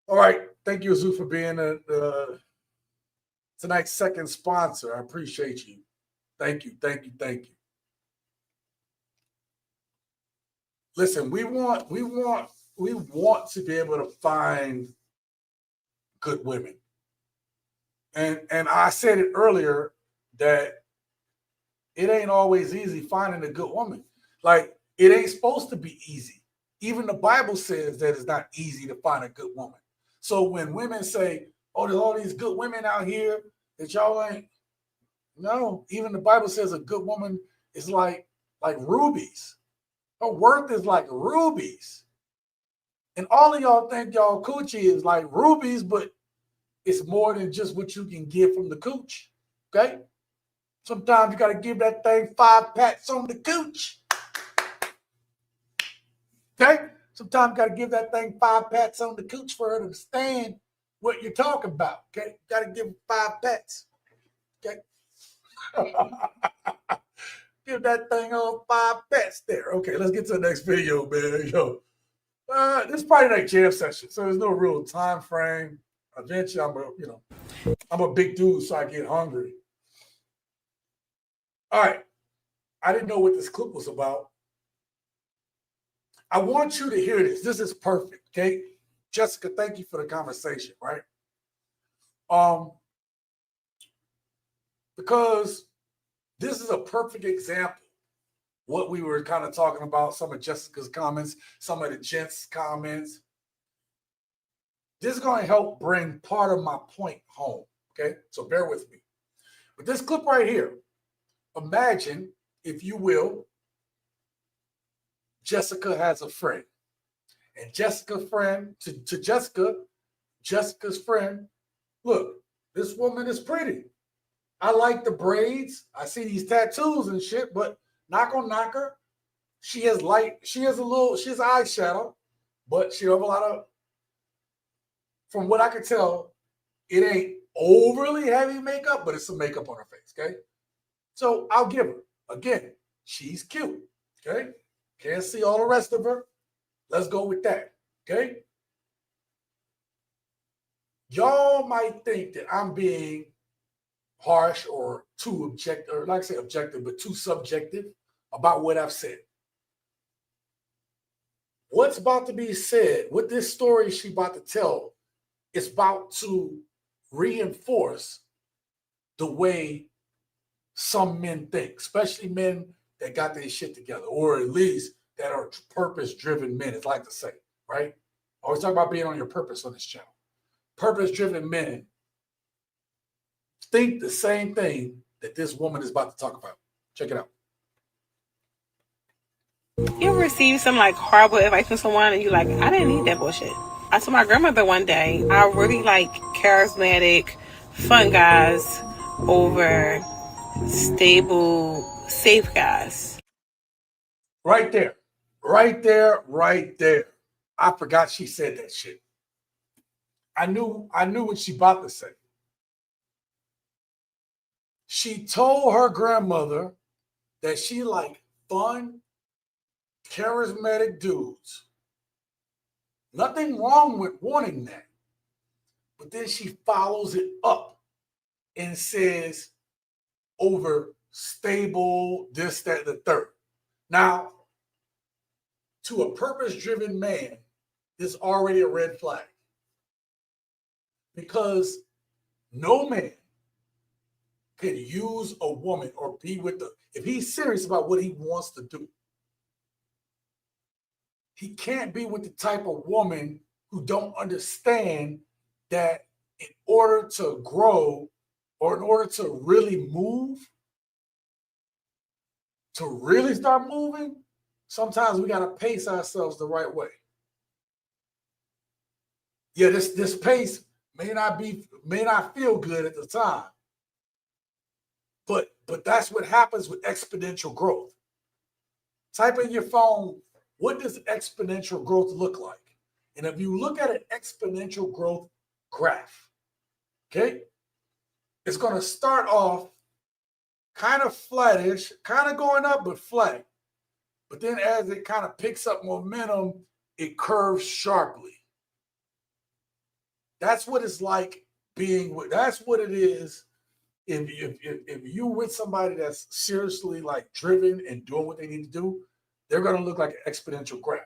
All right. Thank you, Azu, for being tonight's second sponsor. I appreciate you. Thank you. Listen, we want to be able to find good women. And I said it earlier that it ain't always easy finding a good woman. Like, it ain't supposed to be easy. Even the Bible says that it's not easy to find a good woman. So when women say, oh, there's all these good women out here that y'all ain't, no, even the Bible says a good woman is like rubies. Her worth is like rubies. And all of y'all think y'all coochie is like rubies, but it's more than just what you can get from the cooch. Okay? Sometimes you got to give that thing 5 pats on the cooch. Okay? Sometimes you got to give that thing 5 pats on the cooch for her to understand what you're talking about. Okay? Got to give her 5 pats. Okay? Give that thing all 5 pats there. Okay, let's get to the next video, man. Yo, this is Friday night jam session, so there's no real time frame. Eventually, I'm a big dude, so I get hungry. All right, I didn't know what this clip was about. I want you to hear this. This is perfect, okay? Jessica, thank you for the conversation, right? Because this is a perfect example. What we were kind of talking about, some of Jessica's comments, some of the gents' comments. This is going to help bring part of my point home, okay? So bear with me. But this clip right here, imagine, if you will, Jessica has a friend. And Jessica's friend, to Jessica, Jessica's friend, look, this woman is pretty. I like the braids. I see these tattoos and shit, but not gonna knock her. She has eyeshadow, but she have a lot of, from what I can tell, it ain't overly heavy makeup, but it's some makeup on her face, okay? So I'll give her. Again, she's cute, okay? Can't see all the rest of her. Let's go with that, okay? Y'all might think that I'm being harsh or too objective, or like I say objective, but too subjective about what I've said. What's about to be said, what this story she's about to tell, is about to reinforce the way some men think, especially men that got their shit together, or at least that are purpose-driven men, as I like to say, right? I always talk about being on your purpose on this channel. Purpose-driven men think the same thing that this woman is about to talk about. Check it out. You ever receive some like horrible advice from someone and you like, I didn't need that bullshit. I told my grandmother one day, I really like charismatic, fun guys over stable, safe guys. Right there. Right there. Right there. I forgot she said that shit. I knew what she about to say. She told her grandmother that she liked fun, charismatic dudes. Nothing wrong with wanting that. But then she follows it up and says over stable, this, that, the third. Now, to a purpose-driven man, there's already a red flag. Because no man can use a woman or be with the, if he's serious about what he wants to do, he can't be with the type of woman who don't understand that in order to grow or in order to really move, to really start moving, sometimes we got to pace ourselves the right way. Yeah, this pace may not feel good at the time, but that's what happens with exponential growth. Type in your phone, what does exponential growth look like? And if you look at an exponential growth graph, okay, it's going to start off kind of flattish, kind of going up, but flat. But then as it kind of picks up momentum, it curves sharply. That's what it's like being with, that's what it is. If you're with somebody that's seriously like driven and doing what they need to do, they're going to look like an exponential graph.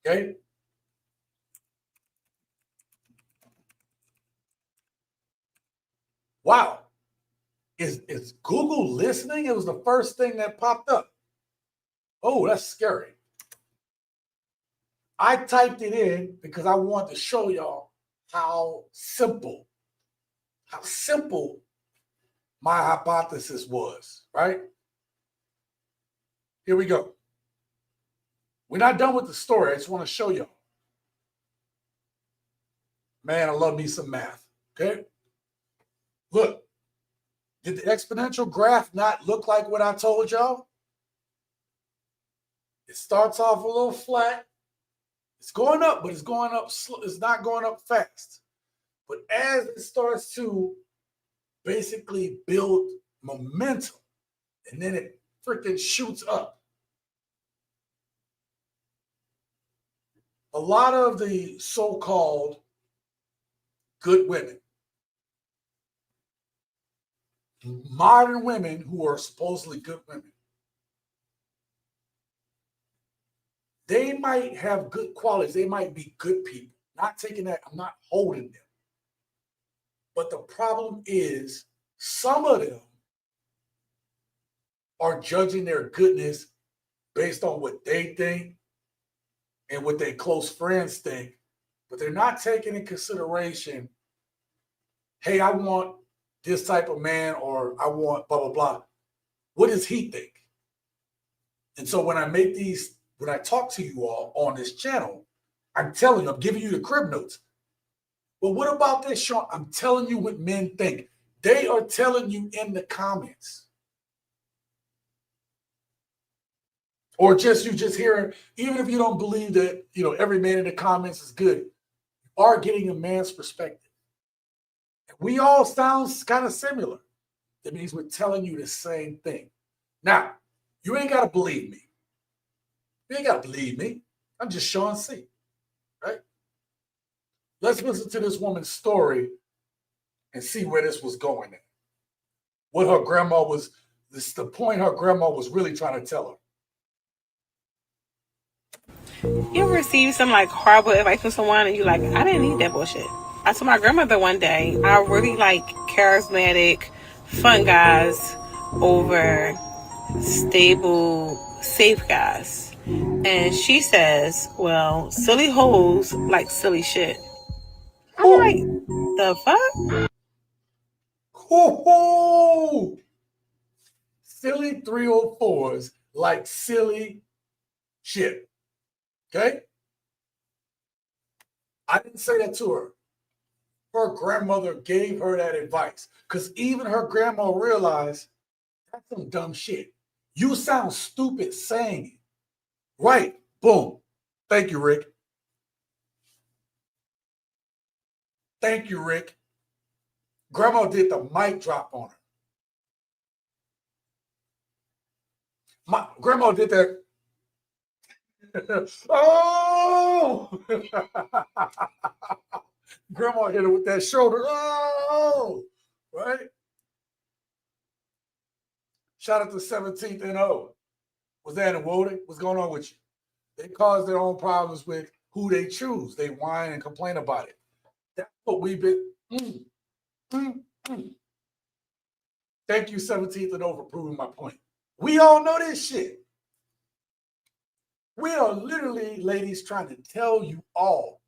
Okay? Wow. Is Google listening? It was the first thing that popped up. Oh, that's scary. I typed it in because I wanted to show y'all how simple my hypothesis was, right? Here we go. We're not done with the story. I just want to show y'all. Man, I love me some math, okay? Look, did the exponential graph not look like what I told y'all? It starts off a little flat. It's going up, but it's going up slow. It's not going up fast. But as it starts to basically build momentum, and then it freaking shoots up. A lot of the so-called good women, modern women who are supposedly good women, they might have good qualities. They might be good people. Not taking that, I'm not holding them. But the problem is some of them are judging their goodness based on what they think and what their close friends think, but they're not taking in consideration, hey, I want this type of man, or I want blah, blah, blah. What does he think? And so when I talk to you all on this channel, I'm telling you, I'm giving you the crib notes. But what about this, Sean? I'm telling you what men think. They are telling you in the comments. Or you just hearing, even if you don't believe that, every man in the comments is good, you are getting a man's perspective. And we all sound kind of similar. That means we're telling you the same thing. Now, you ain't got to believe me. You ain't got to believe me. I'm just showing C, right? Let's listen to this woman's story and see where this was going at. What her grandma was, the point her grandma was really trying to tell her. You ever receive some horrible advice from someone and you I didn't need that bullshit. I told my grandmother one day, I really like charismatic, fun guys over stable, safe guys. And she says, well, silly hoes like silly shit. I'm like, the fuck? Ooh, silly 304s like silly shit. Okay? I didn't say that to her. Her grandmother gave her that advice because even her grandma realized that's some dumb shit. You sound stupid saying it. Right. Boom. Thank you, Rick. Thank you, Rick. Grandma did the mic drop on her. My grandma did that Oh! Grandma hit her with that shoulder. Oh! Right? Shout out to 17th and O. Was that in Woden? What's going on with you? They cause their own problems with who they choose. They whine and complain about it. That's what we've been. Thank you, 17th and O, for proving my point. We all know this shit. We are literally, ladies, trying to tell you all.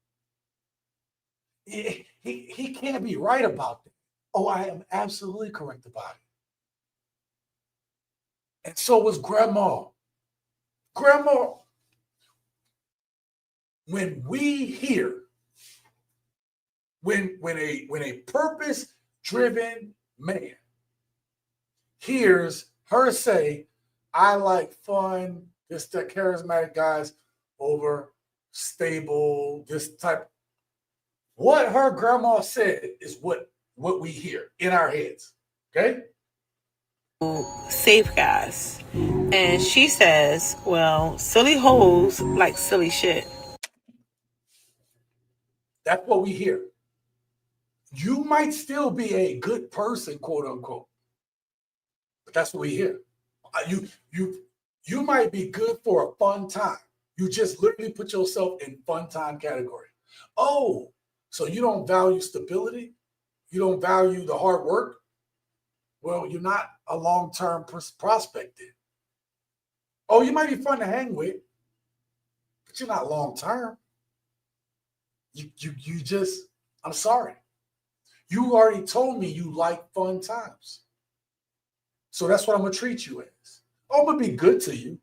He can't be right about that. Oh, I am absolutely correct about it. And so was Grandma. Grandma, when we hear, when a purpose-driven man hears her say, I like fun, this the charismatic guys over stable, this type. What her grandma said is what we hear in our heads. Okay? Safe guys. And she says, well, silly hoes like silly shit. That's what we hear. You might still be a good person, quote unquote. But that's what we hear. You might be good for a fun time. You just literally put yourself in fun time category. Oh, so you don't value stability? You don't value the hard work? Well, you're not a long-term prospect then. Oh, you might be fun to hang with, but you're not long-term. You just, I'm sorry. You already told me you like fun times. So that's what I'm gonna treat you as. Oh, I'm gonna be good to you.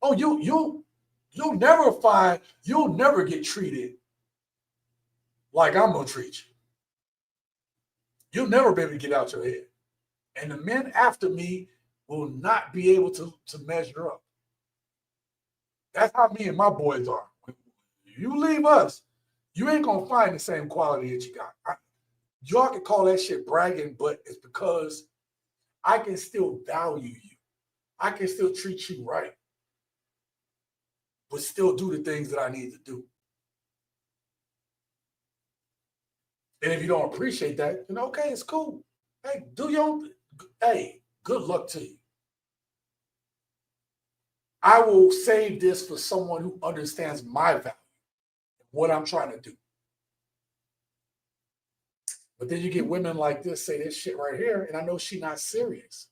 Oh, you'll never get treated like I'm gonna treat you. You'll never be able to get out your head. And the men after me will not be able to measure up. That's how me and my boys are. When you leave us, you ain't gonna find the same quality that you got. Y'all can call that shit bragging, but it's because I can still value you. I can still treat you right, but still do the things that I need to do. And if you don't appreciate that, then okay, it's cool. Hey, do your own. Hey, good luck to you. I will save this for someone who understands my value, what I'm trying to do. But then you get women like this say this shit right here, and I know she's not serious.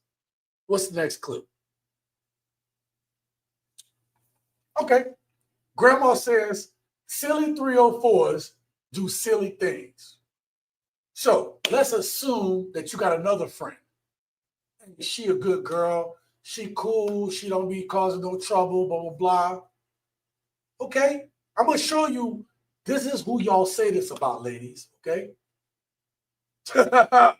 What's the next clip? Okay. Grandma says silly 304s do silly things. So let's assume that you got another friend. She a good girl. She cool. She don't be causing no trouble, blah, blah, blah. Okay. I'm going to show you this is who y'all say this about, ladies. Okay.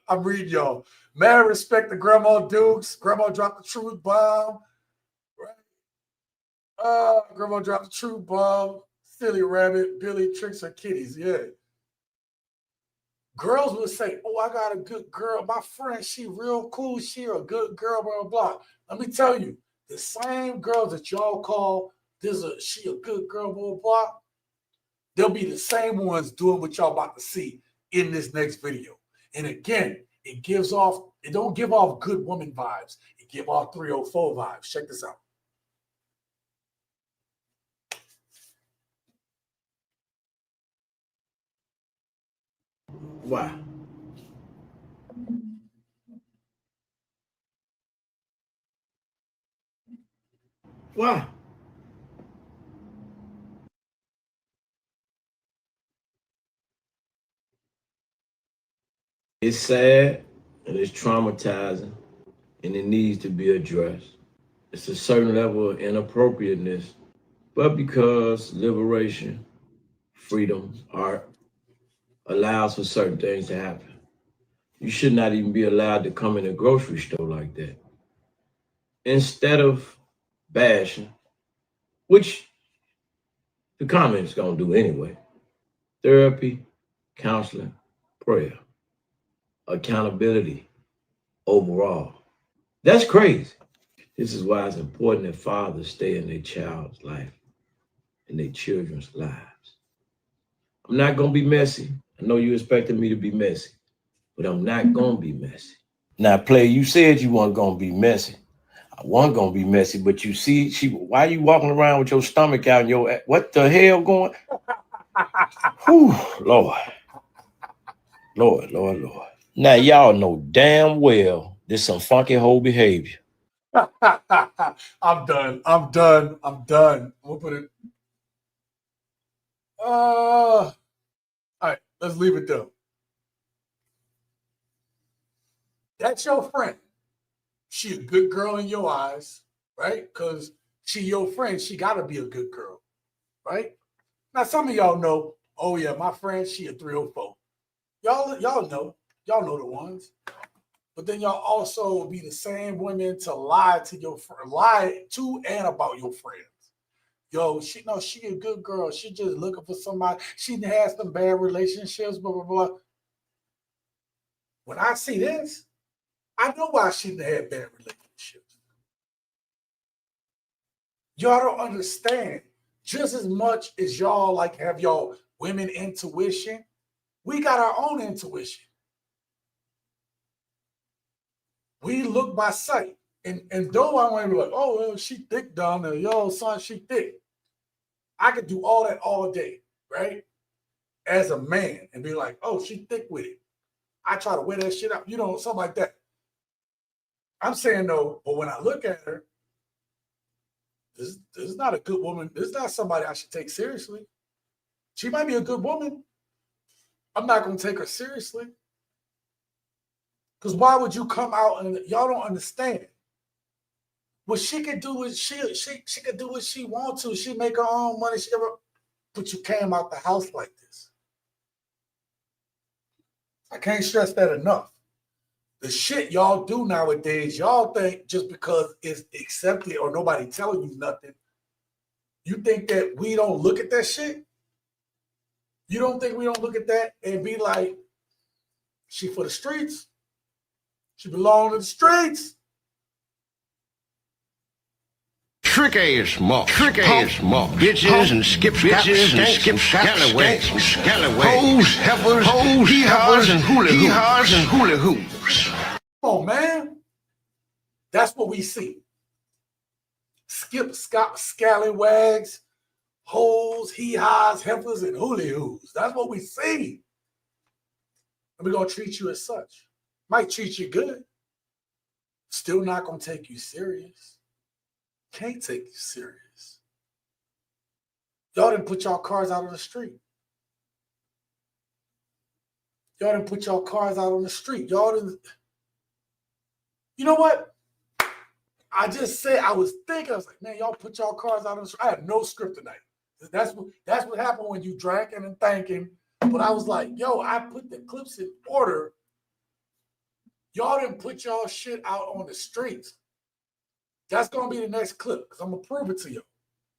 I'm reading y'all. Mad respect to Grandma Dukes. Grandma dropped the truth bomb. Right? Grandma dropped the truth bomb. Silly rabbit. Billy tricks her kitties. Yeah. Girls would say, oh, I got a good girl. My friend, she real cool. She a good girl, blah, blah, blah. Let me tell you, the same girls that y'all call she a good girl, blah, blah, blah. They'll be the same ones doing what y'all about to see in this next video. And again, it don't give off good woman vibes. It give off 304 vibes. Check this out. Why? Why? It's sad and it's traumatizing and it needs to be addressed. It's a certain level of inappropriateness, but because liberation, freedom, art allows for certain things to happen. You should not even be allowed to come in a grocery store like that. Instead of bashing, which the comments gonna do anyway, therapy, counseling, prayer, accountability overall. That's crazy. This is why it's important that fathers stay in their child's life. and their children's lives. I'm not gonna be messy. I know you expected me to be messy, but I'm not gonna be messy. Now, Play, you said you weren't gonna be messy. I wasn't gonna be messy, but you see, why you walking around with your stomach out and your, what the hell going? Whew, Lord. Lord. Now, y'all know damn well this some funky hoe behavior. I'm done. I'm gonna put it. All right, let's leave it there. That's your friend. She a good girl in your eyes, right? Because she your friend. She got to be a good girl, right? Now, some of y'all know, oh, yeah, my friend, she a 304. Y'all know the ones. But then y'all also be the same women to lie to and about your friends. Yo, she a good girl. She just looking for somebody. She has some bad relationships, blah, blah, blah. When I see this, I know why she didn't have bad relationships. Y'all don't understand. Just as much as y'all like have y'all women intuition, we got our own intuition. We look by sight. And though I want to be like, oh, well, she thick down there. Yo, son, she thick. I could do all that all day, right? As a man and be like, oh, she thick with it. I try to wear that shit out, something like that. I'm saying no, but when I look at her, this is not a good woman. This is not somebody I should take seriously. She might be a good woman. I'm not going to take her seriously. Because why would you come out and y'all don't understand? What she could do is she could do what she wants to. She make her own money. But you came out the house like this. I can't stress that enough. The shit y'all do nowadays, y'all think just because it's accepted or nobody telling you nothing, you think that we don't look at that shit? You don't think we don't look at that and be like, she for the streets? She belong to the streets. Trick-ass muck. Bitches and scallywags. Hoes, heifers, hee-haws and hula hoops. Come on, man. That's what we see. Scallywags, hoes, hee-haws, heifers, and hula hoops. That's what we see. And we're going to treat you as such. Might treat you good. Still not going to take you serious. Can't take you serious. Y'all didn't put y'all cars out on the street. Y'all didn't put y'all cars out on the street. Y'all didn't. You know what? I just said, I was like, man, y'all put y'all cars out on the street. I had no script tonight. That's what happened when you drinking and thinking. But I was like, yo, I put the clips in order. Y'all didn't put y'all shit out on the streets. That's going to be the next clip because I'm going to prove it to you.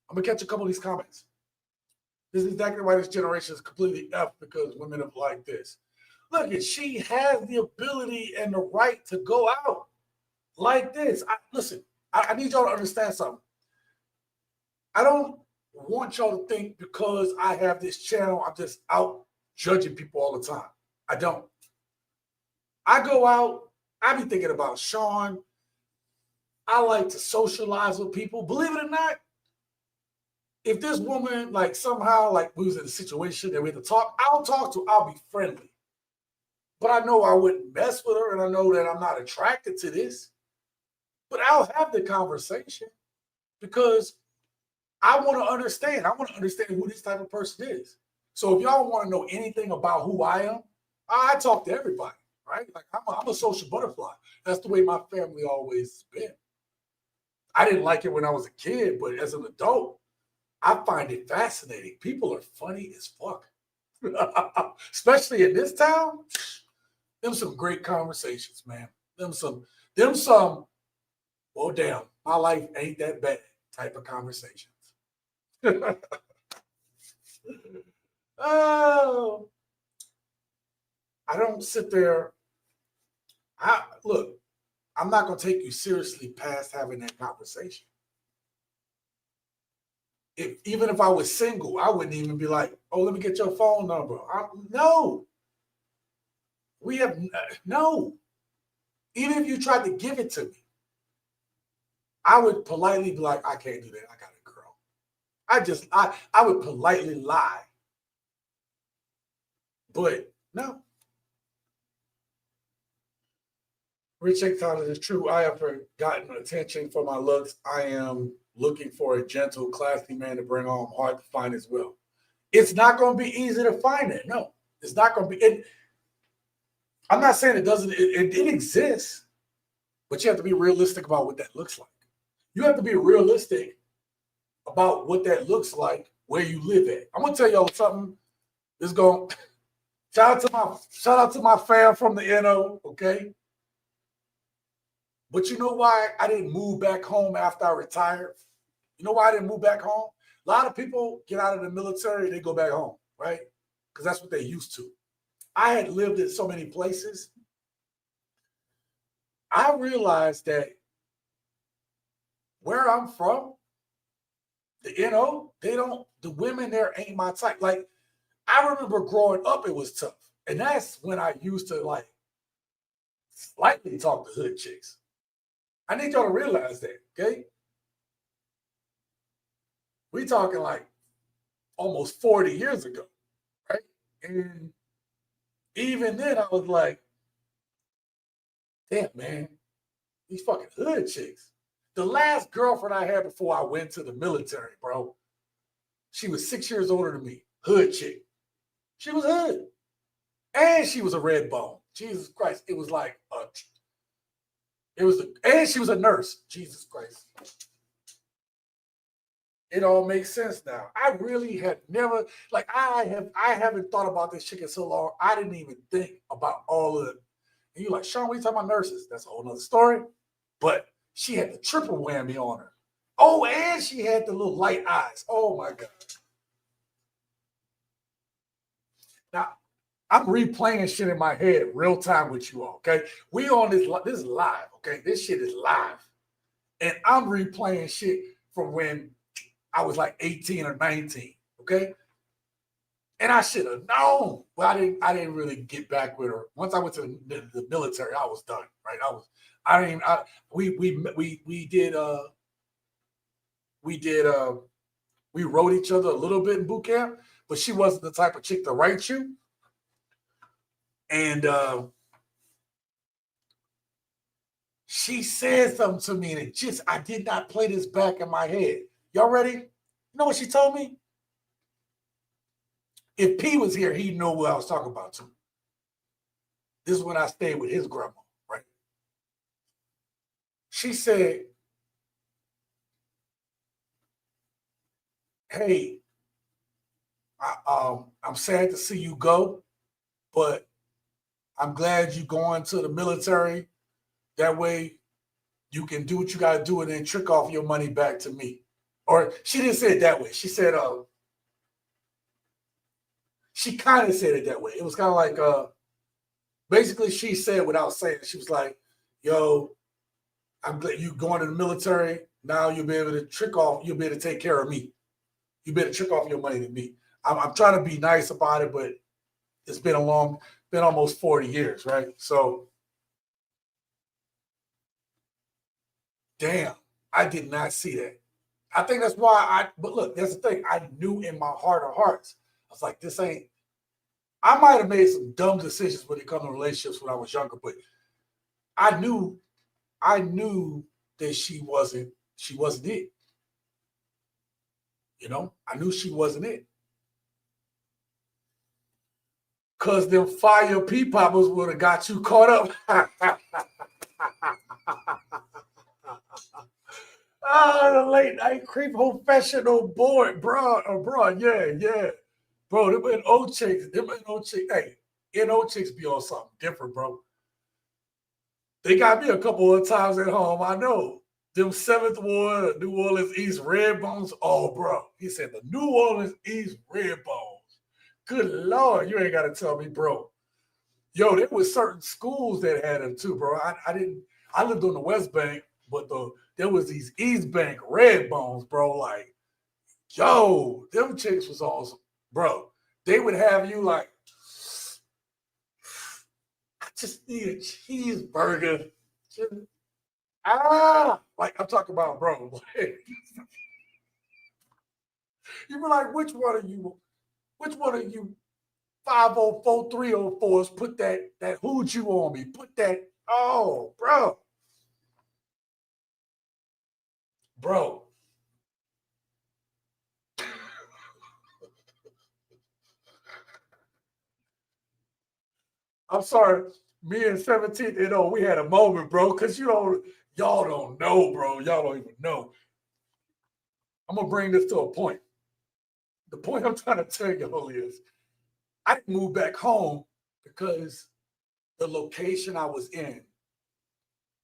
I'm going to catch a couple of these comments. This is exactly why this generation is completely F because women are like this. Look, she has the ability and the right to go out like this. Listen, I need y'all to understand something. I don't want y'all to think because I have this channel, I'm just out judging people all the time. I don't. I go out, I be thinking about Sean. I like to socialize with people. Believe it or not, if this woman, like somehow, like we was in a situation that we had to talk, I'll be friendly. But I know I wouldn't mess with her, and I know that I'm not attracted to this. But I'll have the conversation because I want to understand. I want to understand who this type of person is. So if y'all want to know anything about who I am, I talk to everybody, right? Like I'm a social butterfly. That's the way my family always been. I didn't like it when I was a kid, but as an adult, I find it fascinating. People are funny as fuck. Especially in this town. Them some great conversations, man. Them some, well, damn, my life ain't that bad type of conversations. Oh, I don't sit there. Look, I'm not going to take you seriously past having that conversation. Even if I was single, I wouldn't even be like, oh, let me get your phone number. No. We have no. Even if you tried to give it to me, I would politely be like, I can't do that. I got a girl. I would politely lie. But no. Rich Acknowledge is true. I have gotten attention for my looks. I am looking for a gentle, classy man to bring home. Hard to find as well. It's not going to be easy to find it. No, it's not going to be. I'm not saying it doesn't. It exists, but you have to be realistic about what that looks like. You have to be realistic about what that looks like where you live at. I'm gonna tell y'all something. This going. Shout out to my fam from the NO. Okay. But you know why I didn't move back home after I retired? You know why I didn't move back home? A lot of people get out of the military, they go back home, right? Because that's what they're used to. I had lived in so many places. I realized that where I'm from, the NO, the women there ain't my type. Like, I remember growing up, it was tough. And that's when I used to like slightly talk to hood chicks. I need y'all to realize that, okay? We talking like almost 40 years ago, right? And even then I was like, damn, man, these fucking hood chicks. The last girlfriend I had before I went to the military, bro, she was 6 years older than me, hood chick. She was hood. And she was a red bone. Jesus Christ. It was like, and she was a nurse. Jesus Christ. It all makes sense now. I really had never, like, I haven't thought about this chick in so long. I didn't even think about all of it. And you're like, Sean, we talking about nurses. That's a whole nother story. But she had the triple whammy on her. Oh, and she had the little light eyes. Oh my God. Now, I'm replaying shit in my head real time with you all, okay? We on this is live, okay? This shit is live. And I'm replaying shit from when I was like 18 or 19, okay? And I should have known. Well, I didn't really get back with her. Once I went to the military, I was done, right? We wrote each other a little bit in boot camp, but she wasn't the type of chick to write you. And she said something to me, and I did not play this back in my head. Y'all ready? You know what she told me? If P was here, he'd know what I was talking about too. This is when I stayed with his grandma, right? She said, hey, I'm sad to see you go, but I'm glad you're going to the military. That way you can do what you got to do and then trick off your money back to me. Or she didn't say it that way. She said, she kind of said it that way. It was kind of like, basically she said without saying it, she was like, yo, I'm glad you going to the military. Now you'll be able to trick off, you'll be able to take care of me. You better trick off your money to me. I'm trying to be nice about it, but it's been almost 40 years, right? So, damn, I did not see that. I think that's why but look, that's the thing. I knew in my heart of hearts, I was like, I might have made some dumb decisions when it comes to relationships when I was younger, but I knew that she wasn't it. You know, I knew she wasn't it. Because them fire pea poppers would have got you caught up. The late night creep professional boy, bro, yeah. Bro, them NO chicks, hey, NO chicks be on something different, bro. They got me a couple of times at home, I know. Them 7th Ward, New Orleans East Red Bones. Oh, bro. He said the New Orleans East Red Bones. Good Lord, you ain't got to tell me, bro. Yo, there was certain schools that had them too, bro. I lived on the West Bank, but there was these East Bank Red Bones, bro. Like, Yo, them chicks was awesome. Bro, they would have you like, I just need a cheeseburger. Like I'm talking about, bro. You were like, which one of you 504 304s put that hoochie on me? Put that, oh, bro. Bro. I'm sorry. Me and 17, we had a moment, bro, because y'all don't know, bro. Y'all don't even know. I'm gonna bring this to a point. The point I'm trying to tell y'all is I didn't move back home because the location I was in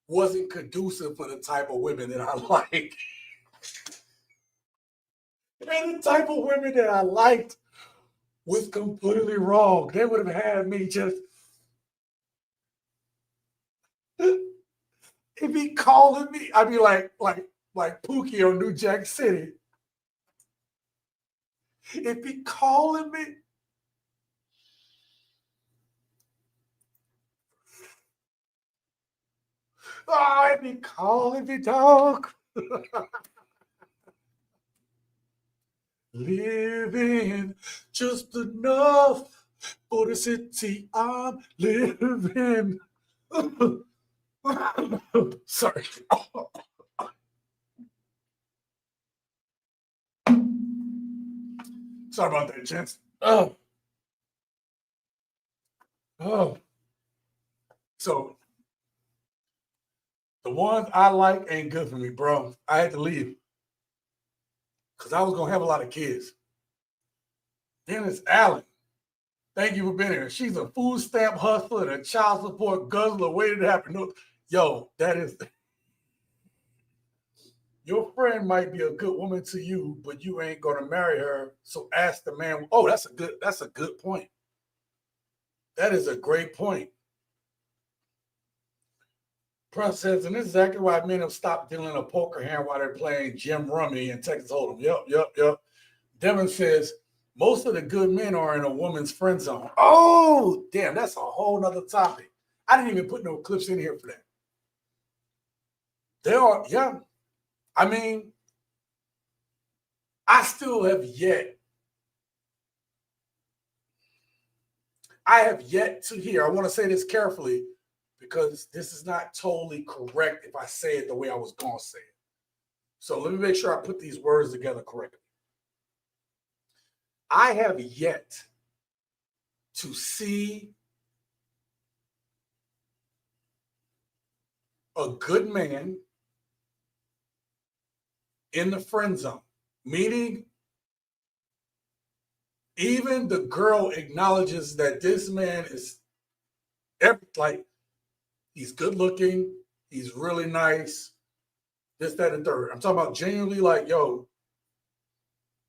wasn't conducive for the type of women that I like. And the type of women that I liked was completely wrong. They would have had me just, if he calling me, I'd be like Pookie on New Jack City. If he calling me, if he calling me, dog. Living just enough for the city I'm living. Sorry. Sorry about that, gents. Oh. So the ones I like ain't good for me, bro. I had to leave because I was gonna have a lot of kids. Dennis Allen, thank you for being here. She's a food stamp hustler and a child support guzzler waiting to happen. No, yo, that is. Your friend might be a good woman to you, but you ain't gonna marry her. So ask the man. Oh, that's a good point. That is a great point. Press says, and this is exactly why men have stopped dealing a poker hand while they're playing Jim Rummy and Texas Hold'em. Yep. Devin says, most of the good men are in a woman's friend zone. Oh, damn, that's a whole nother topic. I didn't even put no clips in here for that. There are, yeah. I mean, I have yet to hear, I want to say this carefully because this is not totally correct if I say it the way I was going to say it. So let me make sure I put these words together correctly. I have yet to see a good man in the friend zone, meaning even the girl acknowledges that this man is like, he's good looking, he's really nice, this, that, and third. I'm talking about genuinely like, yo,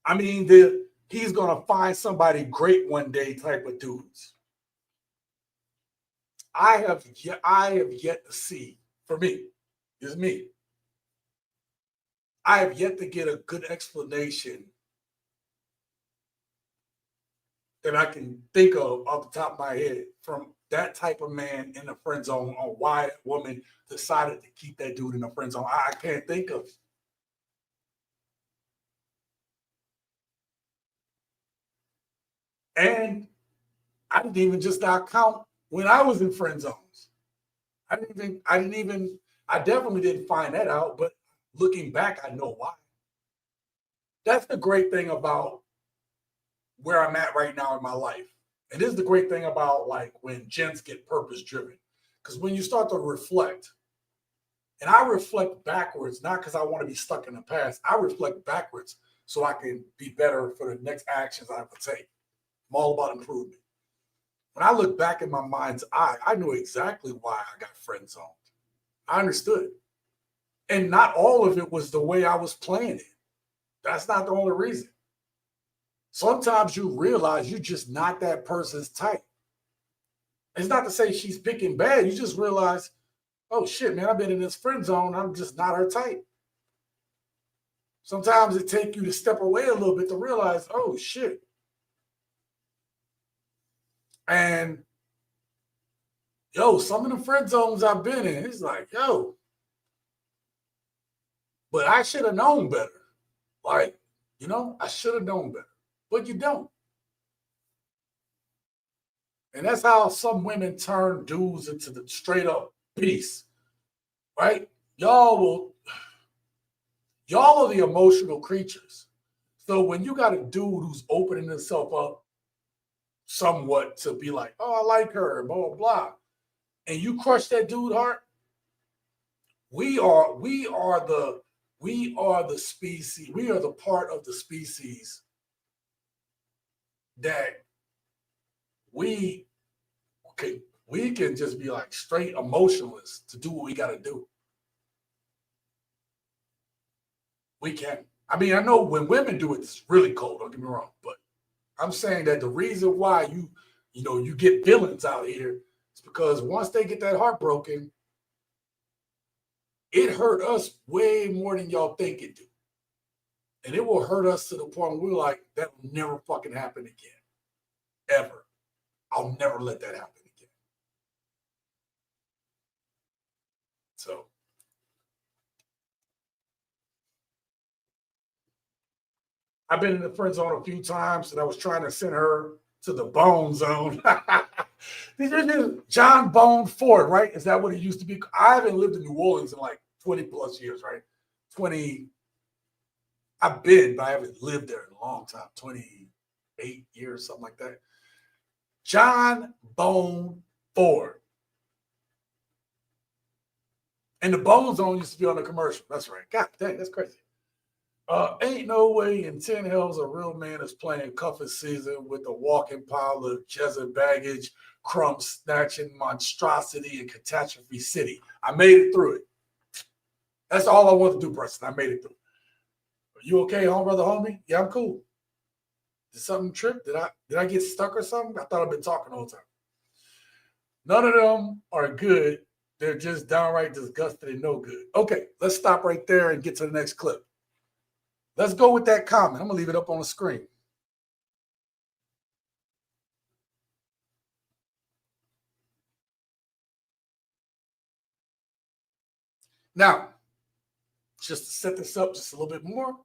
I mean, he's going to find somebody great one day type of dudes. I have yet to see, for me, it's me. I have yet to get a good explanation that I can think of off the top of my head from that type of man in the friend zone on why that woman decided to keep that dude in the friend zone. I can't think of it. And I didn't even just not count when I was in friend zones. I definitely didn't find that out, but looking back, I know why. That's the great thing about where I'm at right now in my life. And this is the great thing about like when gents get purpose driven. Because when you start to reflect, and I reflect backwards, not because I want to be stuck in the past, I reflect backwards so I can be better for the next actions I have to take. I'm all about improvement. When I look back in my mind's eye, I knew exactly why I got friend zoned. I understood. And not all of it was the way I was playing it. That's not the only reason. Sometimes you realize you're just not that person's type. It's not to say she's picking bad. You just realize, oh shit, man, I've been in this friend zone. I'm just not her type. Sometimes it takes you to step away a little bit to realize, oh shit. And yo, some of the friend zones I've been in, it's like, yo, but I should have known better. Like, you know, I should have known better, but you don't. And that's how some women turn dudes into the straight up beast, right? Y'all are the emotional creatures. So when you got a dude who's opening himself up somewhat to be like, oh, I like her, blah, blah, blah, and you crush that dude's heart, we are the species, we are the part of the species that we can just be like straight emotionless to do what we got to do. We can. I mean, I know when women do it, it's really cold. Don't get me wrong, but I'm saying that the reason why you get villains out here is because once they get that heart broken, it hurt us way more than y'all think it do, and it will hurt us to the point where we're like, that will never fucking happen again, ever. I'll never let that happen again. So. I've been in the friend zone a few times, and I was trying to send her to the bone zone. This is John Bone Ford, right? Is that what it used to be? I haven't lived in New Orleans in like 20 plus years, right? 20. I've been, but I haven't lived there in a long time, 28 years, something like that. John Bone Ford. And the Bone Zone used to be on the commercial. That's right. God dang, that's crazy. Ain't no way in 10 hells a real man is playing cuffing season with a walking pile of Jezza baggage, crumb snatching monstrosity in catastrophe city. I made it through it. That's all I want to do, Preston. I made it through. Are you okay, home brother, homie? Yeah, I'm cool. Did something trip? Did I get stuck or something? I thought I've been talking the whole time. None of them are good. They're just downright disgusting and no good. Okay, let's stop right there and get to the next clip. Let's go with that comment. I'm going to leave it up on the screen. Now, just to set this up just a little bit more,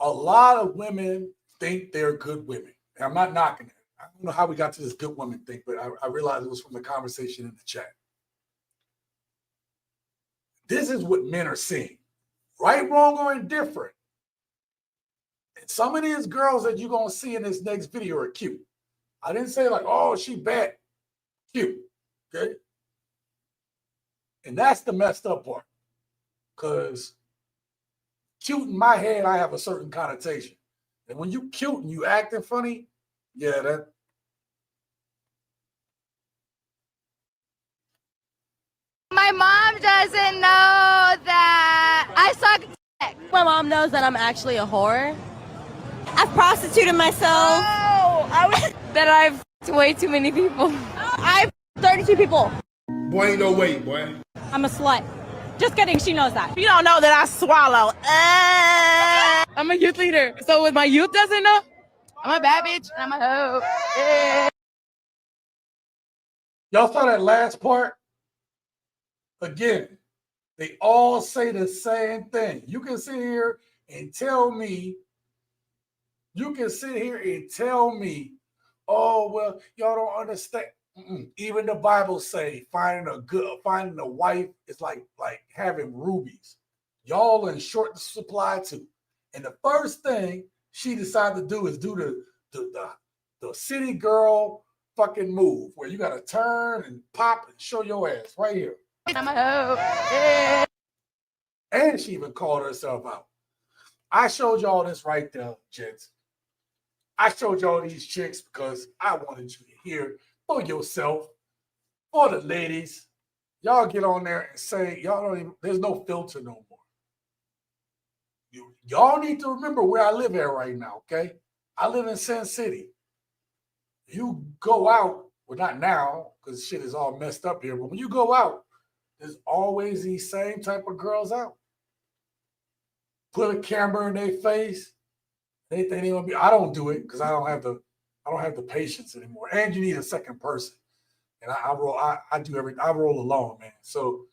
a lot of women think they're good women. And I'm not knocking it. I don't know how we got to this good woman thing, but I realized it was from the conversation in the chat. This is what men are seeing. Right, wrong, or indifferent. And some of these girls that you're going to see in this next video are cute. I didn't say like, oh, she bad. Cute. Okay? And that's the messed up part. Because cute in my head, I have a certain connotation. And when you cute and you acting funny, yeah, that. My mom doesn't know that I suck dick. My mom knows that I'm actually a whore. I've prostituted myself. That I've f***ed way too many people. I've f***ed 32 people. Boy, ain't no way, boy. I'm a slut. Just kidding, she knows that. You don't know that I swallow. I'm a youth leader. So if my youth doesn't know, I'm a bad bitch and I'm a hoe. Y'all saw that last part? Again, they all say the same thing. You can sit here and tell me, oh, well, y'all don't understand. Even the Bible say finding a wife is like having rubies. Y'all in short supply too. And the first thing she decided to do is do the city girl fucking move where you got to turn and pop and show your ass right here. I'm a hoe. And she even called herself out. I showed y'all this right there, gents. I showed y'all these chicks because I wanted you to hear for yourself, for the ladies. Y'all get on there and say, there's no filter no more. Y'all need to remember where I live at right now, okay? I live in Sin City. You go out, well, not now, because shit is all messed up here, but when you go out, there's always these same type of girls out. Put a camera in their face. They think they're gonna be. I don't do it because I don't have the patience anymore. And you need a second person. And I do everything. I roll alone, man. So,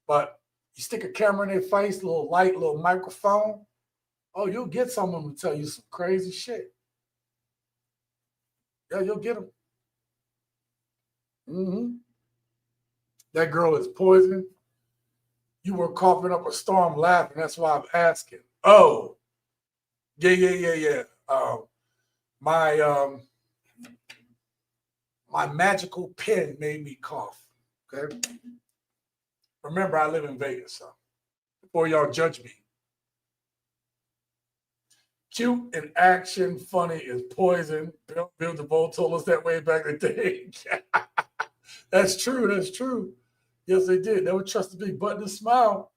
but you stick a camera in their face, little light, little microphone. Oh, you'll get someone to tell you some crazy shit. Yeah, you'll get them. That girl is poison. You were coughing up a storm laughing. That's why I'm asking. Oh, yeah. My magical pen made me cough. Okay. Remember, I live in Vegas, so before y'all judge me. Cute and action, funny is poison. Bill DeVoe told us that way back in the day. That's true. Yes, they did. They would trust the big button and smile.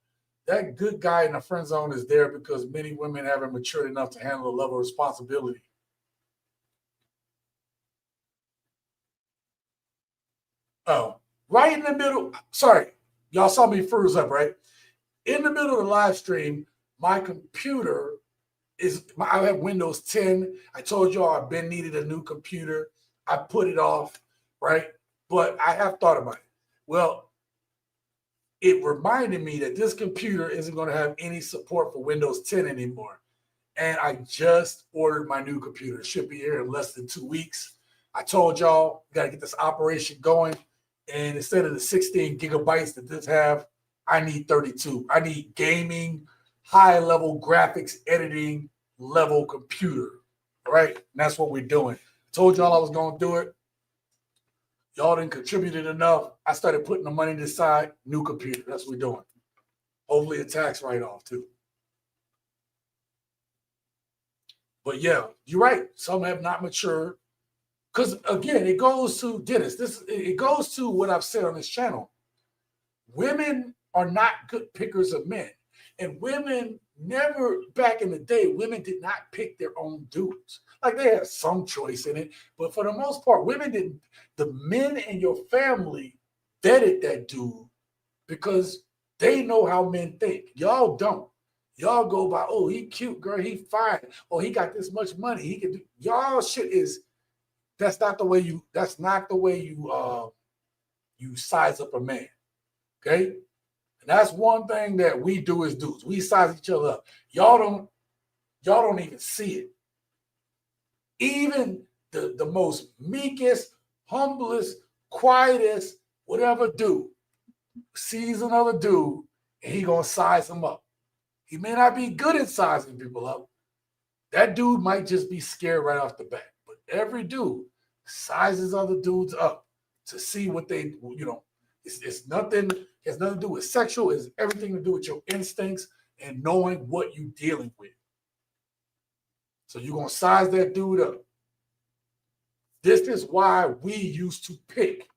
That good guy in the friend zone is there because many women haven't matured enough to handle the level of responsibility. Oh, right in the middle. Sorry, y'all saw me freeze up, right? In the middle of the live stream, my computer I have Windows 10. I told y'all I've been needed a new computer. I put it off, right? But I have thought about it. Well, it reminded me that this computer isn't going to have any support for Windows 10 anymore. And I just ordered my new computer. It should be here in less than 2 weeks. I told y'all, got to get this operation going. And instead of the 16 gigabytes that this have, I need 32. I need gaming, high-level graphics editing level computer, right? And that's what we're doing. I told y'all I was going to do it. Y'all didn't contribute enough. I started putting the money aside. New computer. That's what we're doing. Hopefully a tax write-off too. But yeah, you're right. Some have not matured. Because again, it goes to Dennis. It goes to what I've said on this channel. Women are not good pickers of men. And women never, back in the day, women did not pick their own dudes. Like they had some choice in it, but for the most part, women didn't. The men in your family vetted that dude because they know how men think. Y'all don't. Y'all go by, oh, he cute, girl, he fine. Oh, he got this much money. He can do. Y'all shit is. That's not the way you. That's not the way you. You size up a man. Okay. And that's one thing that we do as dudes. We size each other up. Y'all don't even see it. Even the most meekest, humblest, quietest, whatever dude sees another dude and he gonna size him up. He may not be good at sizing people up. That dude might just be scared right off the bat. But every dude sizes other dudes up to see what they, it's nothing, it has nothing to do with sexual, it's everything to do with your instincts and knowing what you're dealing with. So you're going to size that dude up. This is why we used to pick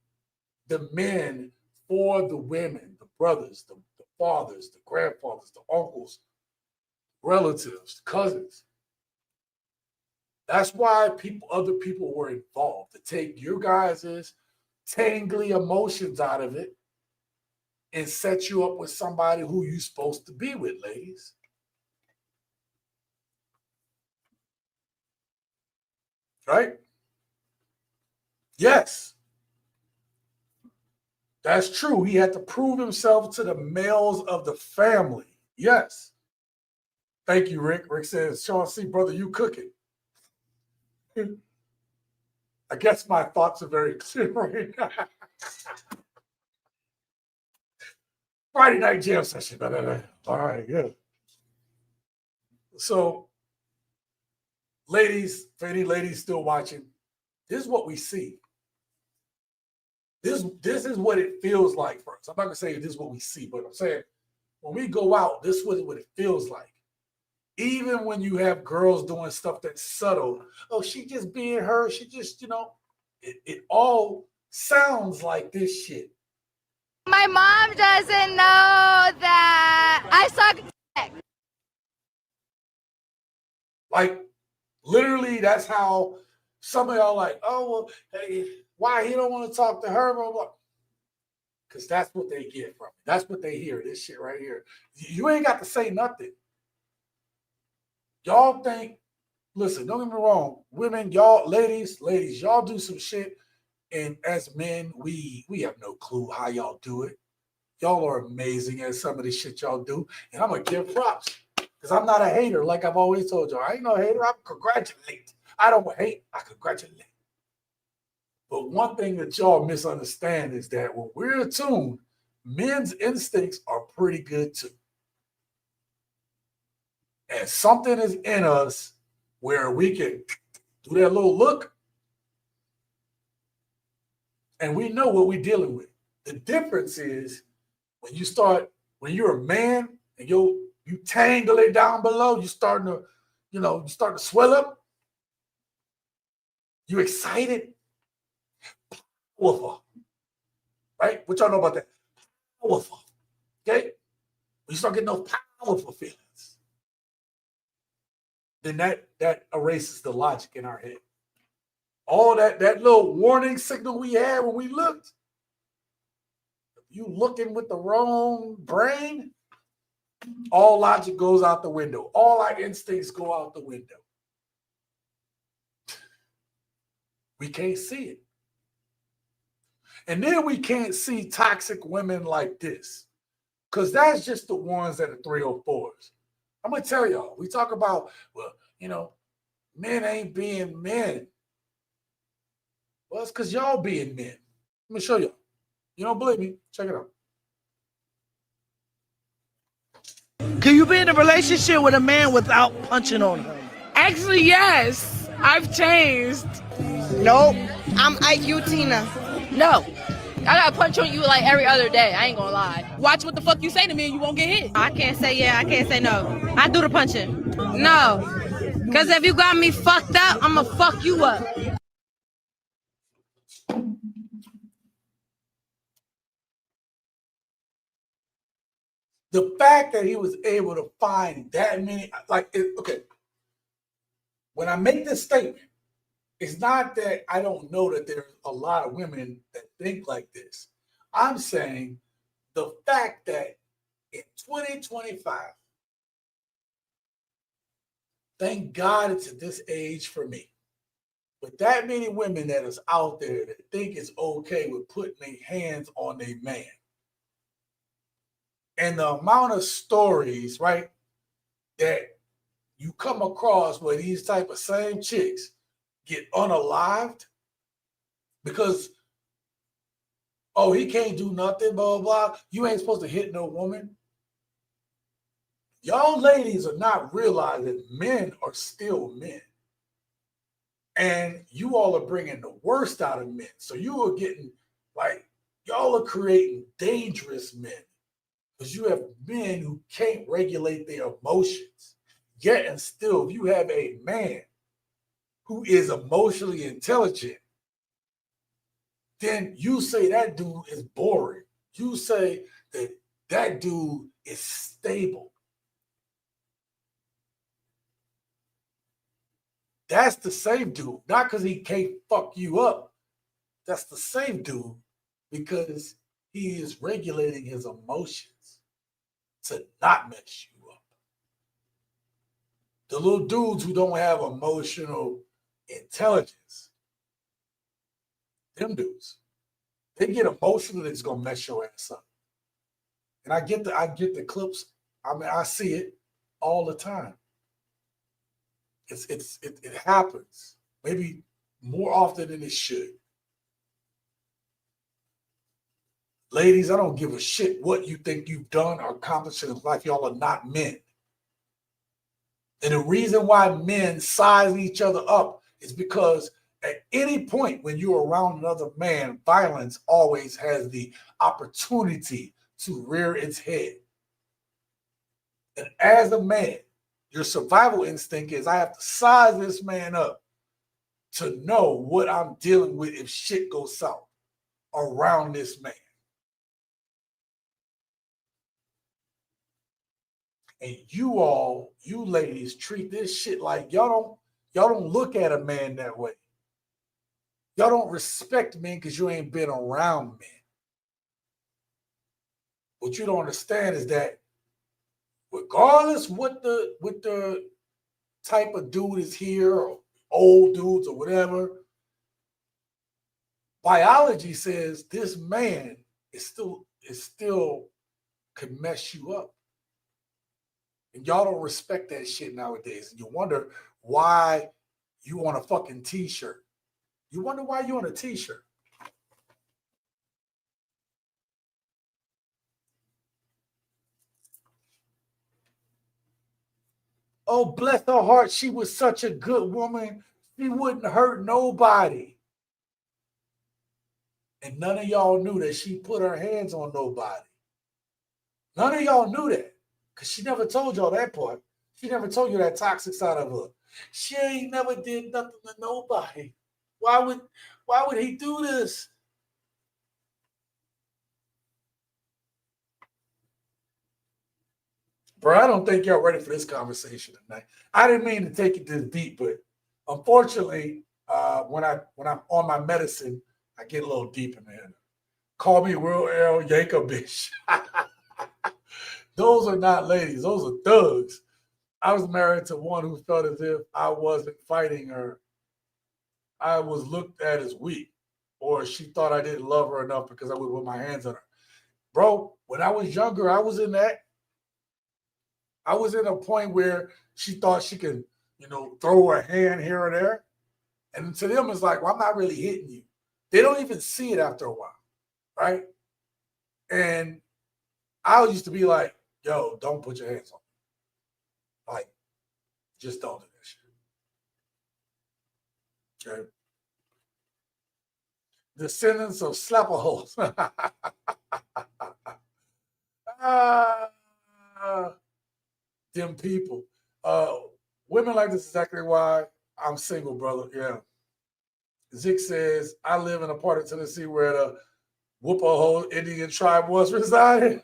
the men for the women, the brothers, the fathers, the grandfathers, the uncles, relatives, cousins. That's why other people were involved, to take your guys' tangly emotions out of it and set you up with somebody who you're supposed to be with, ladies. Right? Yes. That's true. He had to prove himself to the males of the family. Yes. Thank you, Rick. Rick says, Sean C., brother, you cooking. I guess my thoughts are very clear right now. Friday night jam session. All right, good. So, ladies, for any ladies still watching, this is what we see. This is what it feels like for us. I'm not going to say this is what we see, but I'm saying when we go out, this is what it feels like. Even when you have girls doing stuff that's subtle. Oh, she just being her. She just, it all sounds like this shit. My mom doesn't know that I suck dick. Like, literally, that's how some of y'all like, oh, well, hey, why he don't want to talk to her? Blah, blah. Because that's what they get from it. That's what they hear, this shit right here. You ain't got to say nothing. Y'all think, listen, don't get me wrong, women, y'all, ladies, y'all do some shit, and as men, we have no clue how y'all do it. Y'all are amazing at some of the shit y'all do, and I'm gonna give props because I'm not a hater. Like I've always told y'all, I ain't no hater. I congratulate. I don't hate. I congratulate. But one thing that y'all misunderstand is that when we're attuned, men's instincts are pretty good too. And something is in us where we can do that little look, and we know what we're dealing with. The difference is when you're a man and you tangle it down below, you starting to swell up. You excited, powerful, right? What y'all know about that? Powerful, okay? When you start getting those powerful feelings, then that erases the logic in our head. All that little warning signal we had when we looked, you looking with the wrong brain, all logic goes out the window. All our instincts go out the window. We can't see it. And then we can't see toxic women like this, because that's just the ones that are 304s. I'm going to tell y'all, we talk about, well, men ain't being men. Well, it's because y'all being men. Let me show y'all. You don't believe me? Check it out. Can you be in a relationship with a man without punching on him? Actually, yes. I've changed. Nope. I'm IQ Tina. No. I gotta punch on you like every other day. I ain't gonna lie. Watch what the fuck you say to me and you won't get hit. I can't say yeah, I can't say no. I do the punching. No. Because if you got me fucked up, I'm gonna fuck you up. The fact that he was able to find that many, okay. When I make this statement, it's not that I don't know that there's a lot of women that think like this. I'm saying the fact that in 2025, thank God it's at this age for me, with that many women that is out there that think it's okay with putting their hands on a man. And the amount of stories, right, that you come across where these type of same chicks get unalived because, oh, he can't do nothing, blah, blah, blah. You ain't supposed to hit no woman. Y'all ladies are not realizing men are still men. And you all are bringing the worst out of men. So you are getting, y'all are creating dangerous men. Because you have men who can't regulate their emotions. Yet and still, if you have a man who is emotionally intelligent, then you say that dude is boring. You say that dude is stable. That's the same dude. Not because he can't fuck you up. That's the same dude because he is regulating his emotions to not mess you up. The little dudes who don't have emotional intelligence, them dudes, they get emotional, it's gonna mess your ass up. And I get the clips. I mean, I see it all the time. It happens, maybe more often than it should. Ladies, I don't give a shit what you think you've done or accomplished in life. Y'all are not men. And the reason why men size each other up is because at any point when you're around another man, violence always has the opportunity to rear its head. And as a man, your survival instinct is I have to size this man up to know what I'm dealing with if shit goes south around this man. And you ladies treat this shit like y'all don't look at a man that way. Y'all don't respect men because you ain't been around men. what you don't understand is that regardless what the type of dude is here, or old dudes or whatever, biology says this man is still can mess you up. And y'all don't respect that shit nowadays. And you wonder why you on a fucking t-shirt. You wonder why you on a t-shirt. Oh, bless her heart, she was such a good woman. She wouldn't hurt nobody. And none of y'all knew that she put her hands on nobody. None of y'all knew that. Because she never told y'all that part. She never told you that toxic side of her. She ain't never did nothing to nobody. Why would he do this? Bro, I don't think y'all ready for this conversation tonight. I didn't mean to take it this deep, but unfortunately, when I'm on my medicine, I get a little deep in there. Call me Real L Yankovic. Those are not ladies. Those are thugs. I was married to one who felt as if I wasn't fighting her. I was looked at as weak, or she thought I didn't love her enough because I would put my hands on her. Bro, when I was younger, I was in that. I was in a point where she thought she could, throw her hand here or there. And to them, it's like, well, I'm not really hitting you. They don't even see it after a while, right? And I used to be like, yo, don't put your hands on me. Like, just don't do that shit. Okay? Descendants of slap-a-holes. Them people. Women like this is exactly why I'm single, brother. Yeah. Zick says, I live in a part of Tennessee where the Whoop-a-hole Indian tribe was residing.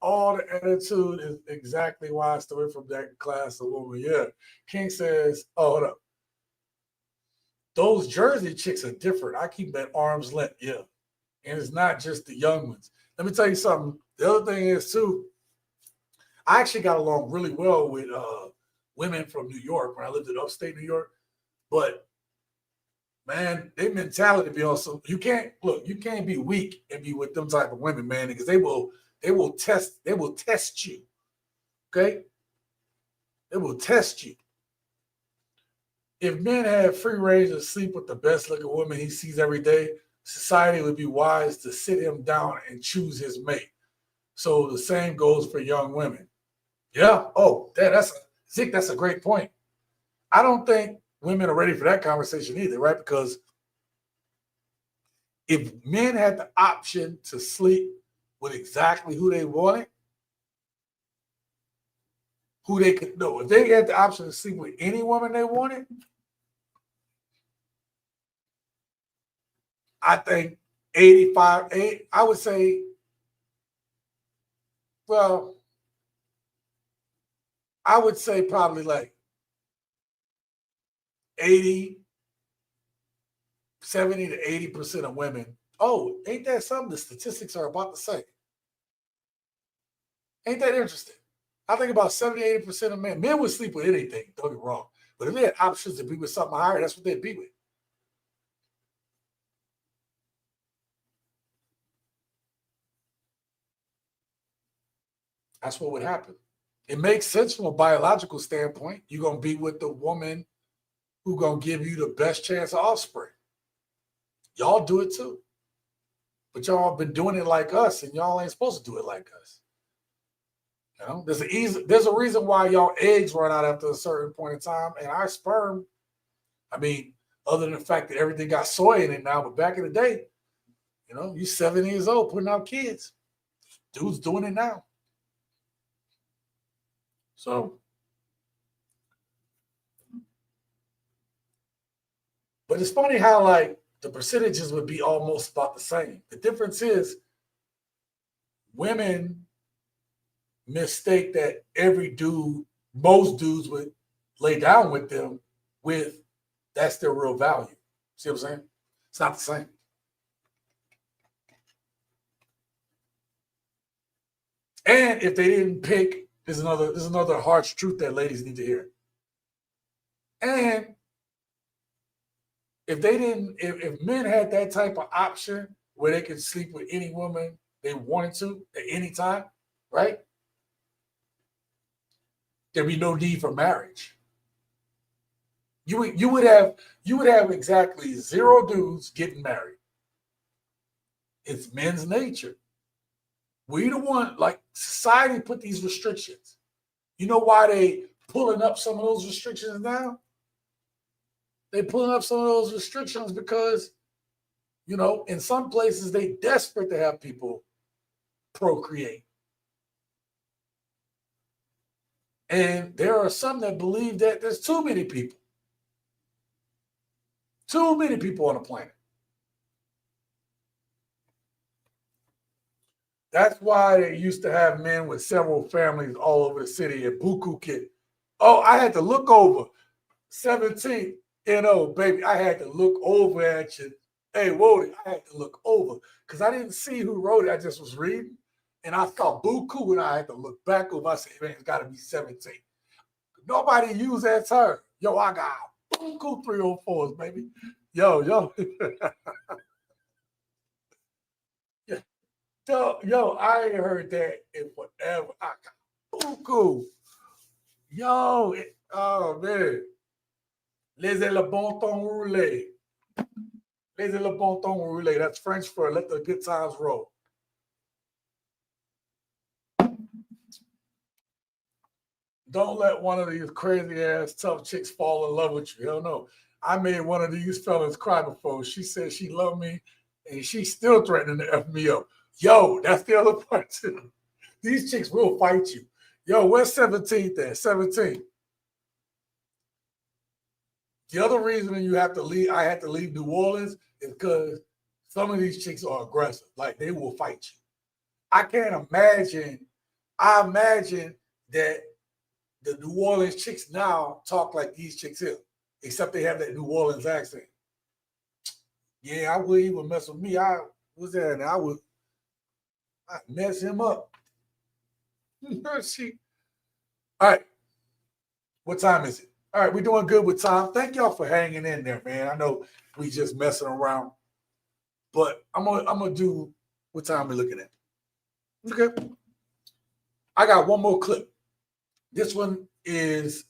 All the attitude is exactly why I started from that class of woman. Yeah. King says, oh, hold up. Those Jersey chicks are different. I keep them at arm's length. Yeah. And it's not just the young ones. Let me tell you something. The other thing is, too, I actually got along really well with women from New York when I lived in upstate New York. But, man, their mentality be on some. You can't be weak and be with them type of women, man, because they will test you. Okay? They will test you. If men had free range to sleep with the best looking woman he sees every day, society would be wise to sit him down and choose his mate. So the same goes for young women. Yeah. Oh, that's a great point. I don't think women are ready for that conversation either, right? Because if men had the option to sleep with exactly who they wanted, who they could know, if they had the option to sleep with any woman they wanted, I think 85, I would say, well, I would say probably like 70 to 80% of women. Oh, ain't that something? The statistics are about the same. Ain't that interesting? I think about 70, 80% of men would sleep with anything, don't get me wrong. But if they had options to be with something higher, that's what they'd be with. That's what would happen. It makes sense from a biological standpoint. You're going to be with the woman who's going to give you the best chance of offspring. Y'all do it too. But y'all been doing it like us, and y'all ain't supposed to do it like us. There's a reason why y'all eggs run out after a certain point in time, and our sperm, other than the fact that everything got soy in it now, but back in the day, you 7 years old putting out kids. Dude's doing it now. So, but it's funny how the percentages would be almost about the same. The difference is women mistake that most dudes would lay down with them with that's their real value. See what I'm saying? It's not the same. And if they didn't pick, there's another harsh truth that ladies need to hear. And if men had that type of option where they could sleep with any woman they wanted to at any time, right? There'd be no need for marriage. You would have exactly 0 dudes getting married. It's men's nature. We the one, like society put these restrictions. You know why they pulling up some of those restrictions now? They pulling up some of those restrictions because, you know, in some places they desperate to have people procreate. And there are some that believe that there's too many people. Too many people on the planet. That's why they used to have men with several families all over the city at Buku Kid. Oh, I had to look over 17 baby. I had to look over at you. Hey, Wody, I had to look over because I didn't see who wrote it. I just was reading and I saw Buku and I had to look back over. I said, man, it's got to be 17. Nobody used that term. Yo, I got Buku 304s, baby. Yo. Yo, I ain't heard that in forever. I got Buku. Yo, oh man. Laissez le bon temps rouler. Laissez le bon temps rouler. That's French for let the good times roll. Don't let one of these crazy ass tough chicks fall in love with you. Hell no. I made one of these fellas cry before. She said she loved me and she's still threatening to F me up. Yo, that's the other part too. These chicks will fight you. Yo, where's 17 then? 17. The other reason I had to leave New Orleans is because some of these chicks are aggressive. Like they will fight you. I imagine that the New Orleans chicks now talk like these chicks here, except they have that New Orleans accent. Yeah, I would even mess with me. I'd mess him up. All right. What time is it? All right, we're doing good with time. Thank y'all for hanging in there, man. I know we just messing around, but I'm gonna do what time we're looking at. Okay. I got one more clip. This one is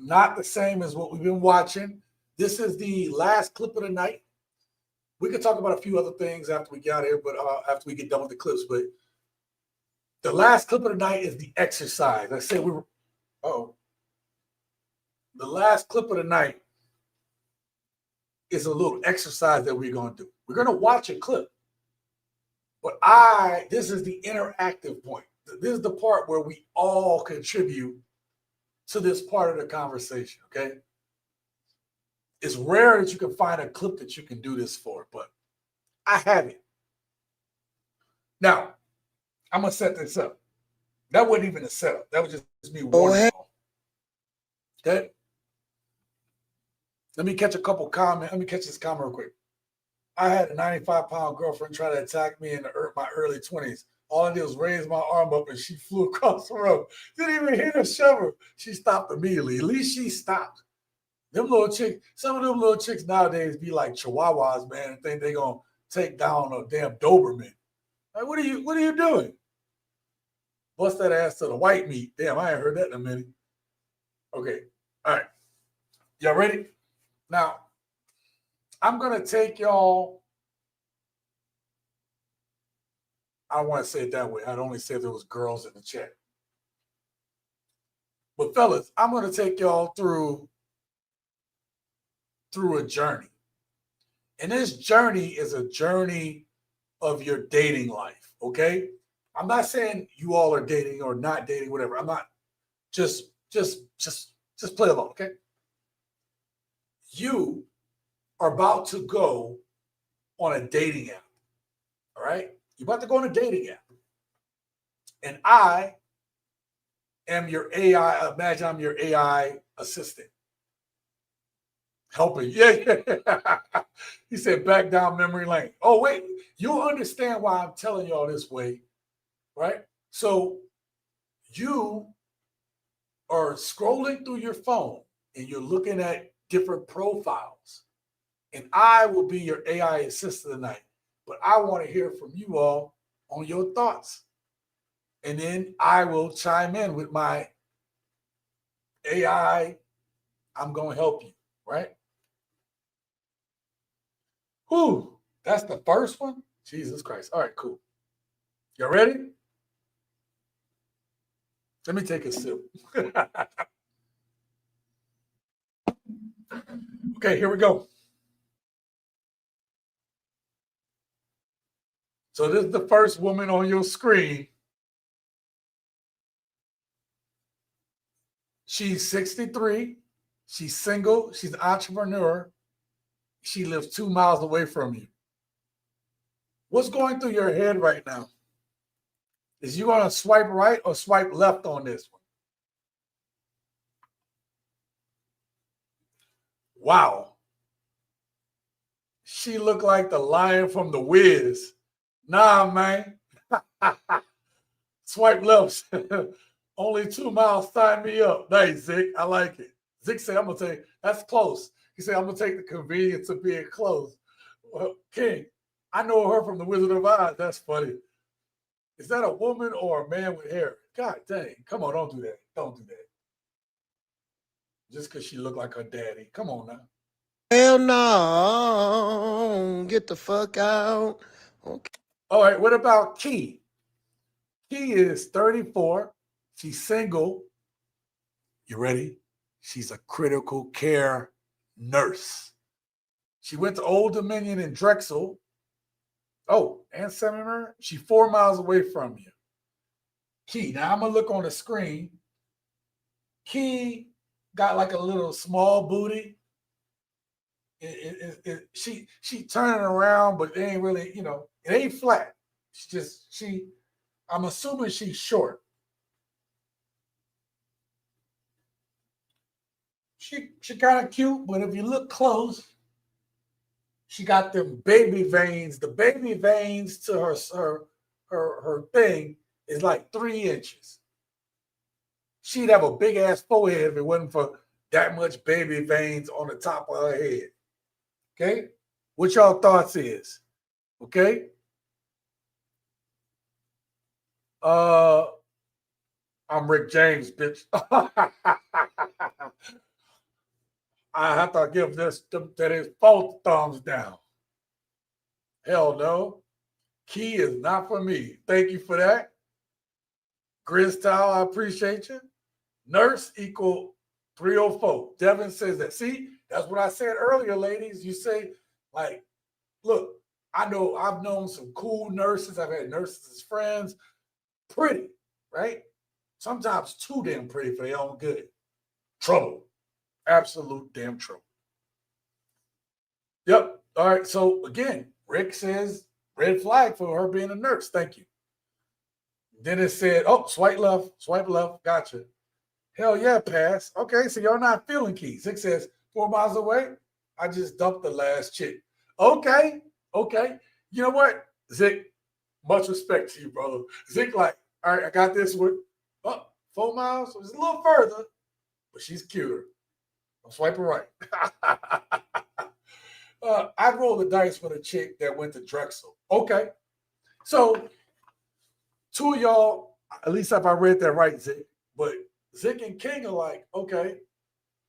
not the same as what we've been watching. This is the last clip of the night. We could talk about a few other things after we get out of here, but after we get done with the clips. But the last clip of the night is the exercise. I said the last clip of the night is a little exercise that we're going to do. We're going to watch a clip, but this is the interactive point. This is the part where we all contribute to this part of the conversation, okay? It's rare that you can find a clip that you can do this for, but I have it. Now, I'm going to set this up. That wasn't even a setup. That was just me warning. Okay? Let me catch a couple comments. Let me catch this comment real quick. I had a 95-pound girlfriend try to attack me in my early 20s. All I did was raise my arm up and she flew across the road. Didn't even hit her shovel. She stopped immediately. At least she stopped. Them little chicks, some of them little chicks nowadays be like chihuahuas, man, and think they're gonna take down a damn Doberman. Like, what are you doing? Bust that ass to the white meat. Damn, I ain't heard that in a minute. Okay. All right. Y'all ready? Now, I'm gonna take y'all. I don't want to say it that way. I'd only say there was girls in the chat. But fellas, I'm going to take y'all through a journey. And this journey is a journey of your dating life, okay? I'm not saying you all are dating or not dating, whatever. I'm not. Just play along, okay? You are about to go on a dating app, all right? You're about to go on a dating app. And I am your AI. Imagine I'm your AI assistant. Helping. Yeah. He said back down memory lane. Oh, wait. You'll understand why I'm telling y'all this way, right? So you are scrolling through your phone and you're looking at different profiles. And I will be your AI assistant tonight. But I want to hear from you all on your thoughts. And then I will chime in with my AI. I'm going to help you, right? Whew, that's the first one? Jesus Christ. All right, cool. You ready? Let me take a sip. Okay, here we go. So this is the first woman on your screen. She's 63. She's single. She's an entrepreneur. She lives 2 miles away from you. What's going through your head right now? Is you going to swipe right or swipe left on this one? Wow. She looked like the lion from The Wiz. Nah, man. Swipe left. Only 2 miles, sign me up. Nice, Zick. I like it. Zick said, I'm going to take, that's close. He said, I'm going to take the convenience of being close. Well, King, I know her from The Wizard of Oz. That's funny. Is that a woman or a man with hair? God dang. Come on, don't do that. Don't do that. Just because she looked like her daddy. Come on now. Hell no. Get the fuck out. Okay. All right, what about Key? Key is 34. She's single. You ready? She's a critical care nurse. She went to Old Dominion in Drexel. Oh, and Seminary. She's 4 miles away from you. Key. Now I'm gonna look on the screen. Key got like a little small booty. She turning around, but it ain't really, it ain't flat. I'm assuming she's short. She kind of cute, but if you look close, she got them baby veins. The baby veins to her thing is like 3 inches. She'd have a big ass forehead if it wasn't for that much baby veins on the top of her head. Okay? What y'all thoughts is? Okay? I'm Rick James, bitch. I have to give that is both thumbs down. Hell no. Key is not for me. Thank you for that. Griztal, I appreciate you. Nurse equal 304. Devin says that. See, that's what I said earlier, ladies. You say, like, look, I've known some cool nurses. I've had nurses as friends. Pretty, right? Sometimes too damn pretty for their own good. Trouble. Absolute damn trouble. Yep. All right. So again, Rick says red flag for her being a nurse. Thank you. Then it said, oh, swipe left. Gotcha. Hell yeah, pass. Okay, so y'all not feeling Key. Zick says 4 miles away. I just dumped the last chick. Okay. You know what, Zick? Much respect to you, brother. Zick, like, all right, I got this one. Oh, 4 miles. It's a little further, but she's cuter. I'm swiping right. I rolled the dice with a chick that went to Drexel. Okay. So 2 of y'all, at least if I read that right, Zick, but Zick and King are like, okay,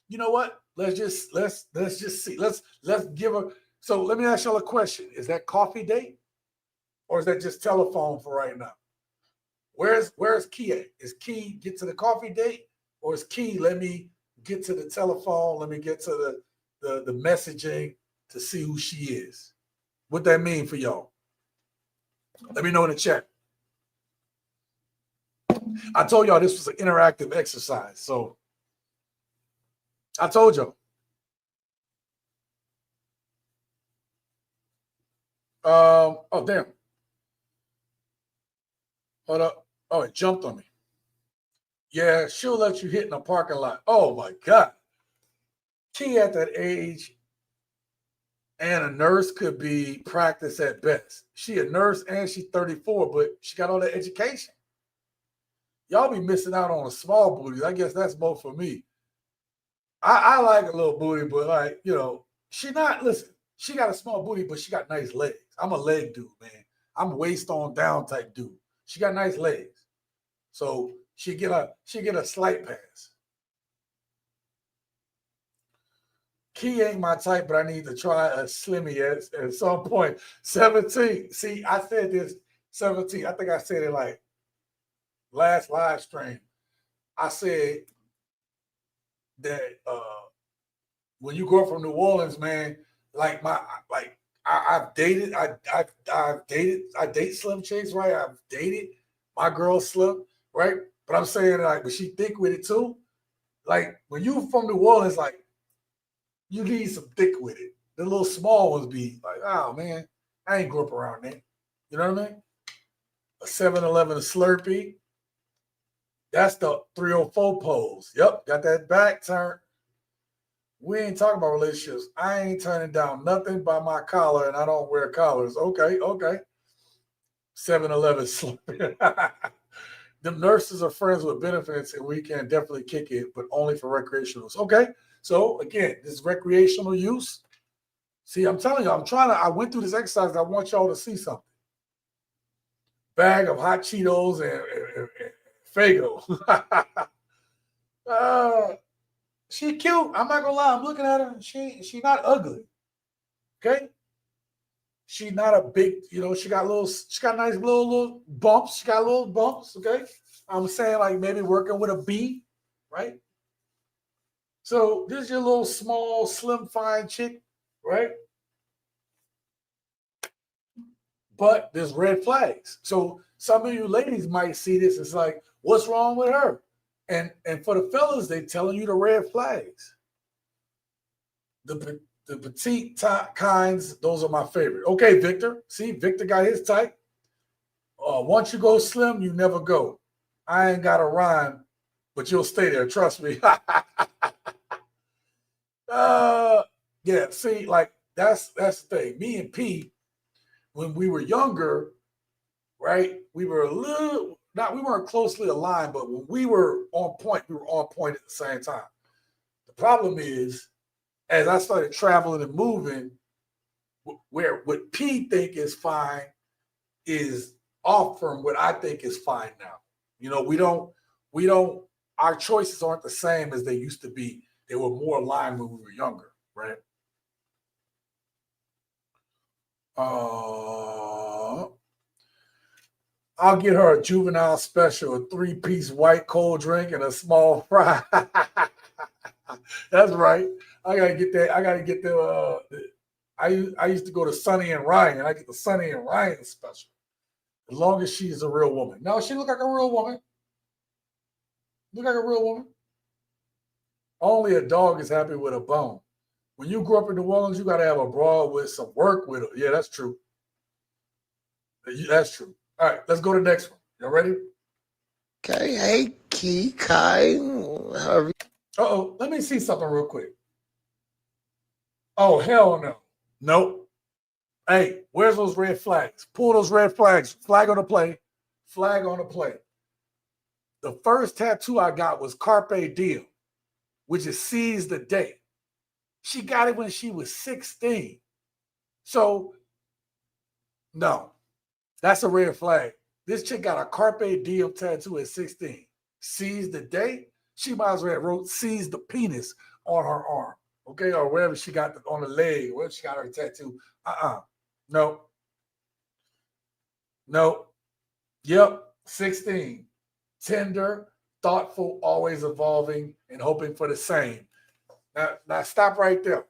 you know what? Let's just see. Let's give her. So let me ask y'all a question. Is that coffee date? Or is that just telephone for right now? Where's Key at? Is Key get to the coffee date? Or is Key let me get to the telephone, let me get to the messaging to see who she is? What that mean for y'all? Let me know in the chat. I told y'all this was an interactive exercise, so I told y'all. Oh, damn. Hold up. Oh, it jumped on me. Yeah, she'll let you hit in a parking lot. Oh, my God. Key at that age and a nurse could be practice at best. She a nurse and she's 34, but she got all that education. Y'all be missing out on a small booty. I guess that's both for me. I like a little booty, but like, you know, she got a small booty, but she got nice legs. I'm a leg dude, man. I'm a waist on down type dude. She got nice legs. So she get a slight pass. Key ain't my type, but I need to try a slimmy at some point. 17. See, I said this 17. I think I said it like last live stream. I said that when you go from New Orleans, man, I've dated, I date slim chicks, right? I've dated my girl slim, right? But I'm saying like, but she thick with it too. Like when you from New Orleans, like you need some thick with it. The little small ones be like, oh man, I ain't grew up around that. You know what I mean? A 7-Eleven Slurpee. That's the 304 pose. Yep, got that back turn. We ain't talking about relationships. I ain't turning down nothing by my collar, and I don't wear collars. Okay. 7-Eleven Slurpee. The nurses are friends with benefits, and we can definitely kick it, but only for recreational use. Okay. So again, this is recreational use. See, I'm telling you, I went through this exercise. I want y'all to see something. Bag of hot Cheetos and Fago. She cute. I'm not gonna lie. I'm looking at her. She not ugly. Okay. She not a big, she got nice little bumps. She got little bumps. Okay. I'm saying like maybe working with a B, right? So this is your little small, slim, fine chick, right? But there's red flags. So some of you ladies might see this. It's like, what's wrong with her? And for the fellas, they telling you the red flags. The petite kinds, those are my favorite. Okay, Victor. See, Victor got his type. Once you go slim, you never go. I ain't got a rhyme, but you'll stay there. Trust me. Yeah, see, like that's the thing. Me and P, when we were younger, right? We weren't closely aligned, but when we were on point, we were on point at the same time. The problem is, as I started traveling and moving, where what P think is fine is off from what I think is fine now. Our choices aren't the same as they used to be. They were more aligned when we were younger, right? I'll get her a juvenile special, a 3-piece white cold drink and a small fry. That's right. I gotta get that. I gotta get the. I used to go to Sonny and Ryan. I get the Sonny and Ryan special. As long as she's a real woman. No, she look like a real woman. Look like a real woman. Only a dog is happy with a bone. When you grew up in New Orleans, you got to have a broad with some work with her. Yeah, that's true. That's true. All right, let's go to the next one. You ready? Okay, hey, Key, Kai. Uh-oh, let me see something real quick. Oh, hell no. Nope. Hey, where's those red flags? Pull those red flags. Flag on the play. Flag on the play. The first tattoo I got was Carpe Diem, which is seize the day. She got it when she was 16. So, no, that's a red flag. This chick got a Carpe Diem tattoo at 16. Seize the day? She might as well have wrote seize the penis on her arm, okay? Or wherever she got on the leg, wherever she got her tattoo. No. Yep, 16. Tender, thoughtful, always evolving, and hoping for the same. Now stop right there.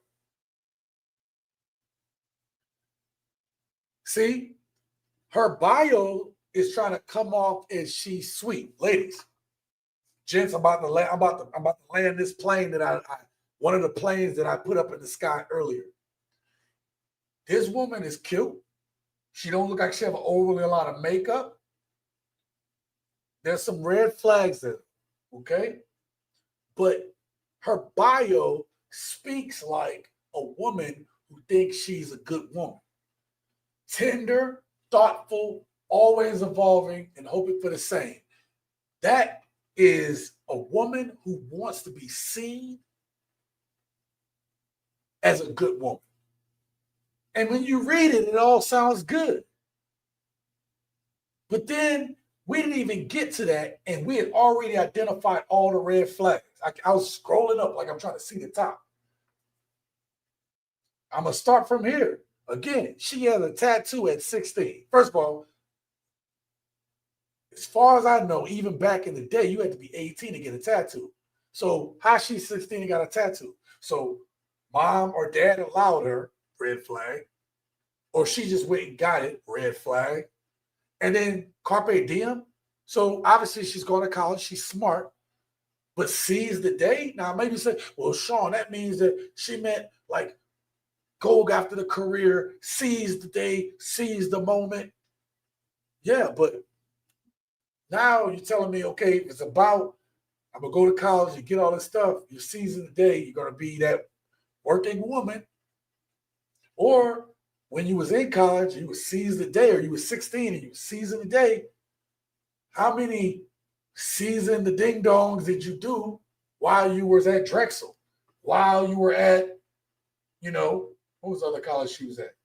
See, her bio is trying to come off as she's sweet. Ladies, gents, I'm about to land this plane that one of the planes that I put up in the sky earlier. This woman is cute. She don't look like she have overly a lot of makeup. There's some red flags there, okay? But her bio speaks like a woman who thinks she's a good woman. Tender, thoughtful, always evolving, and hoping for the same. That is a woman who wants to be seen as a good woman. And when you read it, it all sounds good. But then we didn't even get to that, and we had already identified all the red flags. I was scrolling up like I'm trying to see the top. I'm going to start from here. Again, she has a tattoo at 16. First of all, as far as I know, even back in the day, you had to be 18 to get a tattoo. So how she's 16 and got a tattoo? So mom or dad allowed her, red flag. Or she just went and got it, red flag. And then carpe diem. So obviously she's going to college. She's smart, but sees the day. Now maybe say, well, Sean, that means that she meant like go after the career, seize the day, seize the moment. Yeah, but now you're telling me, okay, if it's about, I'm going to go to college, you get all this stuff, you're seizing the day, you're going to be that working woman. Or when you was in college, you would seize the day, or you were 16 and you were seizing the day. How many season the ding-dongs did you do while you was at Drexel? While you were at, what was the other college she was at?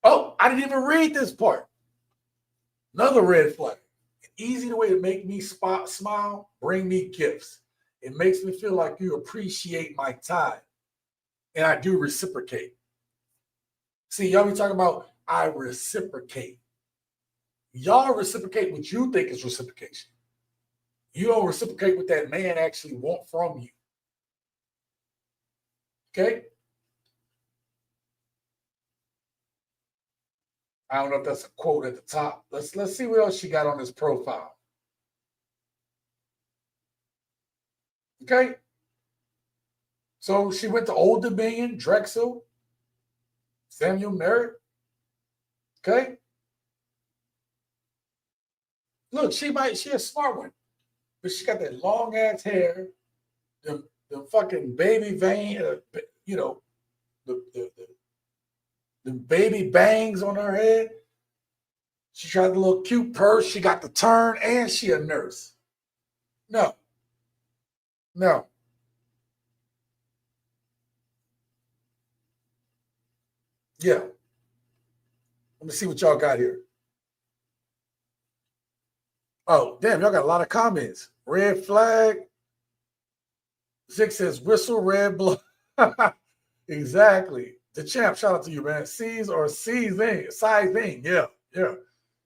Oh, I didn't even read this part. Another red flag. An easy way to make me smile, bring me gifts. It makes me feel like you appreciate my time. And I do reciprocate. See, y'all be talking about I reciprocate. Y'all reciprocate what you think is reciprocation. You don't reciprocate what that man actually wants from you. Okay? I don't know if that's a quote at the top. Let's see what else she got on this profile. Okay? So she went to Old Dominion, Drexel, Samuel Merritt. Okay? Look, she a smart one. But she got that long ass hair, the fucking baby vein, the baby bangs on her head. She got the little cute purse. She got the turn, and she a nurse. No. Yeah. Let me see what y'all got here. Oh, damn, y'all got a lot of comments. Red flag. Zick says whistle, red blood. Exactly. The champ, shout out to you, man. C's or sizing. Yeah.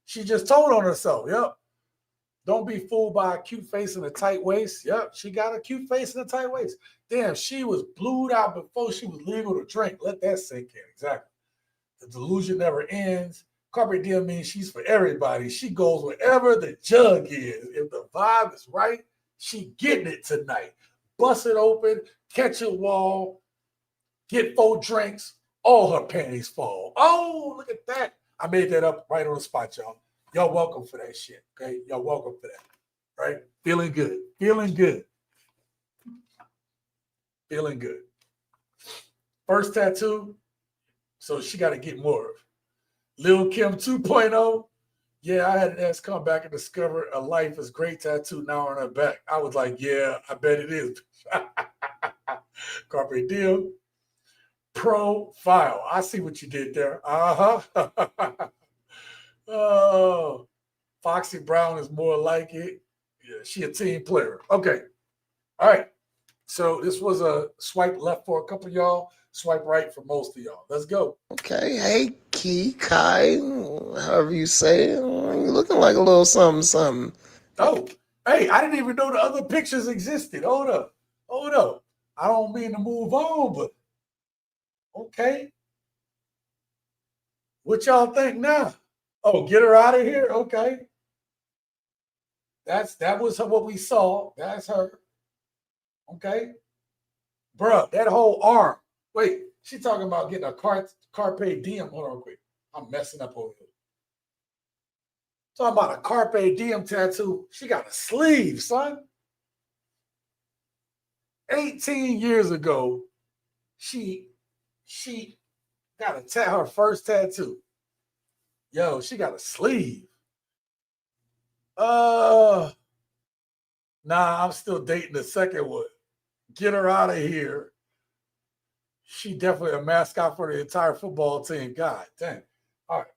She just told on herself. Yep. Don't be fooled by a cute face and a tight waist. Yep. She got a cute face and a tight waist. Damn, she was blued out before she was legal to drink. Let that sink in. Exactly. The delusion never ends. Carpe diem means she's for everybody. She goes wherever the jug is. If the vibe is right, she getting it tonight. Bust it open, catch a wall, get 4 drinks, all her panties fall. Oh, look at that. I made that up right on the spot, y'all. Y'all welcome for that shit, okay? Y'all welcome for that, right? Feeling good. First tattoo, so she got to get more of. Lil Kim 2.0, yeah, I had an ex come back and discover a life is great tattoo now on her back. I was like, yeah, I bet it is. Carpe diem. Profile. I see what you did there. Oh, Foxy Brown is more like it. Yeah, she a team player. Okay. All right. So this was a swipe left for a couple of y'all, swipe right for most of y'all. Let's go. Okay, hey, Key, Kai, however you say it. You're looking like a little something. Oh, hey, I didn't even know the other pictures existed. Hold up. I don't mean to move on, but okay. What y'all think now? Oh, get her out of here? Okay. That was what we saw. That's her. Okay. Bruh, that whole arm. Wait, she talking about getting a carpe diem. Hold on quick. I'm messing up over here. Talking about a carpe diem tattoo. She got a sleeve, son. 18 years ago, she got her first tattoo. Yo, she got a sleeve. Nah, I'm still dating the second one. Get her out of here. She definitely a mascot for the entire football team. God dang. All right.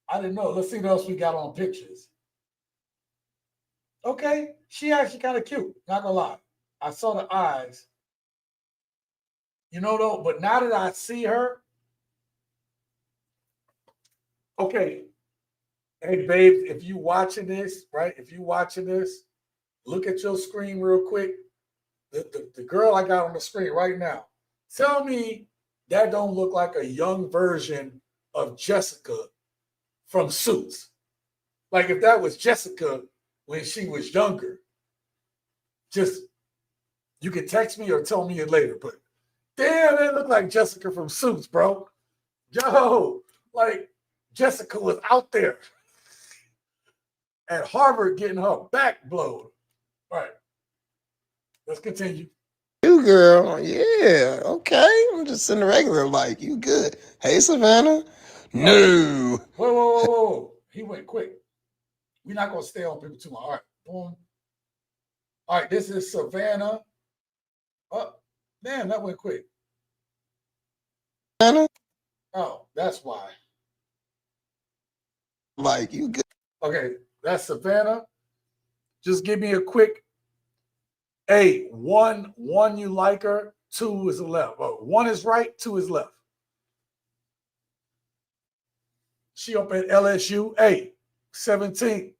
I didn't know. Let's see what else we got on pictures. Okay. She actually kind of cute. Not gonna lie. I saw the eyes. You know, though, but now that I see her, okay. Hey, babes, if you watching this, right? If you watching this, look at your screen real quick. The girl I got on the screen right now. Tell me that don't look like a young version of Jessica from Suits. Like if that was Jessica when she was younger. Just you can text me or tell me it later, but damn, they look like Jessica from Suits, bro. Yo, like Jessica was out there at Harvard getting her back blown. All right, let's continue. You girl, yeah, okay. I'm just in the regular, like you good. Hey, Savannah. No. Whoa. He went quick. We're not gonna stay on people too long. All right, boom. All right, this is Savannah. Oh, damn, that went quick. Savannah, Oh, that's why. like you good. Okay, that's Savannah. Just give me a quick. Hey, one, you like her. Two is left. Oh, one is right. Two is left. She up at LSU. Hey, 17.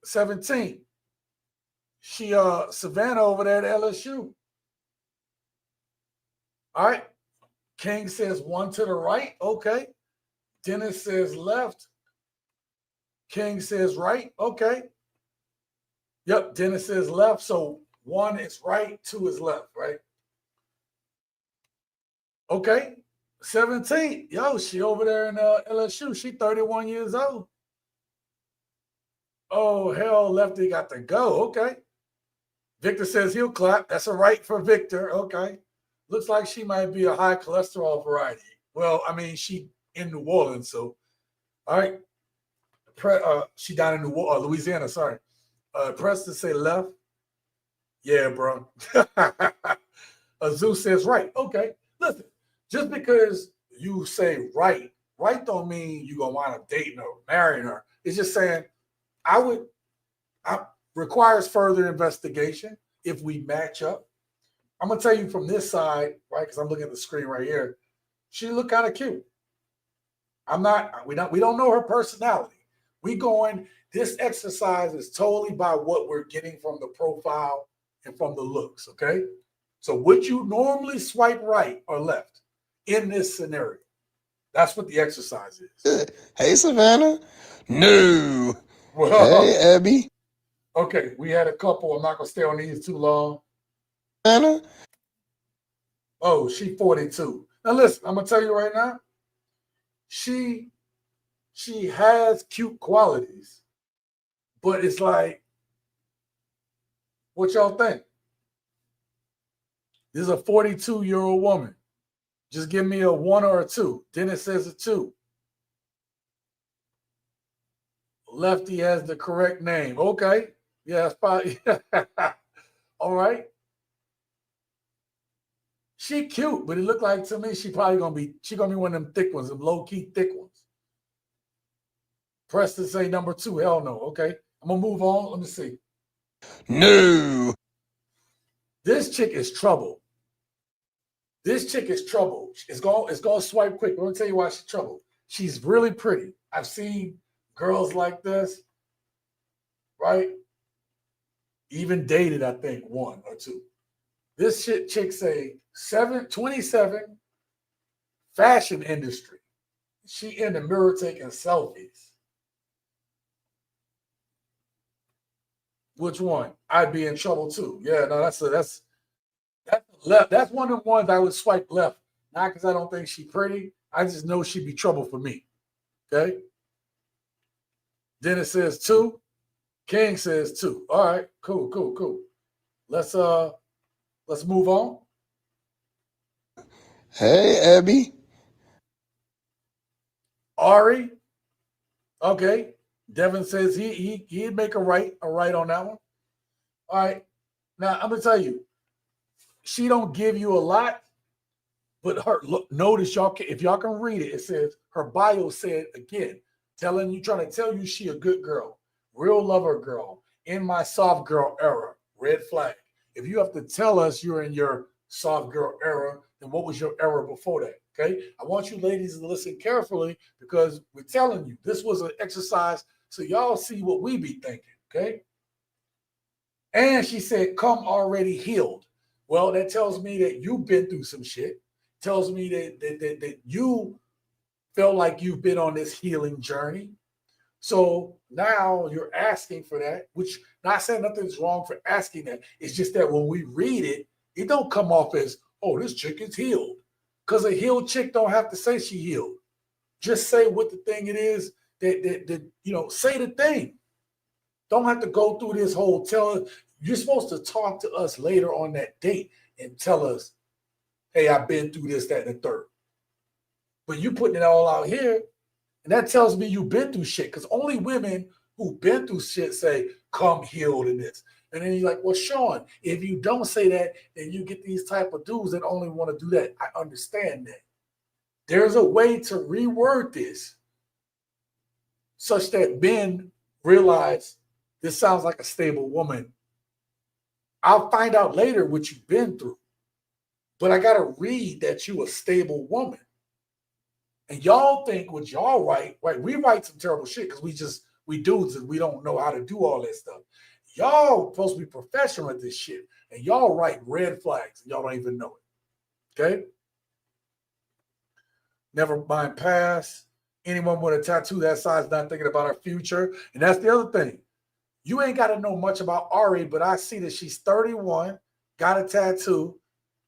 She Savannah over there at LSU. All right. King says one to the right. Okay. Dennis says left. King says right. Okay. Yep. Dennis says left. So one is right, two is left, right? Okay. 17. Yo, she over there in LSU. She 31 years old. Oh, hell, Lefty got to go. Okay. Victor says he'll clap. That's a right for Victor. Okay. Looks like she might be a high cholesterol variety. Well, I mean, she in New Orleans, so all right. She down in Louisiana. Sorry. Preston say left. Yeah, bro. Zeus says right. Okay. Listen, just because you say right don't mean you're gonna wind up dating her, marrying her. It's just saying I requires further investigation if we match up. I'm gonna tell you from this side, right? Because I'm looking at the screen right here. She look kind of cute. We don't know her personality. This exercise is totally by what we're getting from the profile and from the looks, okay? So would you normally swipe right or left in this scenario? That's what the exercise is. Good. Hey, Savannah. No. Well, hey, Abby. Okay, we had a couple. I'm not gonna stay on these too long. Savannah. Oh, she 42. Now listen, I'm gonna tell you right now. She has cute qualities, but it's like, what y'all think? This is a 42-year-old woman. Just give me a 1 or a 2. Dennis says a 2. Lefty has the correct name. Okay. Yeah, it's probably all right. She cute, but it looked like to me she gonna be one of them thick ones, them low-key thick ones. Preston say number 2. Hell no. Okay. I'm gonna move on. Let me see. No. This chick is trouble. It's gonna swipe quick. I'm gonna tell you why she's trouble. She's really pretty. I've seen girls like this, right? Even dated, I think, 1 or 2. This chick say 27, fashion industry. She in the mirror taking selfies. Which one? I'd be in trouble too. Yeah, no, that's left. That's one of the ones I would swipe left. Not because I don't think she's pretty. I just know she'd be trouble for me. Okay. Then it says 2. King says 2. All right, cool. Let's move on. Hey, Abby. Ari. Okay. Devin says he'd make a right on that one. All right. Now I'm gonna tell you, she don't give you a lot, but her look. Notice y'all can, if y'all can read it. It says her bio said again, trying to tell you she a good girl, real lover girl in my soft girl era. Red flag. If you have to tell us you're in your soft girl era, then what was your era before that? Okay. I want you ladies to listen carefully because we're telling you this was an exercise so y'all see what we be thinking. Okay. And she said, come already healed. Well, that tells me that you've been through some shit. Tells me that you felt like you've been on this healing journey. So now you're asking for that, which not saying nothing's wrong for asking that. It's just that when we read it, it don't come off as, oh, this chick is healed. Because a healed chick don't have to say she healed. Just say what the thing it is that say the thing. Don't have to go through this whole you're supposed to talk to us later on that date and tell us, hey, I've been through this, that, and the third. But you putting it all out here, and that tells me you've been through shit. Because only women who've been through shit say, come healed in this. And then you're like, well, Sean, if you don't say that, then you get these type of dudes that only want to do that. I understand that. There's a way to reword this such that men realize this sounds like a stable woman. I'll find out later what you've been through. But I got to read that you a stable woman. And y'all think what y'all write, right? We write some terrible shit because we dudes and we don't know how to do all that stuff. Y'all supposed to be professional at this shit. And y'all write red flags and y'all don't even know it. Okay? Never mind past. Anyone with a tattoo that size not thinking about our future. And that's the other thing. You ain't got to know much about Ari, but I see that she's 31, got a tattoo.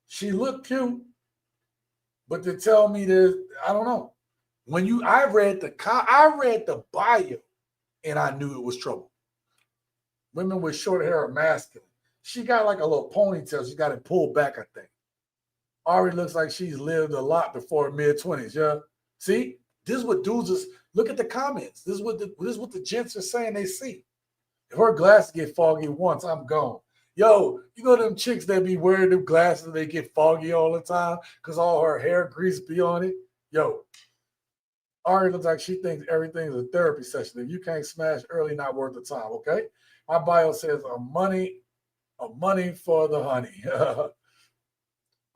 She looked cute, but to tell me that, I don't know. I read the bio, and I knew it was trouble. Women with short hair are masculine. She got like a little ponytail. She got it pulled back, I think. Ari looks like she's lived a lot before mid-20s. Yeah, see, this is what dudes is. Look at the comments. This is what the gents are saying they see. If her glasses get foggy once, I'm gone. Yo, you know them chicks that be wearing them glasses and they get foggy all the time because all her hair grease be on it? Yo, Ari looks like she thinks everything is a therapy session. If you can't smash early, not worth the time, okay? My bio says a money for the honey.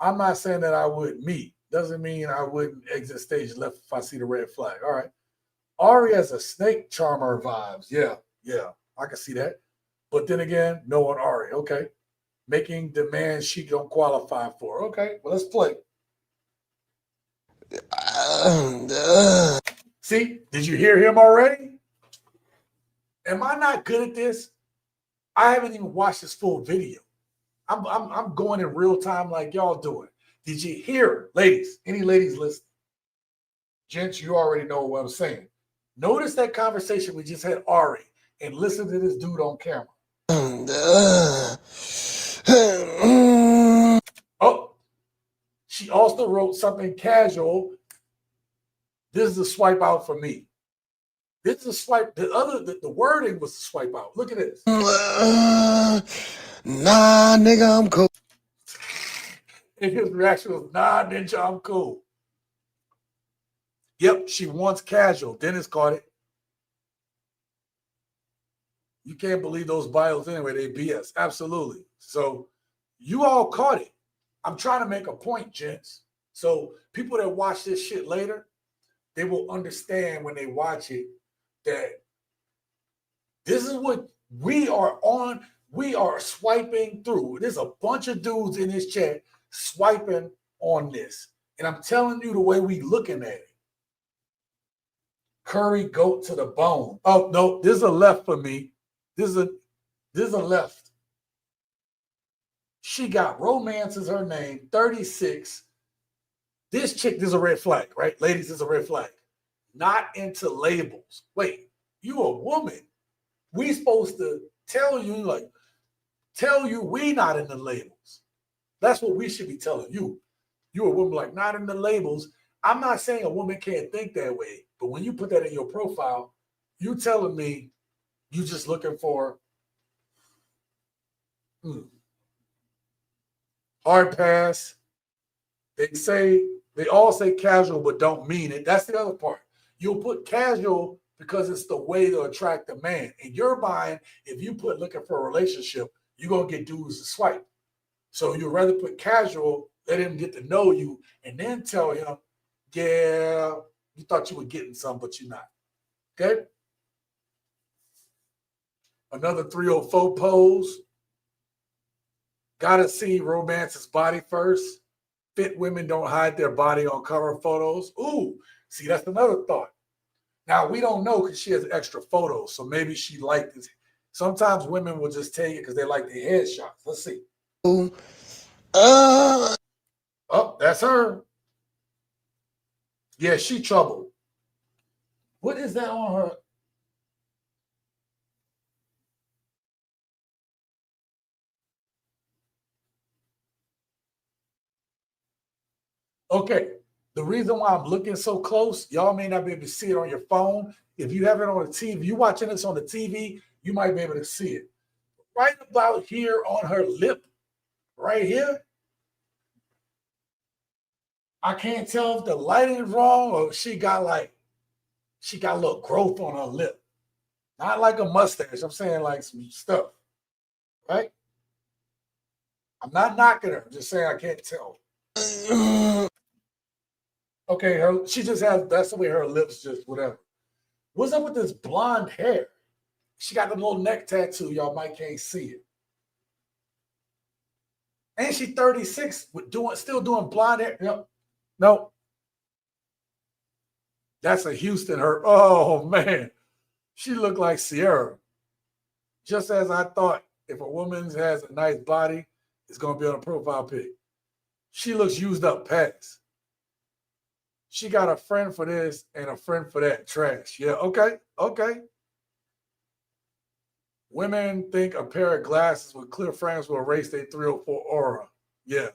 I'm not saying that I would meet. Doesn't mean I wouldn't exit stage left if I see the red flag. All right. Ari has a snake charmer vibes. Yeah. I can see that. But then again, no on Ari. Okay. Making demands she don't qualify for. Okay. Well, let's play. See, did you hear him already? Am I not good at this? I haven't even watched this full video. I'm going in real time like y'all doing. Did you hear, ladies? Any ladies listening? Gents, you already know what I'm saying. Notice that conversation we just had, Ari, and listen to this dude on camera. Oh, she also wrote something casual. This is a swipe out for me. This is a swipe. The wording was a swipe out. Look at this. Nah, nigga, I'm cool. And his reaction was, nah, ninja, I'm cool. Yep, she wants casual. Dennis caught it. You can't believe those bios anyway. They BS. Absolutely. So you all caught it. I'm trying to make a point, gents. So people that watch this shit later, they will understand when they watch it that this is what we are on. We are swiping through. There's a bunch of dudes in this chat swiping on this. And I'm telling you the way we looking at it. Curry goat to the bone. Oh, no, this is a left for me. This is a left. She got romance is her name, 36. This chick, this is a red flag, right? Ladies, this is a red flag. Not into labels. Wait, you a woman. We supposed to tell you we not in the labels. That's what we should be telling you. You a woman like not in the labels. I'm not saying a woman can't think that way, but when you put that in your profile, You telling me you just looking for hard pass? They all say casual, but don't mean it. That's the other part. You'll put casual because it's the way to attract a man. In your mind, if you put looking for a relationship, you're gonna get dudes to swipe. So you'd rather put casual, let him get to know you, and then tell him, yeah, you thought you were getting some, but you're not. Okay? Another 304 pose. Gotta see romance's body first. Fit women don't hide their body on cover photos. Ooh, see, that's another thought. Now, we don't know because she has extra photos, so maybe she liked it. Sometimes women will just take it because they like their headshots. Let's see. Oh, that's her. Yeah, she troubled. What is that on her? Okay, the reason why I'm looking so close, y'all may not be able to see it on your phone. If you have it on the TV, you watching this on the TV, you might be able to see it. Right about here on her lip, right here. I can't tell if the lighting is wrong or she got a little growth on her lip. Not like a mustache. I'm saying like some stuff, right? I'm not knocking her. I'm just saying I can't tell. Okay, she just has, that's the way her lips just whatever. What's up with this blonde hair? She got the little neck tattoo. Y'all might can't see it. And she 36 with still doing blonde hair. Yep. No. That's a Houston her. Oh man. She looked like Sierra. Just as I thought, if a woman has a nice body, it's gonna be on a profile pic. She looks used up past. She got a friend for this and a friend for that. Trash. Yeah, okay. Women think a pair of glasses with clear frames will erase their 304 aura. Yeah.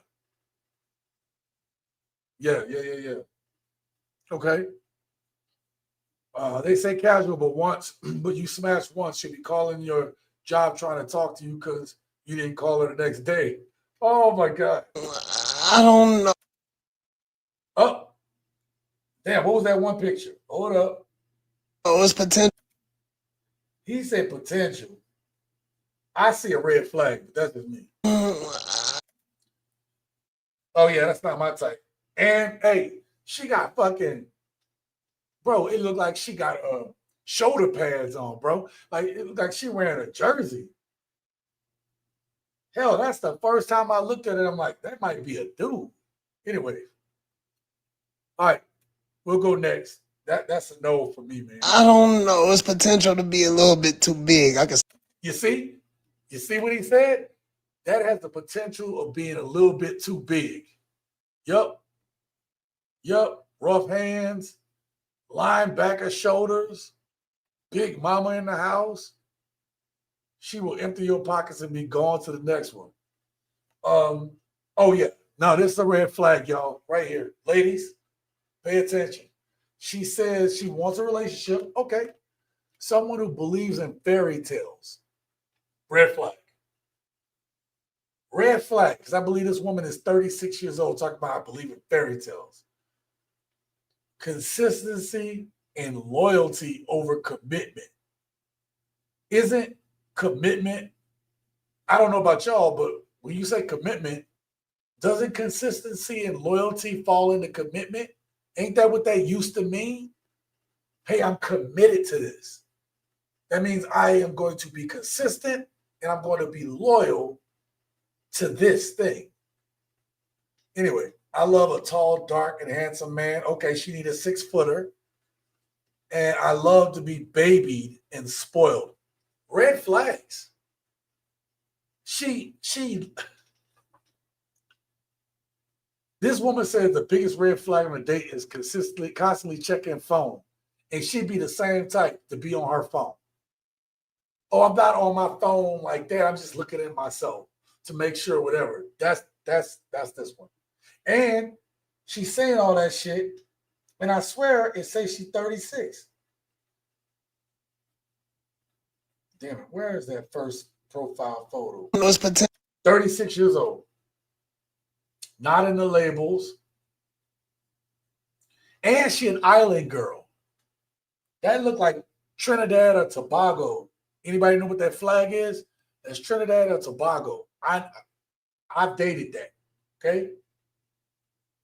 Okay. They say casual, but you smashed once. Should be calling your job trying to talk to you because you didn't call her the next day. Oh my God. I don't know. Oh, damn, what was that one picture? Hold up. Oh, it's potential. He said potential. I see a red flag, but that's just me. Oh yeah, that's not my type. And hey, she got fucking, bro, it looked like she got shoulder pads on, bro. Like it looked like she wearing a jersey. Hell, that's the first time I looked at it. I'm like, that might be a dude. Anyway. All right, we'll go next. That's a no for me, man. I don't know. It's potential to be a little bit too big. You see what he said? That has the potential of being a little bit too big. Yup. Rough hands, linebacker shoulders, big mama in the house. She will empty your pockets and be gone to the next one. Oh yeah. Now this is a red flag, y'all, right here. Ladies, pay attention. She says she wants a relationship. Okay. Someone who believes in fairy tales. Red flag. Red flag, because I believe this woman is 36 years old talking about I believe in fairy tales. Consistency and loyalty over commitment. Isn't commitment, I don't know about y'all, but when you say commitment, doesn't consistency and loyalty fall into commitment? Ain't that what that used to mean? Hey, I'm committed to this. That means I am going to be consistent and I'm going to be loyal to this thing. Anyway, I love a tall, dark, and handsome man. Okay, she need a 6-footer. And I love to be babied and spoiled. Red flags. This woman says the biggest red flag on a date is constantly checking phone. And she'd be the same type to be on her phone. Oh, I'm not on my phone like that. I'm just looking at myself to make sure whatever. That's this one. And she's saying all that shit. And I swear it says she's 36. damn it, where is that first profile photo? No, it's potential. 36 years old. Not in the labels. And she an island girl. That looked like Trinidad or Tobago. Anybody know what that flag is? That's Trinidad or Tobago. I've dated that. Okay?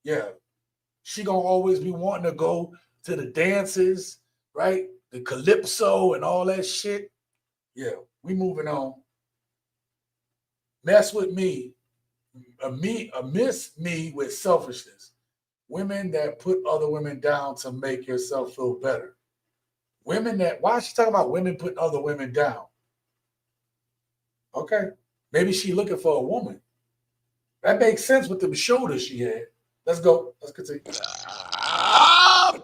Yeah. She gonna always be wanting to go to the dances, right? The calypso and all that shit. Yeah, we moving on. Mess with me. Miss me with selfishness. Women that put other women down to make yourself feel better. Women that, why is she talking about women putting other women down? Okay. Maybe she looking for a woman. That makes sense with the shoulders she had. Let's go. Let's continue. I'm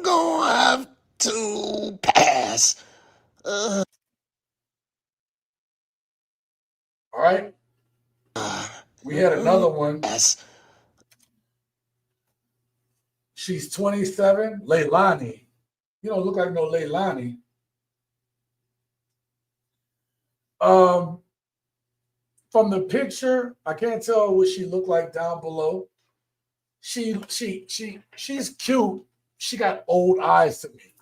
gonna have to pass. All right. We had another one. Yes. She's 27. Leilani. You don't look like no Leilani. From the picture, I can't tell what she looked like down below. She's cute. She got old eyes to me.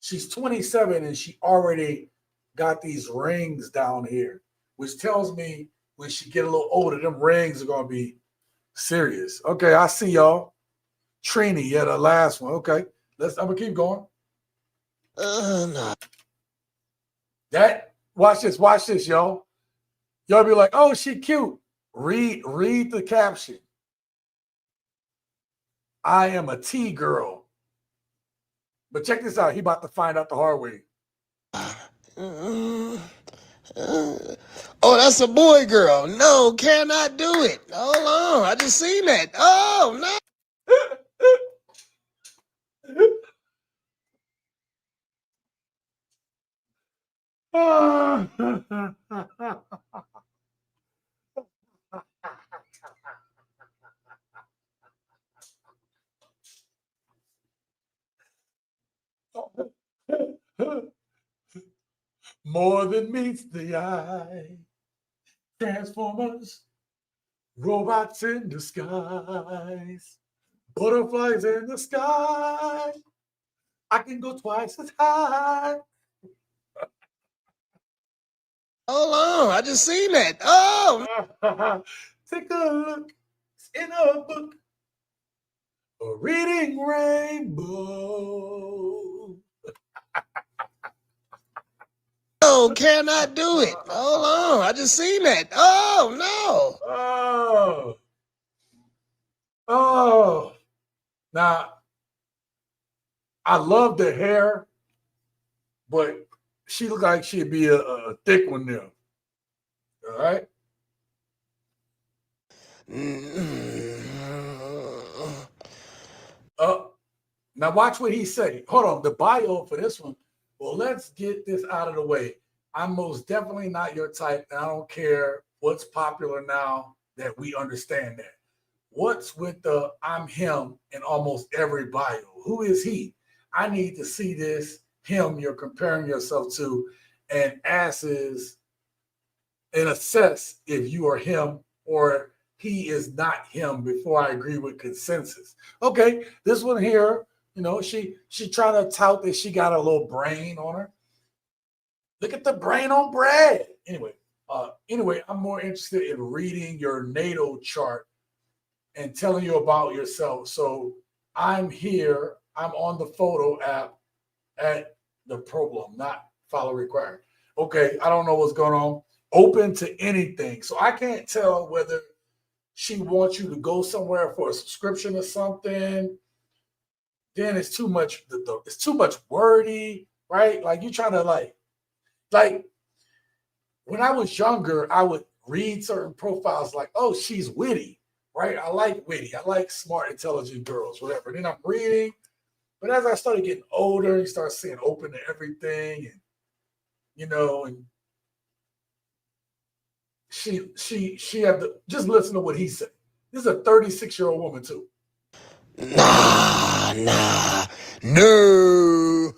She's 27 and she already got these rings down here, which tells me when she get a little older, them rings are gonna be serious. Okay, I see y'all. Trini, yeah, the last one. Okay, I'm gonna keep going. No. Watch this, y'all. Y'all be like, oh, she cute. Read the caption. I am a T girl. But check this out. He about to find out the hard way. Oh, that's a boy girl. No, cannot do it. Hold on. I just seen that. Oh, no. More than meets the eye. Transformers, robots in disguise, butterflies in the sky. I can go twice as high. Hold on. I just seen that. Oh. Take a look. It's in a book. A reading rainbow. No, cannot do it. Hold on. I just seen that. Oh, no. Oh. Now, I love the hair, but she looked like she'd be a thick one there. All right? Now watch what he say. Hold on, the bio for this one. Well, let's get this out of the way. I'm most definitely not your type, and I don't care what's popular now that we understand that. What's with the I'm him in almost every bio? Who is he? I need to see this him you're comparing yourself to and assess if you are him or he is not him before I agree with consensus. Okay, this one here, she trying to tout that she got a little brain on her. Look at the brain on Brad. Anyway, I'm more interested in reading your natal chart and telling you about yourself. So I'm here. I'm on the photo app at the problem, not follow required. Okay, I don't know what's going on. Open to anything. So I can't tell whether she wants you to go somewhere for a subscription or something. Then it's too much. It's too much wordy, right? Like you trying to like when I was younger, I would read certain profiles like, oh, she's witty, right? I like witty. I like smart, intelligent girls, whatever. Then I'm reading. But as I started getting older, you start seeing open to everything. And, and she had to just listen to what he said. This is a 36-year-old woman too. Nah, no.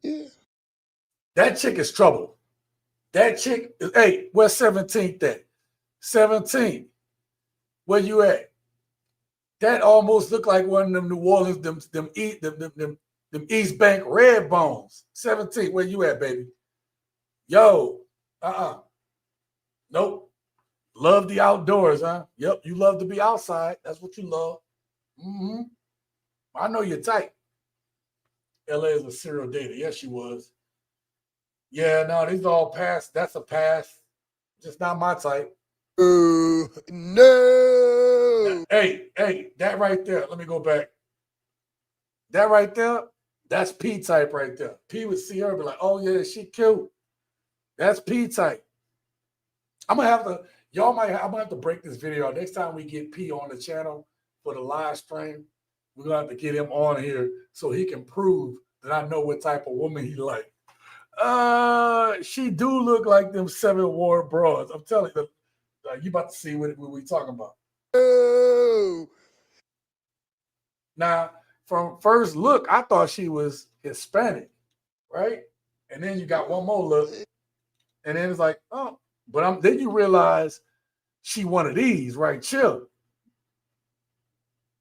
Yeah. That chick is trouble. That chick is, hey, where's 17th at? 17th. Where you at? That almost looked like one of them New Orleans, them East Bank Red Bones. 17th, where you at, baby? Yo, nope. Love the outdoors, huh? Yep, you love to be outside. That's what you love. Mm-hmm. I know you're tight. LA is a serial dater. Yes, she was. Yeah, no, these all pass. That's a pass. Just not my type. No. Hey, that right there. Let me go back. That right there, that's P type right there. P would see her and be like, oh yeah, she cute. That's P type. I'm gonna have to break this video. Next time we get P on the channel for the live stream, we're gonna have to get him on here so he can prove that I know what type of woman he like. She do look like them 7 War bras. I'm telling you, you about to see what we talking about. No. Now, from first look, I thought she was Hispanic, right? And then you got one more look, and then it's like, oh, but then you realize she one of these, right? Chill.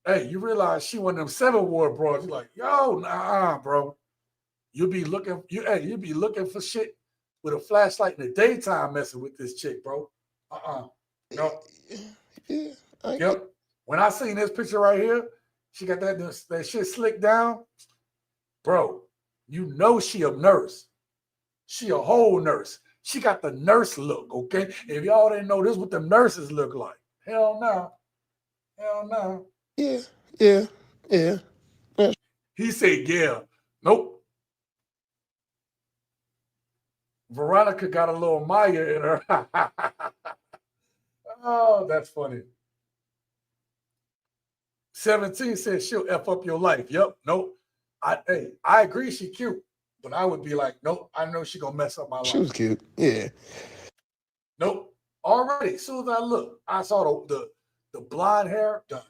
Hey, you realize she one of them 7 War bras. You're like, yo, nah, bro. You'll be looking for shit with a flashlight in the daytime messing with this chick, bro. No. Yeah. Yep. When I seen this picture right here, she got that shit slicked down. Bro, you know she a nurse. She a whole nurse. She got the nurse look, okay? If y'all didn't know, this is what the nurses look like. Hell no. Hell no. Yeah. He said, yeah. Nope. Veronica got a little Maya in her. Oh, that's funny. 17 says she'll F up your life. Yep. Nope. I agree she cute, but I would be like, nope, I know she gonna mess up my life. She was cute. Yeah. Nope. Already, as soon as I look, I saw the blonde hair done.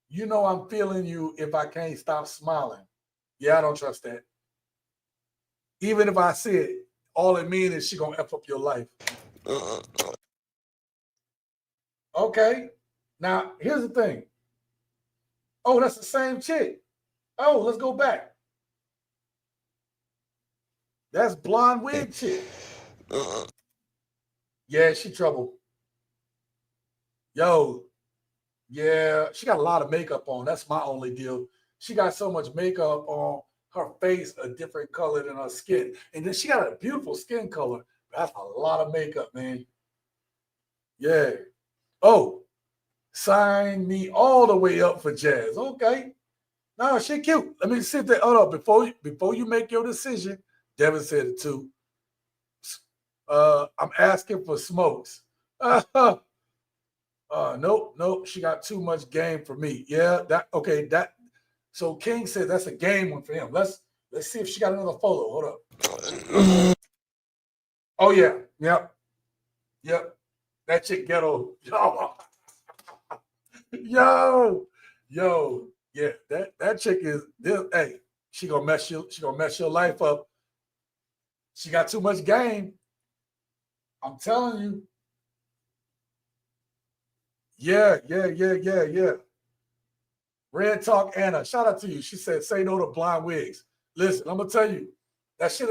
You know I'm feeling you if I can't stop smiling. Yeah, I don't trust that. Even if I see it, all it means is she gonna F up your life. Okay. Now, here's the thing. Oh, that's the same chick. Oh, let's go back. That's blonde wig chick. Yeah, she trouble. Yo, yeah, she got a lot of makeup on. That's my only deal. She got so much makeup on her face, a different color than her skin. And then she got a beautiful skin color. That's a lot of makeup, man. Yeah. Oh, sign me all the way up for Jazz. Okay. No, she cute. Let me sit there. Hold up. Before you make your decision, Devin said it too. I'm asking for smokes. Nope. She got too much game for me. Yeah, so King said that's a game one for him. Let's see if she got another photo. Hold up. Oh yeah. Yep. That chick ghetto. Yo. Yeah, that chick is this. Hey, she gonna mess your life up. She got too much game. I'm telling you. Yeah. Red Talk Anna, shout out to you. She said, say no to blind wigs. Listen, I'm gonna tell you, that shit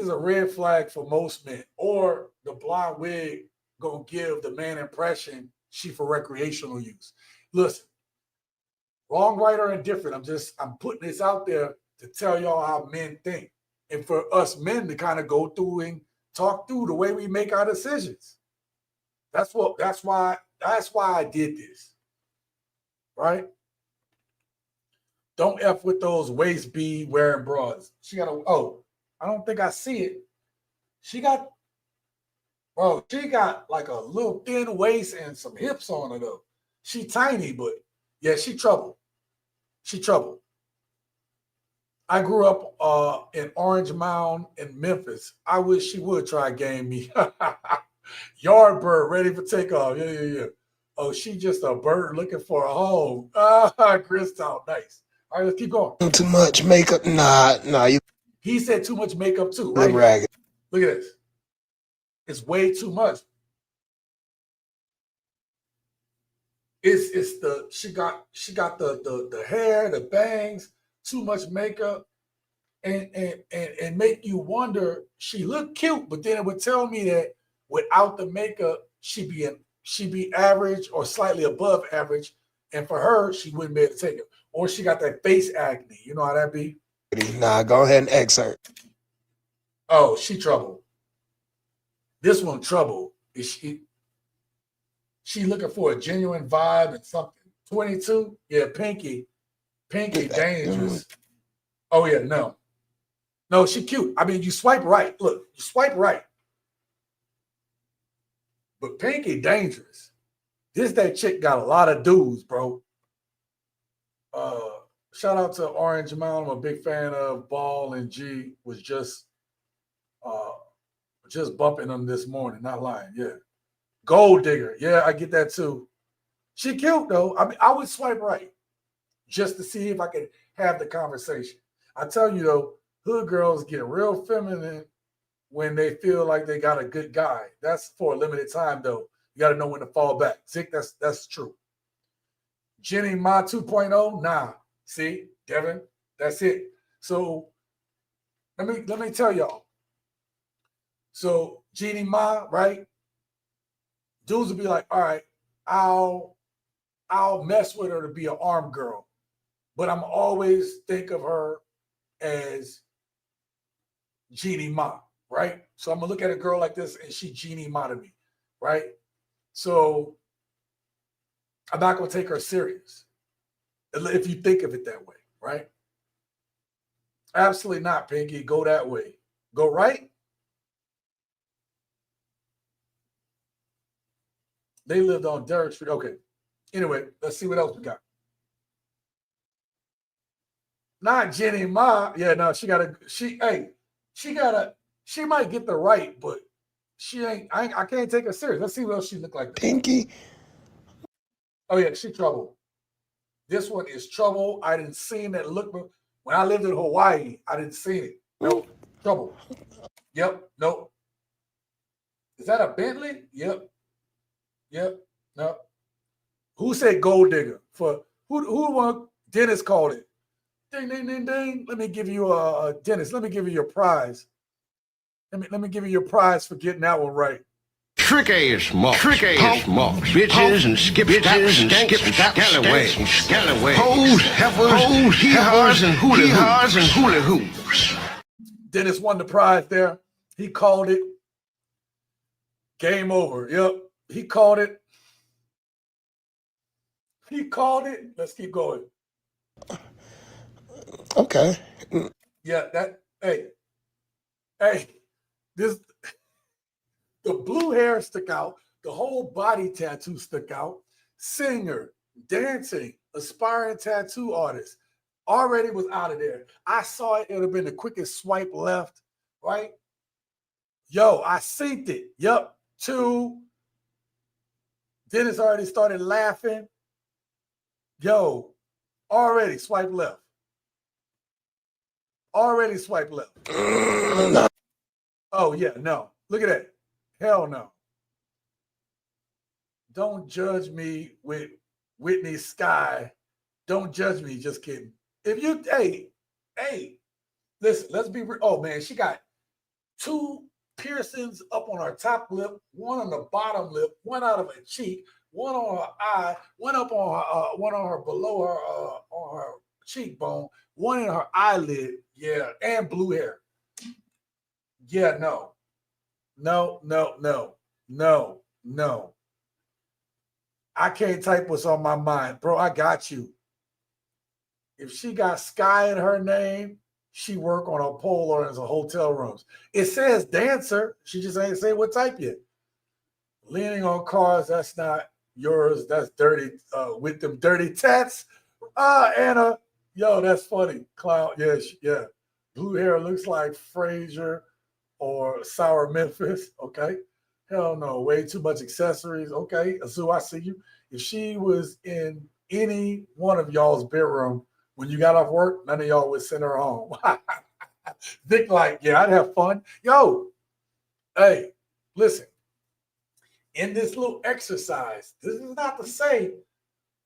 is a red flag for most men. Or the blind wig gonna give the man impression she for recreational use. Listen, wrong, right, or indifferent. I'm putting this out there to tell y'all how men think. And for us men to kind of go through and talk through the way we make our decisions. That's why I did this. Right? Don't F with those waist bead wearing bras. She got I don't think I see it. She got like a little thin waist and some hips on her though. She tiny, but yeah, she trouble. I grew up in Orange Mound in Memphis. I wish she would try game me. Yardbird ready for takeoff. Yeah. Oh, she just a bird looking for a home. Crystal, nice. All right, let's keep going. Too much makeup. Nah, you He said too much makeup too, look right? ragged. Look at this. It's way too much. It's the she got the hair, the bangs, too much makeup, and make you wonder. She looked cute, but then it would tell me that without the makeup, she'd be average or slightly above average, and for her, she wouldn't be able to take it. Or she got that face acne. You know how that be? Nah, go ahead and excerpt. Oh, she trouble. This one trouble. Is she looking for a genuine vibe and something? 22? Yeah, Pinky dangerous. Oh yeah, no. No, she cute. I mean, you swipe right. Look, you swipe right. But Pinky dangerous. That chick got a lot of dudes, bro. Shout out to Orange Mountain. I'm a big fan of Ball and G. Was just bumping them this morning. Not lying. Yeah. Gold digger. Yeah, I get that too. She cute though. I mean, I would swipe right just to see if I could have the conversation. I tell you though, hood girls get real feminine when they feel like they got a good guy. That's for a limited time though. You got to know when to fall back. Zick, that's true. Jenny Ma 2.0, nah. See, Devin, that's it. So let me tell y'all. So Jeannie Ma, right? Dudes will be like, all right, I'll mess with her to be an armed girl, but I'm always think of her as Jeannie Ma, right? So I'm gonna look at a girl like this and she Jeannie Ma to me, right? So I'm not gonna take her serious if you think of it that way, right? Absolutely not, Pinky. Go that way. Go right. They lived on Derrick Street. Okay. Anyway, let's see what else we got. Not Jenny Ma. Yeah, no, she might get the right, but I can't take her serious. Let's see what else she look like. Pinky. Oh yeah, she trouble. This one is trouble. I didn't see that look. When I lived in Hawaii, I didn't see it. No, trouble. Yep, nope. Is that a Bentley? Yep. No. Who said gold digger? For who want Dennis called it? Ding, ding, ding, ding. Let me give you a Dennis. Let me give you your prize. Let me give you your prize for getting that one right. Tricky smokes, bitches and scallyway, hoes, heifers, hee-haws and hula hoops. Dennis won the prize there. He called it. Game over. Yep, he called it. Let's keep going. Okay. Yeah, this the blue hair stuck out, the whole body tattoo stuck out. Singer, dancing, aspiring tattoo artist, already was out of there. I saw it would have been the quickest swipe left, right? Yo, I synced it. Yup, 2. Dennis already started laughing. Yo, already swipe left. Already swipe left. Oh, yeah, no. Look at that. Hell no. Don't judge me with Whitney Sky. Don't judge me. Just kidding. If you, hey, listen, let's be real. Oh, man, she got 2 piercings up on her top lip, 1 on the bottom lip, 1 out of her cheek, 1 on her eye, 1 up on her, 1 on her below her, on her cheekbone, 1 in her eyelid. Yeah, and blue hair. Yeah, no. I can't type what's on my mind. Bro, I got you. If she got Sky in her name, she work on a pole or in a hotel rooms. It says dancer. She just ain't say what type yet. Leaning on cars, that's not yours. That's dirty with them dirty tats. Anna. Yo, that's funny. Clown. Yeah. Blue hair looks like Frazier or Sour Memphis. Okay. Hell no. Way too much accessories. Okay. Azu, I see you. If she was in any one of y'all's bedroom, When you got off work, none of y'all would send her home. Vic like, yeah, I'd have fun. Yo, hey, listen. In this little exercise, this is not to say,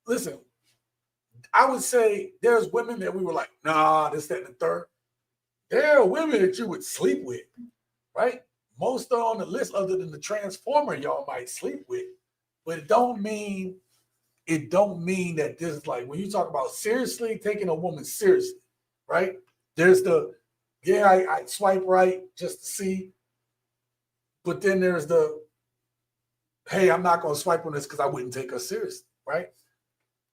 listen, I would say there's women that we were like, nah, this, that, and the third. There are women that you would sleep with, right? Most are on the list other than the transformer y'all might sleep with. But it don't mean that this is like, when you talk about seriously taking a woman seriously, right? There's the, yeah, I swipe right just to see. But then there's the, hey, I'm not going to swipe on this because I wouldn't take her seriously, right?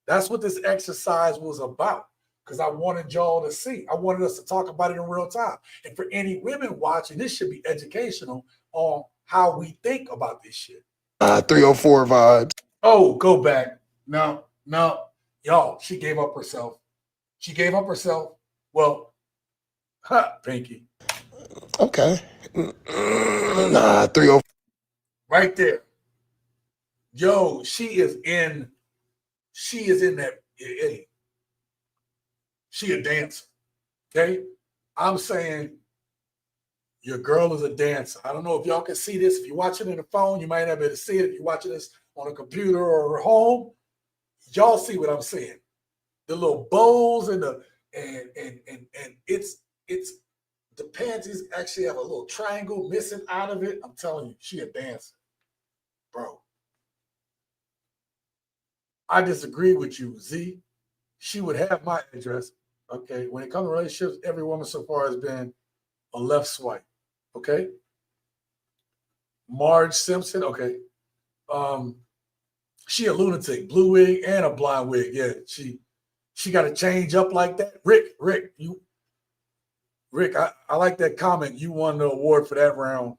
That's what this exercise was about, because I wanted y'all to see. I wanted us to talk about it in real time. And for any women watching, this should be educational on how we think about this shit. 304 vibes. Oh, go back. No. Y'all, she gave up herself. Well, Pinky. Okay. Nah, 304. Right there. Yo, she is in that. Hey, she a dancer. Okay? I'm saying your girl is a dancer. I don't know if y'all can see this. If you're watching in the phone, you might not be able to see it. If you're watching this on a computer or at home, y'all see what I'm saying. The little bows and it's the panties actually have a little triangle missing out of it. I'm telling you, she a dancer. Bro. I disagree with you, Z. She would have my address. Okay. When it comes to relationships, every woman so far has been a left swipe. Okay. Marge Simpson. Okay. She a lunatic, blue wig and a blonde wig. Yeah, she got to change up like that. Rick, I like that comment. You won the award for that round.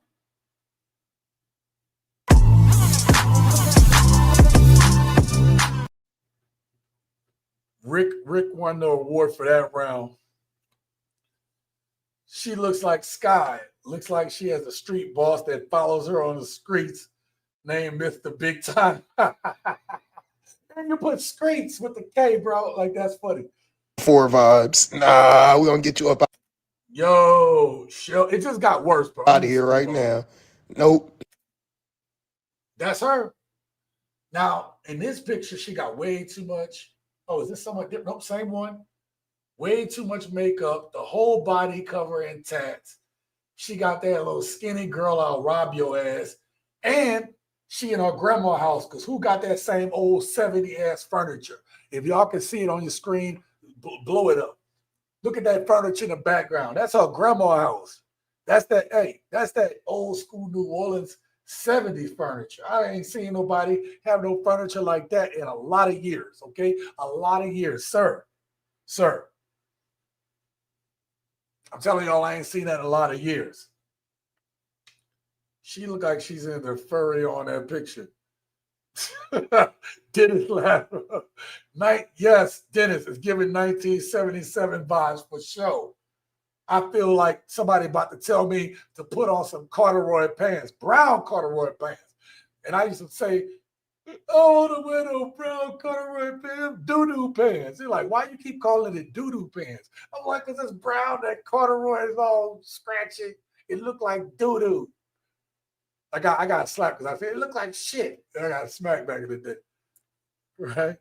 Rick won the award for that round. She looks like Sky. Looks like she has a street boss that follows her on the streets named Mr. Big Time. And you put streets with the K, bro. Like, that's funny. 4 vibes. Nah, we're going to get you up Yo, it just got worse, bro. out of here right now. Nope. That's her. Now, in this picture, she got way too much. Oh, is this someone different? Nope, same one. Way too much makeup, the whole body cover in tats. She got that little skinny girl, I'll rob your ass. And she in her grandma's house, because who got that same old 70-ass furniture? If y'all can see it on your screen, blow it up. Look at that furniture in the background. That's her grandma's house. That's that old school New Orleans 70s furniture. I ain't seen nobody have no furniture like that in a lot of years, okay? A lot of years, sir. I'm telling y'all, I ain't seen that in a lot of years. She look like she's in the furry on that picture. Dennis laugh. Yes, Dennis is giving 1977 vibes for sure. I feel like somebody about to tell me to put on some corduroy pants, brown corduroy pants. And I used to say, oh, the wear those brown corduroy pants, doo-doo pants. They're like, why you keep calling it doo-doo pants? I'm like, because it's brown, that corduroy is all scratchy. It looked like doo-doo. I got slapped because I said, it looked like shit. And I got smacked back in the day. Right?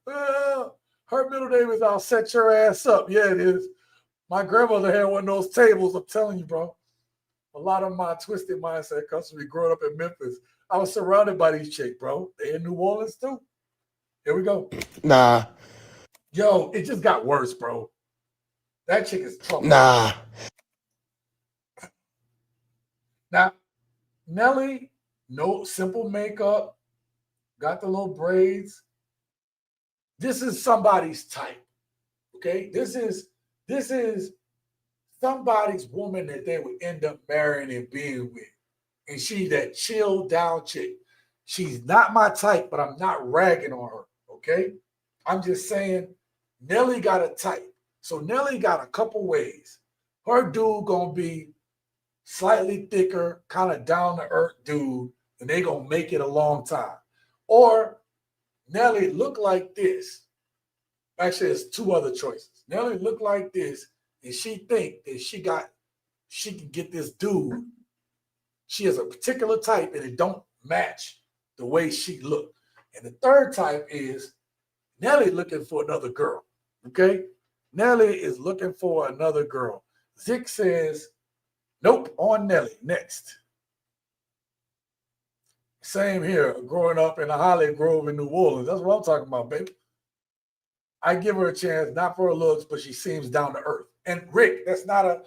Her middle name is I'll set your ass up. Yeah, it is. My grandmother had one of those tables. I'm telling you, bro. A lot of my twisted mindset comes from me growing up in Memphis. I was surrounded by these chicks, bro. They in New Orleans too. Here we go. Nah. Yo, it just got worse, bro. That chick is trouble. Nah. Now, Nelly, no simple makeup, got the little braids. This is somebody's type. Okay? This is somebody's woman that they would end up marrying and being with. And she's that chill down chick. She's not my type, but I'm not ragging on her. Okay? I'm just saying Nelly got a type. So Nelly got a couple ways. Her dude gonna be slightly thicker, kind of down to earth dude, and they gonna make it a long time. Or Nelly look like this, Actually, there's two other choices. Nelly look like this, and she think that she can get this dude. She has a particular type, and it don't match the way she look. And the third type is Nelly looking for another girl. Okay, Nelly is looking for another girl. Zick says, nope, on Nelly. Next. Same here, growing up in a Holly Grove in New Orleans. That's what I'm talking about, baby. I give her a chance, not for her looks, but she seems down to earth. And Rick, that's not a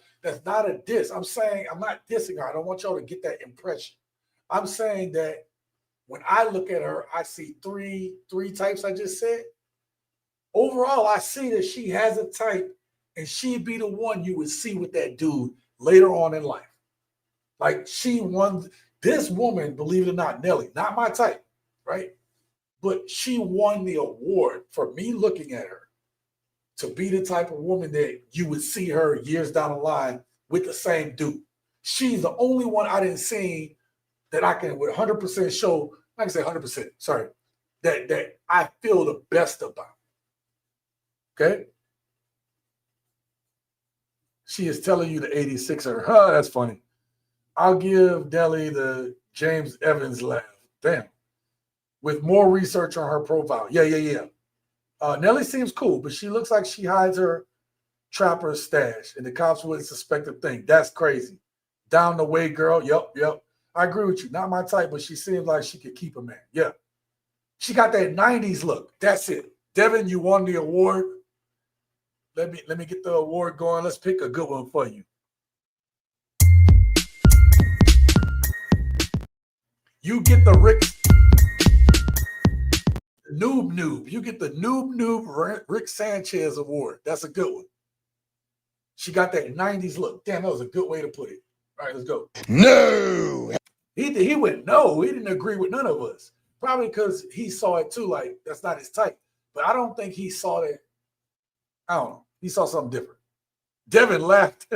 diss. I'm saying I'm not dissing her. I don't want y'all to get that impression. I'm saying that when I look at her, I see three types I just said. Overall, I see that she has a type, and she'd be the one you would see with that dude later on in life. Like she won. This woman, believe it or not, Nelly, not my type, right? But she won the award for me looking at her to be the type of woman that you would see her years down the line with the same dude. She's the only one I didn't see that I can with 100% show, I can say 100%, sorry, that I feel the best about. Okay? She is telling you the 86er. Huh, that's funny. I'll give Nelly the James Evans laugh. Damn. With more research on her profile. Yeah. Nelly seems cool, but she looks like she hides her trapper stash, and the cops wouldn't suspect a thing. That's crazy. Down the way, girl. Yep. I agree with you. Not my type, but she seems like she could keep a man. Yeah. She got that 90s look. That's it. Devin, you won the award. Let me get the award going. Let's pick a good one for you. You get the noob. You get the noob Rick Sanchez award. That's a good one. She got that 90s look. Damn, that was a good way to put it. All right, let's go. No. He went no. He didn't agree with none of us. Probably because he saw it too. Like, that's not his type. But I don't think he saw that. I don't know. He saw something different. Devin laughed.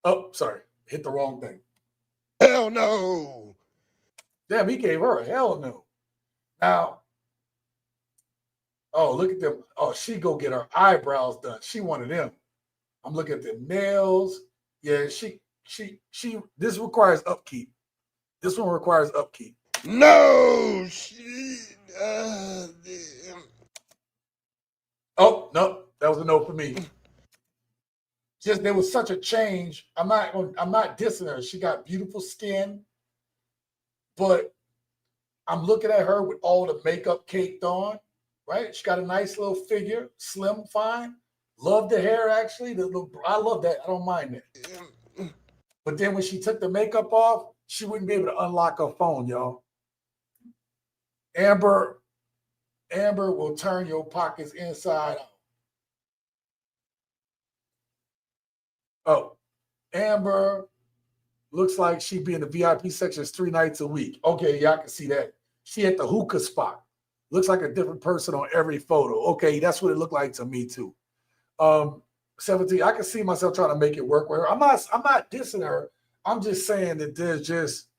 Oh, sorry. Hit the wrong thing. Hell no. Damn, he gave her a hell no. Now, oh, look at them. Oh, she go get her eyebrows done. She wanted them. I'm looking at the nails. Yeah, she this requires upkeep. This one requires upkeep. No. Oh, no, that was a no for me. Just there was such a change. I'm not dissing her. She got beautiful skin, but I'm looking at her with all the makeup caked on, right? She got a nice little figure, slim, fine. Love the hair, actually. I love that. I don't mind that. But then when she took the makeup off, she wouldn't be able to unlock her phone, y'all. Amber will turn your pockets inside out. Oh, Amber looks like she'd be in the VIP sections 3 nights a week. Okay, yeah, I can see that. She at the hookah spot. Looks like a different person on every photo. Okay, that's what it looked like to me too. 17, I can see myself trying to make it work with her. I'm not dissing her. I'm just saying that there's just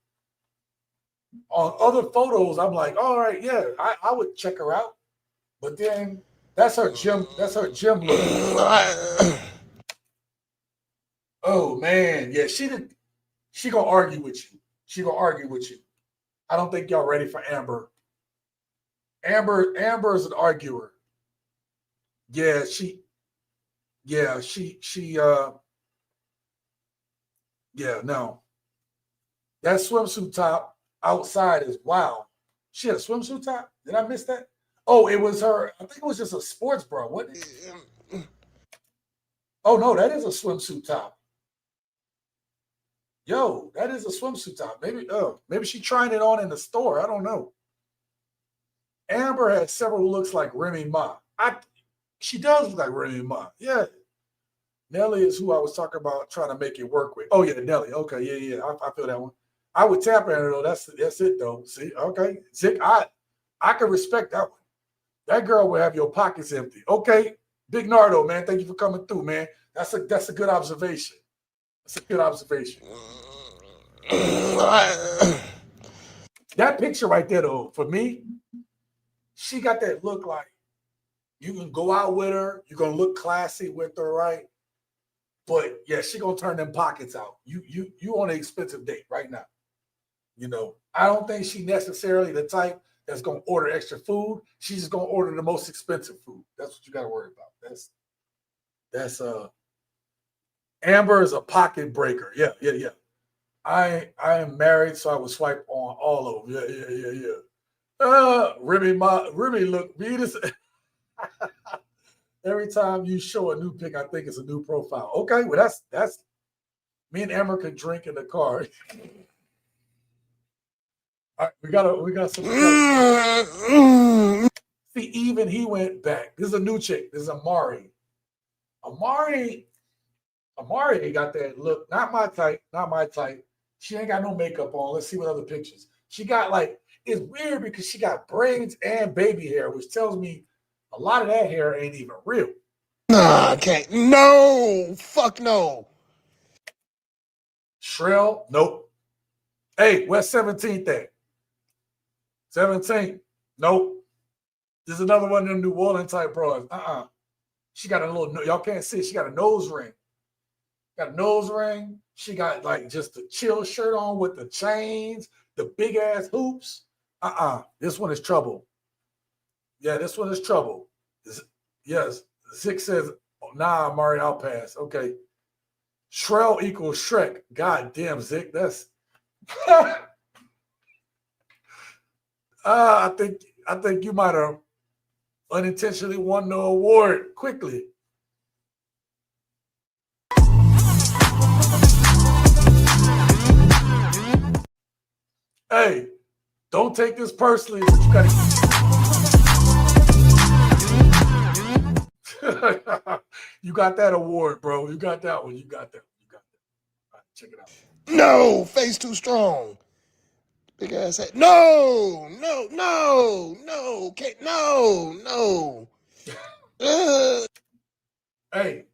on other photos, I'm like, all right, yeah, I would check her out. But then that's her gym look. Oh man, yeah, she gonna argue with you. She gonna argue with you. I don't think y'all ready for Amber. Amber is an arguer. Yeah, no. That swimsuit top outside is wow. She had a swimsuit top? Did I miss that? Oh, it was her. I think it was just a sports bra, wasn't it? Oh no, that is a swimsuit top. Yo, that is a swimsuit top. Maybe she's trying it on in the store. I don't know. Amber had several looks like Remy Ma. She does look like Remy Ma. Yeah. Nelly is who I was talking about trying to make it work with. Oh, yeah, Nelly. Okay, yeah. I feel that one. I would tap at her, though. That's it, though. See? Okay. Zick, I can respect that one. That girl will have your pockets empty. Okay. Big Nardo, man. Thank you for coming through, man. That's a good observation. That's a good observation. That picture right there, though, for me, she got that look like you can go out with her, you're gonna look classy with her, right? But yeah, she gonna turn them pockets out. You on an expensive date right now. You know, I don't think she necessarily the type that's gonna order extra food. She's just gonna order the most expensive food. That's what you gotta worry about. That's Amber is a pocket breaker. Yeah. I am married, so I would swipe on all of them. Yeah. Remy look Venus. Every time you show a new pic, I think it's a new profile. Okay, well that's me and Amber could drink in the car. All right, we got some. See, even he went back. This is a new chick. This is Amari. Amari got that look. Not my type. She ain't got no makeup on. Let's see what other pictures. She got like, it's weird because she got braids and baby hair, which tells me a lot of that hair ain't even real. Nah, I can't. No, fuck no. Shrill, nope. Hey, where's 17th at? 17th, nope. There's another one of them New Orleans type bras. She got a little, y'all can't see it. She got a nose ring. She got like just a chill shirt on with the chains, the big ass hoops. This one is trouble. Yeah, this one is trouble. Yes. Zick says, nah, Mari, I'll pass. Okay. Shrell equals Shrek. God damn, Zick. That's I think you might have unintentionally won the award quickly. Hey, don't take this personally, but you gotta you got that award, bro. You got that one. All right, check it out. No, face too strong. Big ass head. No. Can't, no. Hey,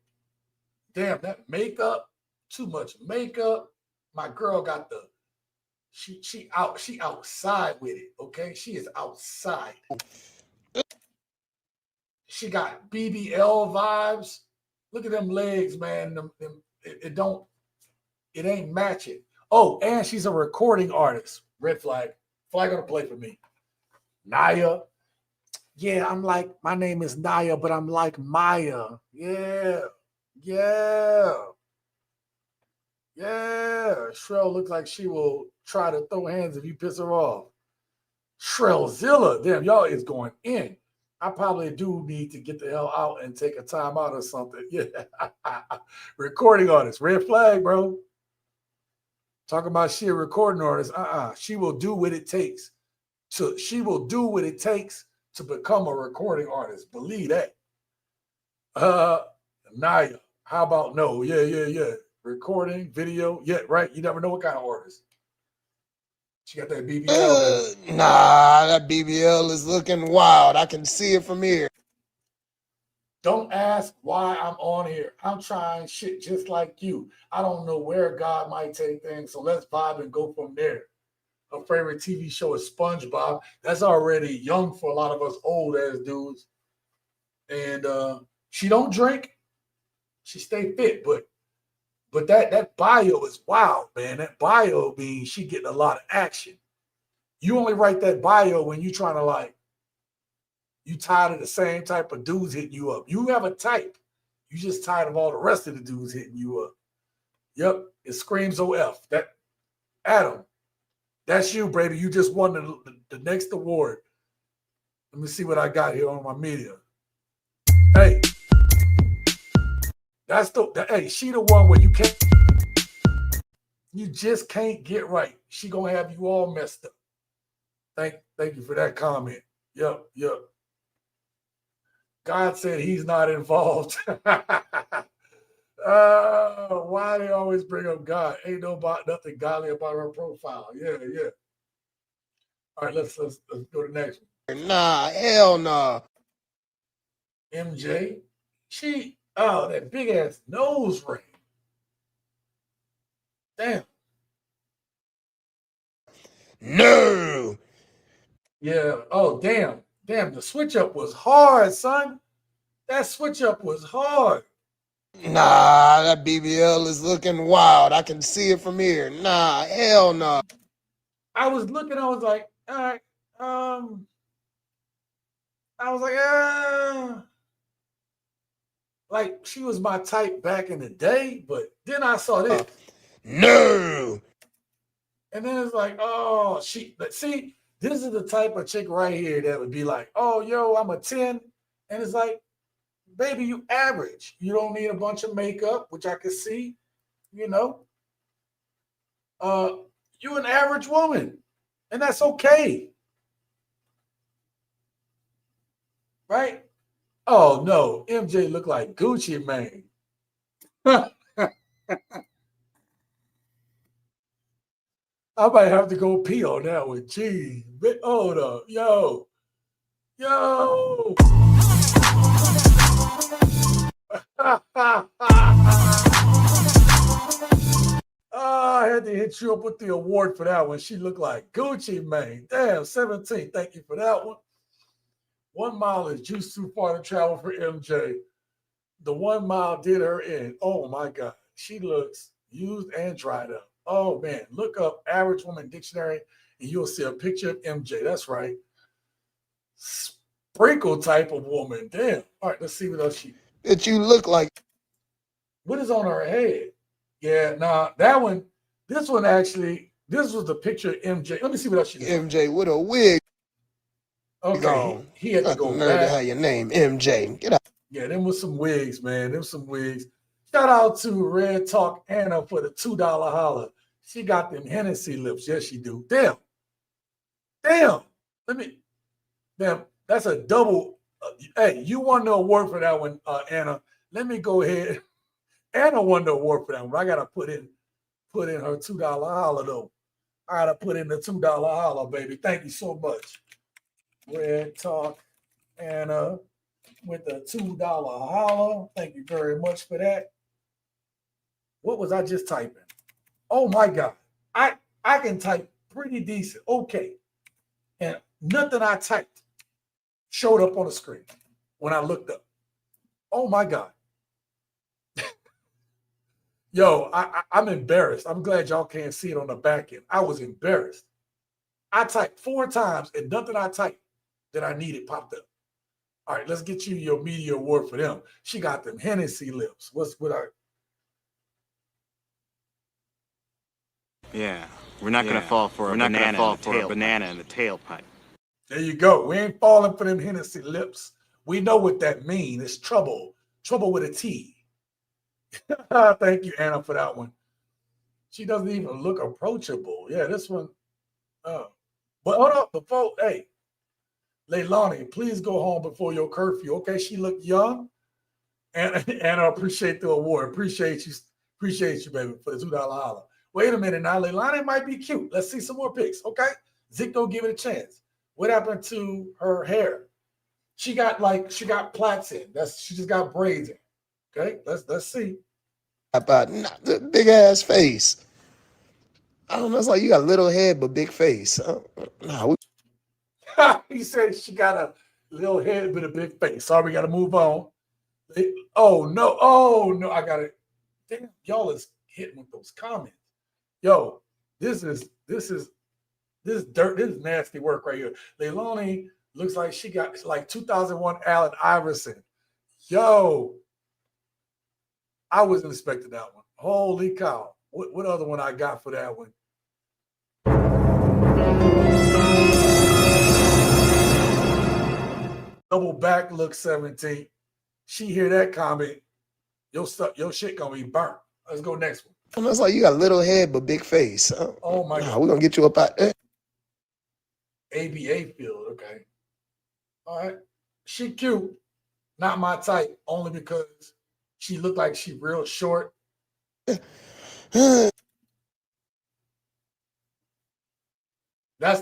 damn, that makeup, too much makeup. My girl got the she outside with it, okay? She is outside. She got BBL vibes. Look at them legs, man. It ain't matching. Oh, and she's a recording artist. Red flag. Flag on the play for me. Naya. Yeah, I'm like, my name is Naya, but I'm like Maya. Yeah. Shrell looks like she will try to throw hands if you piss her off. Shrellzilla. Damn, y'all is going in. I probably do need to get the hell out and take a time out or something. Yeah. Recording artist. Red flag, bro. Talking about she a recording artist. She will do what it takes. She will do what it takes to become a recording artist. Believe that. Naya. How about no? Yeah. Recording, video. Yeah, right. You never know what kind of artist. She got that BBL. Nah, that BBL is looking wild. I can see it from here. Don't ask why I'm on here. I'm trying shit just like you. I don't know where God might take things, so let's vibe and go from there. Her favorite TV show is SpongeBob. That's already young for a lot of us old ass dudes. And she don't drink. She stay fit, but that bio is wild, man. That bio means she getting a lot of action. You only write that bio when you trying to like, you tired of the same type of dudes hitting you up. You have a type. You just tired of all the rest of the dudes hitting you up. Yep, it screams OF. That Adam, that's you, baby. You just won the next award. Let me see what I got here on my media. Hey, hey, she the one where you just can't get right. She gonna have you all messed up. Thank you for that comment. Yep. God said he's not involved. Why they always bring up God? Ain't nothing godly about her profile. Yeah. All right, let's go to the next one. Nah, hell nah. MJ, that big ass nose ring. Damn. No. Yeah. Oh, damn. Damn, the switch up was hard, son. That switch up was hard. Nah, that BBL is looking wild. I can see it from here. Nah, hell no. I was looking, I was like, all right, I was like she was my type back in the day, but then I saw this. No. And then it's like, oh, see, this is the type of chick right here that would be like, oh, yo, I'm a 10. And it's like, baby, you average. You don't need a bunch of makeup, which I can see, you know. You an average woman, and that's okay. Right? Oh, no, MJ looked like Gucci Mane. I might have to go pee on that one. Jeez. Hold up. Yo. I had to hit you up with the award for that one. She looked like Gucci Mane. Damn, 17. Thank you for that one. 1 mile is just too far to travel for MJ. The 1 mile did her in. Oh, my God. She looks used and dried up. Oh, man. Look up average woman dictionary, and you'll see a picture of MJ. That's right. Sprinkle type of woman. Damn. All right, let's see what else she... That you look like. What is on her head? Yeah, nah, that one, this one actually, this was the picture of MJ. Let me see what else she did. MJ with a wig. Okay, he had to go nerve back. to have your name, MJ. Get out. Yeah, them was some wigs, man. Them some wigs. Shout out to Red Talk Anna for the $2 holler. She got them Hennessy lips. Yes, she do. Damn. Damn, that's a double. Hey, you won the award for that one, Anna. Let me go ahead. Anna won the award for that one. I gotta put in her $2 holler though. I gotta put in the $2 holler, baby. Thank you so much. Red Talk Anna with the $2 holler. Thank you very much for that. What was I just typing? Oh my God. I can type pretty decent. Okay. And nothing I typed showed up on the screen when I looked up. Oh my God. Yo, I'm embarrassed. I'm glad y'all can't see it on the back end. I was embarrassed. I typed 4 times and nothing I typed that I needed popped up. All right, let's get you your media award for them. She got them Hennessy lips. What's what I... Yeah, we're not gonna fall for a banana in the tailpipe. There you go. We ain't falling for them Hennessy lips. We know what that means. It's trouble. Trouble with a T. Thank you, Anna, for that one. She doesn't even look approachable. Yeah, this one. But hold up, before, hey, Leilani, please go home before your curfew. Okay, she looked young. And I appreciate the award. Appreciate you, baby, for the $2 holler. Wait a minute now. Leilani might be cute. Let's see some more pics. Okay. Zicko, give it a chance. What happened to her hair? She got plaits in. She just got braids in. Okay, let's see. About the big ass face. I don't know. It's like you got a little head but big face. He said she got a little head but a big face. Sorry, we got to move on. Oh no! I got it. Damn, y'all is hitting with those comments. Yo, this is dirt. This is nasty work right here. Leilani looks like she got like 2001 Allen Iverson. Yo. I wasn't expecting that one. Holy cow. What other one I got for that one? Double back look 17. She hear that comment. Your shit gonna be burnt. Let's go next one. It's like you got a little head but big face. Oh my God. We're gonna get you up out there. ABA field, okay. All right. She cute. Not my type, only because she looked like she real short. That's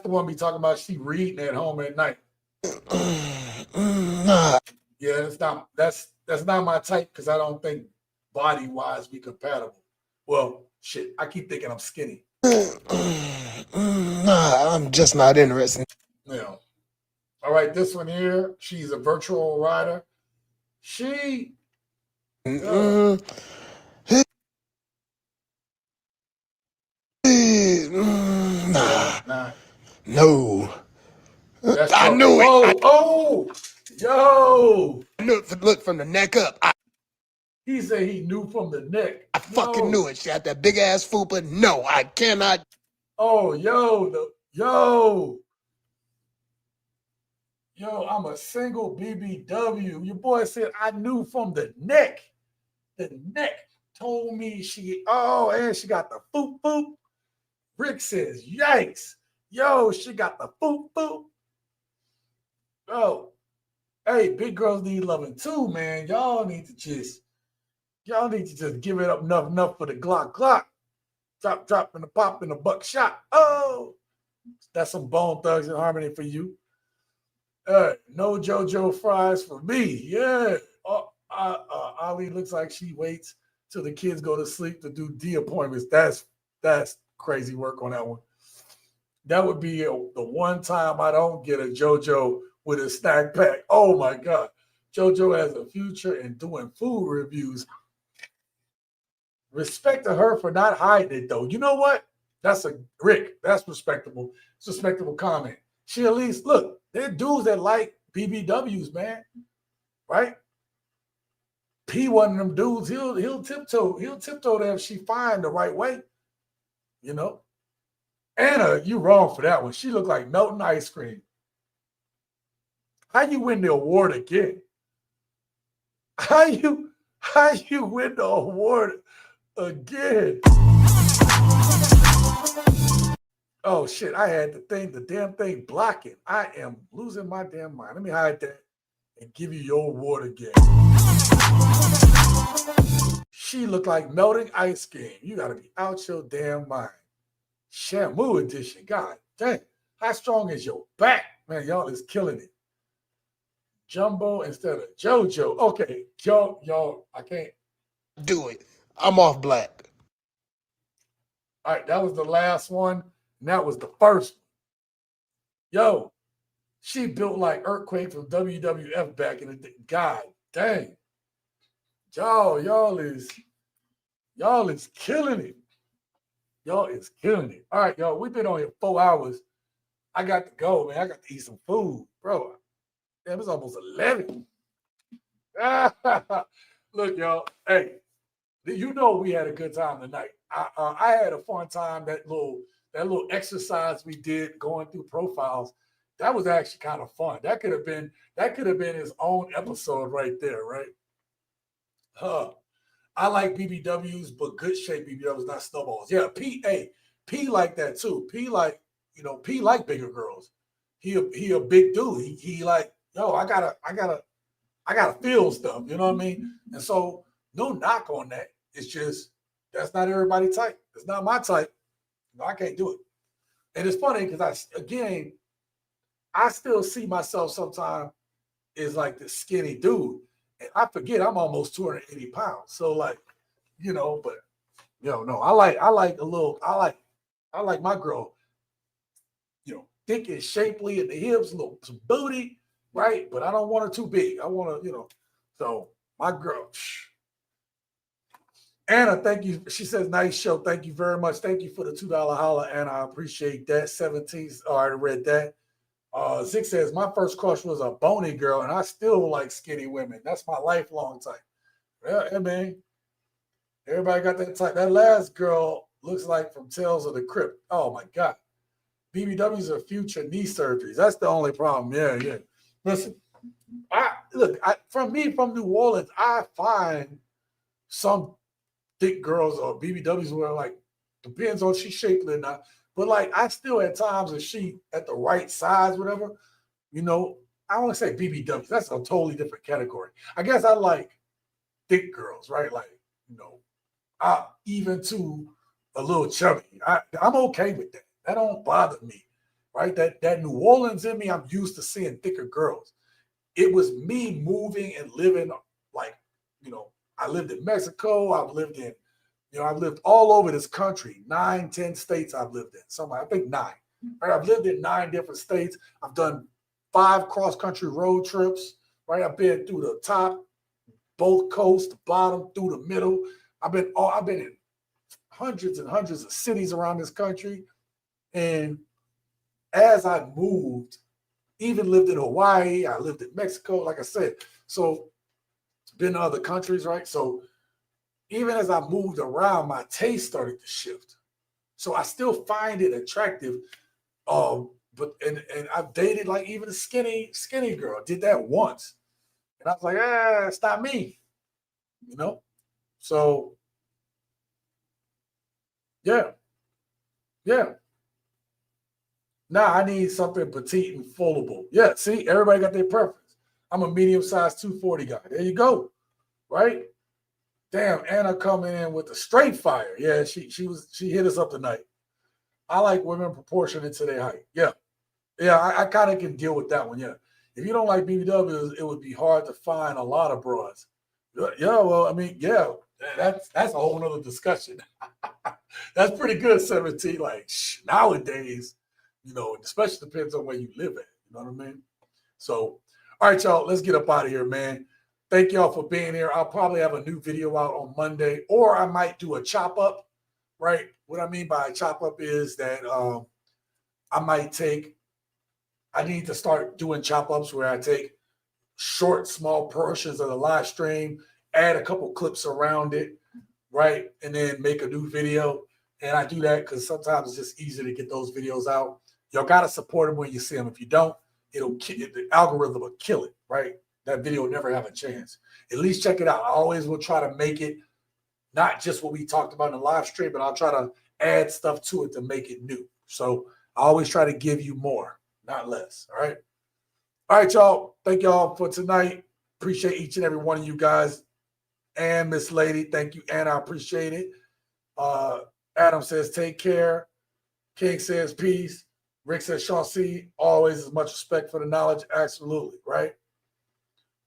the one we talking about. She reading at home at night. Yeah, that's not my type because I don't think body wise we compatible. Well, shit, I keep thinking I'm skinny. I'm just not interested. Yeah. All right, this one here, she's a virtual rider. She Nah. nah. No. That's I your knew it. yo. I knew it. Look, from the neck up. He said he knew from the neck. I fucking knew it. She had that big ass fupa. No, I cannot. Oh, yo, I'm a single BBW. Your boy said I knew from the neck. The neck told me and she got the boop boop. Rick says, yikes. Yo, she got the boop boop. Oh, hey, big girls need loving too, man. Y'all need to just give it up enough for the Glock. Drop, and the pop, and the buckshot. Oh, that's some Bone Thugs and Harmony for you. No JoJo fries for me. Yeah. Ali looks like she waits till the kids go to sleep to do D appointments. That's crazy work on that one. That would be the one time I don't get a JoJo with a snack pack. Oh my God. JoJo has a future in doing food reviews. Respect to her for not hiding it, though. You know what? That's respectable. It's a respectable comment. She at least, look, there are dudes that like BBWs, man. Right? P one of them dudes, he'll tiptoe there if she find the right way. You know? Anna, you wrong for that one. She looked like melting ice cream. How you win the award again? How you win the award again? Oh shit, I had the damn thing blocking. I am losing my damn mind. Let me hide that and give you your award again. She looked like melting ice cream. You gotta be out your damn mind. Shamu edition. God dang. How strong is your back? Man, y'all is killing it. Jumbo instead of JoJo. Okay, y'all, I can't do it. I'm off black. All right, that was the last one. And that was the first one. Yo, she built like Earthquake from WWF back in the day. God dang. Y'all is killing it. Y'all is killing it. All right, y'all, we've been on here 4 hours. I got to go, man. I got to eat some food, bro. Damn, it's almost 11. Look, y'all. Hey, you know we had a good time tonight. I had a fun time. That little exercise we did going through profiles, that was actually kind of fun. That could have been his own episode right there, right? I like BBWs, but good shape BBWs, not snowballs. Yeah, P like that too. P like bigger girls. He a big dude. He like, yo, I gotta feel stuff. You know what I mean? And so no knock on that. It's just that's not everybody's type. It's not my type. No, I can't do it. And it's funny because I still see myself sometimes as like this skinny dude. And I forget I'm almost 280 pounds. So like, but no, I like my girl, thick and shapely at the hips, some booty, right? But I don't want her too big. I want her, so my girl. Anna, thank you. She says, nice show. Thank you very much. Thank you for the $2 holla, Anna. I appreciate that. 17, I already read that. Zig says, my first crush was a bony girl, and I still like skinny women. That's my lifelong type. Yeah, man. Everybody got that type. That last girl looks like from Tales of the Crypt. Oh, my God. BBWs are future knee surgeries. That's the only problem. Yeah. Listen, from New Orleans, I find some thick girls or BBWs where like depends on she's shapely or not. But like I still at times if she at the right size, whatever, I want to say BBWs. That's a totally different category. I guess I like thick girls, right? Like, even to a little chubby. I'm okay with that. That don't bother me, right? That New Orleans in me, I'm used to seeing thicker girls. It was me moving and living like, I lived in Mexico. I've lived all over this country. 9, 10 states I've lived in. I think 9. Right? I've lived in 9 different states. I've done 5 cross-country road trips, right? I've been through the top, both coasts, the bottom, through the middle. I've been in hundreds and hundreds of cities around this country. And as I moved, even lived in Hawaii, I lived in Mexico, like I said. So been to other countries, right? So even as I moved around, my taste started to shift. So I still find it attractive. But I've dated like even a skinny girl. Did that once. And I was like, it's not me. You know? So yeah. Now I need something petite and fullable. Yeah, see, everybody got their preference. I'm a medium-sized 240 guy. There you go. Right? Damn, Anna coming in with the straight fire. Yeah, she hit us up tonight. I like women proportionate to their height. Yeah. I kind of can deal with that one. Yeah. If you don't like BBWs, it would be hard to find a lot of broads. Yeah, well, I mean, yeah, that's a whole nother discussion. That's pretty good, 17. Like nowadays, you know, it especially depends on where you live at. You know what I mean? So, all right, y'all, let's get up out of here, man. Thank y'all for being here. I'll probably have a new video out on Monday, or I might do a chop up, right? What I mean by a chop up is that I need to start doing chop ups where I take short, small portions of the live stream, add a couple clips around it, right? And then make a new video. And I do that because sometimes it's just easier to get those videos out. Y'all got to support them when you see them. If you don't, the algorithm will kill it, right? That video will never have a chance. At least check it out. I always will try to make it not just what we talked about in the live stream, but I'll try to add stuff to it to make it new. So I always try to give you more, not less. All right. All right, y'all. Thank y'all for tonight. Appreciate each and every one of you guys. And Miss Lady, thank you, Anna. I appreciate it. Adam says, take care. King says, peace. Rick says, Sean C, always as much respect for the knowledge. Absolutely, right?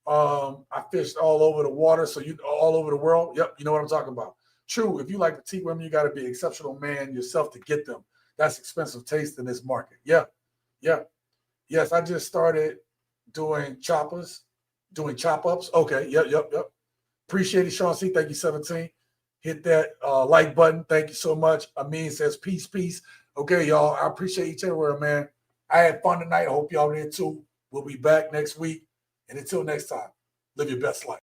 I fished all over the water, so you all over the world. Yep, you know what I'm talking about. True, if you like petite women, you got to be an exceptional man yourself to get them. That's expensive taste in this market. Yeah. Yes, I just started doing chop-ups. Okay, yep. Appreciate it, Sean C. Thank you, 17. Hit that like button. Thank you so much. Amin says, peace. Okay, y'all. I appreciate each and everywhere, man. I had fun tonight. I hope y'all did too. We'll be back next week. And until next time, live your best life.